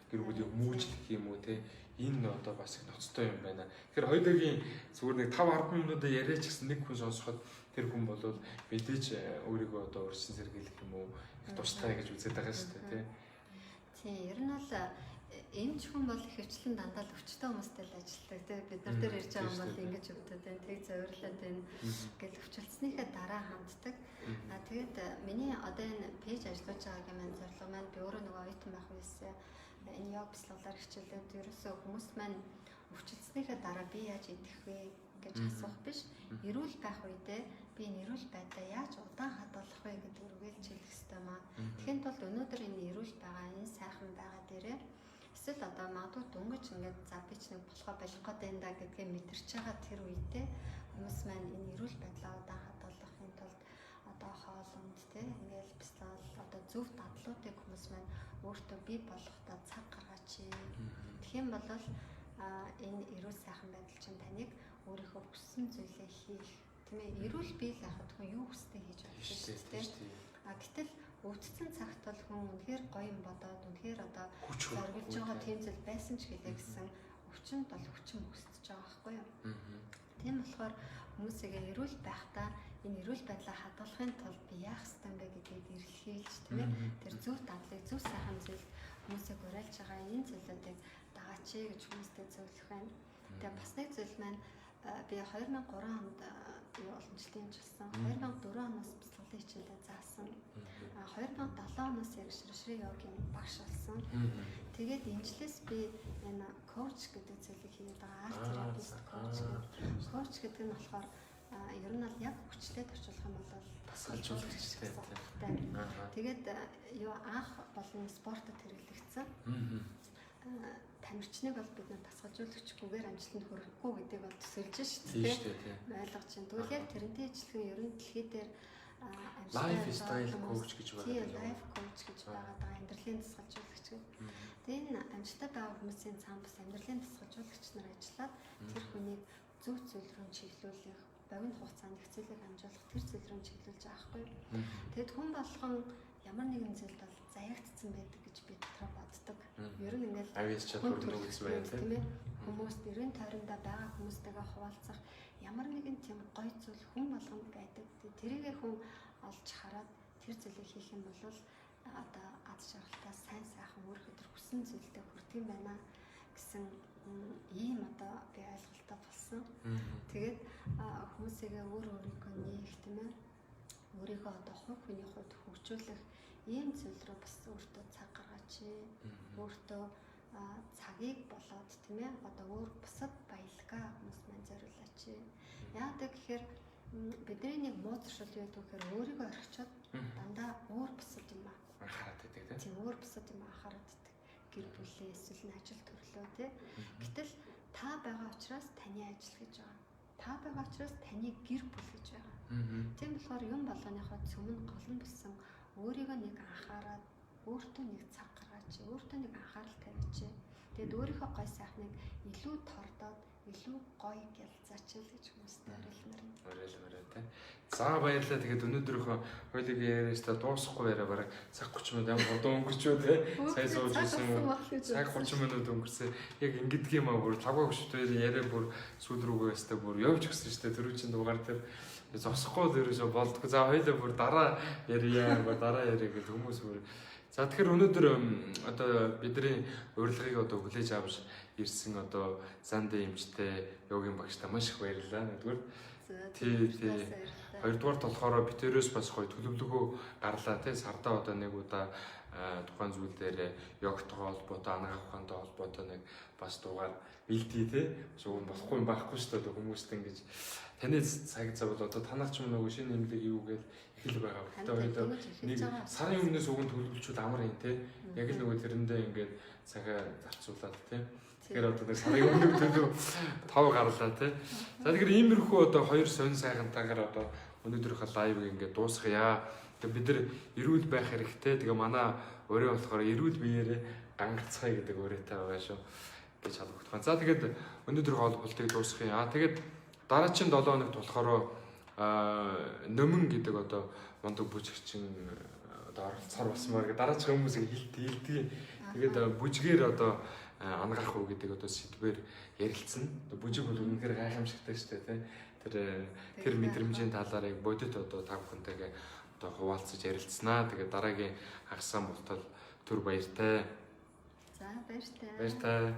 гэр бүлийн хүмүүжил гэх юм уу те энэ одоо бас их ноцтой юм байна. Тэгэхээр хоёулаагийн зүгээр нэг 5-10 минутаа яриач гэсэн нэг хүн сонсоход тэр хүн бол мэдээж өөрийгөө одоо урьдчилан сэргийлэх юм уу их тустай гэж үзээд байгаа шүү дээ тий. Тийм ер нь бол эмч хүн бол их хвчлэн дандаа л өвчтөе хүмүүстэй л ажилладаг тий. Бид нар дээр ирж байгаа юм бол ингэж өвдөд байна. Тэг зөвөрлөд байна гэж өвчлснийхээ дараа ханддаг. Тэгээд миний одоо энэ пэйж ажиллаж байгаагийн маань зорилго маань би өөрөө нөгөө оюутан байх үеэс энэ яг бяцлаглаар хичээлээд ерөөсөө хүмүүс маань өвчлснийхээ дараа би яаж идэх вэ гэж асуух биш. Эрүүл байх үедээ би энэ эрүүл байдлаа яаж удаан хадгалах вэ гэдэг үргэлж хэлэх хэрэгтэй маа. Тэгэхэд бол өнөөдөр энэ эрүүл байгаа, энэ сайхан байгаа дээрээ эсвэл одоо магадгүй дөнгөж ингээд за би ч нэг болохоо болох гэдэг энэ да гэдгээ мэдэрч байгаа тэр үедээ хүмүүс маань энэ эрүүл байдлаа удаан хадгалахын тулд одоо хоолнд те ингээд бяцлал одоо зөв дадлуудыг хүмүүс маань өөртөө бий болохдоо цаг гаргаач. Тэгэх юм бол энэ эрүүл сайхан байдал чинь таныг өөрийнхөө хүссэн зүйлээ хийх тийм ээ эрүүл бий л байхад хүн юу хүсдэг хийж болно шүү дээ. Гэтэл өвдсөн цагт бол хүн үнэхээр гоё юм бодоод үнэхээр одоо зоргиж байгаа тийм зүйл байсан ч гэлээ гэсэн өвчнөд бол өвчин өсөж байгаа байхгүй юу. Тийм болохоор хүмүүсээ эрүүл байхдаа энэ эрүүл байдлаа хадгалахын тулд би яах ёстой юм бэ гэдгийг эргэлхийлж тийм ээ тэр зөв дадлыг зөв сайхан зүйл хүмүүсийг уриалж байгаа энэ зүйлүүдийг дагаач гэж хүмүүстэй зөвлөх байна. Тэгээ бас нэг зүйл маань би 2003 онд уламжлалтын жилсэн 2004 оноос бяцлаглалын хичээлээ заасан 2007 оноос шришри йогийн багш болсон. Тэгээд энэчлээс би энэ коуч гэдэг зүйлийг хийгээд байгаа арт терапист коуч гэдэг нь болохоор ер нь бол яг хүчлээд орчуулах юм бол тасгалжуулагчтай. Тэгээд юу анх болон спортод хэрэглэгдсэн. Тамирчныг бол бид нар тасгалжуулагчгүйгээр амжилтанд хүрэхгүй гэдгийг бол төсөөлж шүү дээ. Ойлгож байна. Тэгвэл яг тэрнтэй ижилхэн ер нь дэлхий дээр лайфстайл коуч гэж байгаа. Тийм, лайф коуч гэж байгаа амьдралын тасгалжуулагч гэдэг. Тэгээд энэ амжилттай байгаа хүмүүсийн цаана бас амьдралын тасгалжуулагч нар ажиллаад тэр хүнийг зөв зүйл рүү чиглүүлэх, богино хугацаанд их зүйлийг амжуулах тэр зүйл рүү чиглүүлж байгаа байхгүй юу. Тэгэд хүн болгон ямар нэгэн зүйлд бол заягдсан байдаг гэж би дотроо боддог. Ер нь ингээд авьяас чадвар нөхөж байна тийм ээ. Хүмүүс дэрэн тойрондоо байгаа хүмүүстэйгээ хуваалцах ямар нэгэн тийм гоё зүйл хүн болгонд байдаг. Тэрийгээ хүн олж хараад тэр зүйлийг хийх юм бол одоо аз жаргалтай сайн сайхан өөрийнхөө төр хүссэн зүйлдээ хүрдэг юм байна гэсэн ийм одоо би ойлголттой болсон. Тэгээд хүмүүсээгээ өөрийгөө нээх тийм ээ. Өөрийгөө одоо хувь хүний хувьд хөгжүүлэх ийм зүйл рүү бас өөртөө цаг гаргаач. Өөртөө цагийг болоод тийм ээ одоо өөр бусад баялгаа хүмүүс маань зориулаач. Яагаад гэхээр бидний нэг муу зуршил юу гэдэг вэ? Өөрийгөө орхичоод дандаа өөр бусад юм анхаарат байдаг тийм өөр бусад юм анхаарат байдаг. Гэр бүлээ эсвэл ажил төрлөө тийм. Гэтэл та байгаа учраас таны ажил гэж байгаа. Та байгаа учраас таны гэр бүл гэж байгаа. Тийм болохоор юм болгоныхоо цөмн гол нь болсон өөрийгөө нэг анхаарад өөртөө нэг цаг гаргаач, өөртөө нэг анхаарал тавьаач. Тэгэд өөрийнхөө гой сайхныг илүү тордоод илүү гоё гялцаач л гэж хүмүүстэй уриалмаар юм. Уриалмаар тий. За баярлалаа. Тэгээд өнөөдрийнхөө хоёулыг яриаш та дуусахгүй яриа бараг цаг 30 минут ямар удаан өнгөрчөө тий. Сайн сууж ирсэн. Цаг 30 минут өнгөрсөн. Яг ингэдэг юм аа бүр лавга хөшөлтөөр яриа бүр сүүл рүүгээ өстэй бүр явж гисэн шүү дээ. Төрүүчийн дугаар дээр зогсохгүй дээрээс болдгоо. За хоёулаа бүр дараа ярья. Дараа яриа гэдэг хүмүүс бүр. За тэгэхээр өнөөдөр одоо бидний урилгыг одоо хүлээж авч ирсэн одоо Зандэ эмчтэй йогийн багштай маш их баярлалаа. Нэгдүгээр тий. Хоёрдугаарт болохоор битэрээс бас гоё төлөвлөгөө гарлаа тий сардаа одоо нэг удаа тухайн зүйл дээр йогтойгоо холбоотой анагаах ухаантай холбоотой нэг бас дугаар бэлдээ тий зөв болохгүй байхгүй шүү дээ хүмүүст ингэж таны цаг зав бол одоо танах ч юм нөгөө шинэ нэмлэг юу гэж эхэл байгаа. Гэтэ одоо нэг сарын өмнөөс уг нь төлөвлөчүүд амар юм тий яг л нөгөө тэрэндээ ингээд цагаа зарцуулаад тий. Тэгэхээр одоо нэг сарын өмнө төлөв 5 гарлаа тий. За тэгэхээр иймэрхүү одоо хоёр сонь сайхантайгаар одоо өнөөдрийнхөө лайвыг ингээд дуусгая. Тэгээ бид нар эрүүл байх хэрэгтэй. Тэгээ манай өрөө болохоор эрүүл биеэрээ гангарцгаая гэдэг өрөөтэй байгаа шүү гэж халбогдох. За тэгээд өнөөдрийнхөө холболтыг дуусгая. Тэгээд дараагийн 7 хоногт болохоор нөмөн гэдэг одоо мундаг бүжигчин одоо оролцоор басмаар гэдэг дараагийн хүмүүсийг хилдэг. Тэгээд бүжгээр одоо ангаах уу гэдэг одоо сэдвээр ярилцсан. Бүжиг бол үнэхээр гайхамшигтай шүү дээ тий. Тэр мэдрэмжийн талаар яг бодит одоо та бүхэнтэйгээ одоо хуваалцаж ярилцсанаа. Тэгээд дараагийн хагас сан болтол түр баяртай. За баяртай. Баяртай.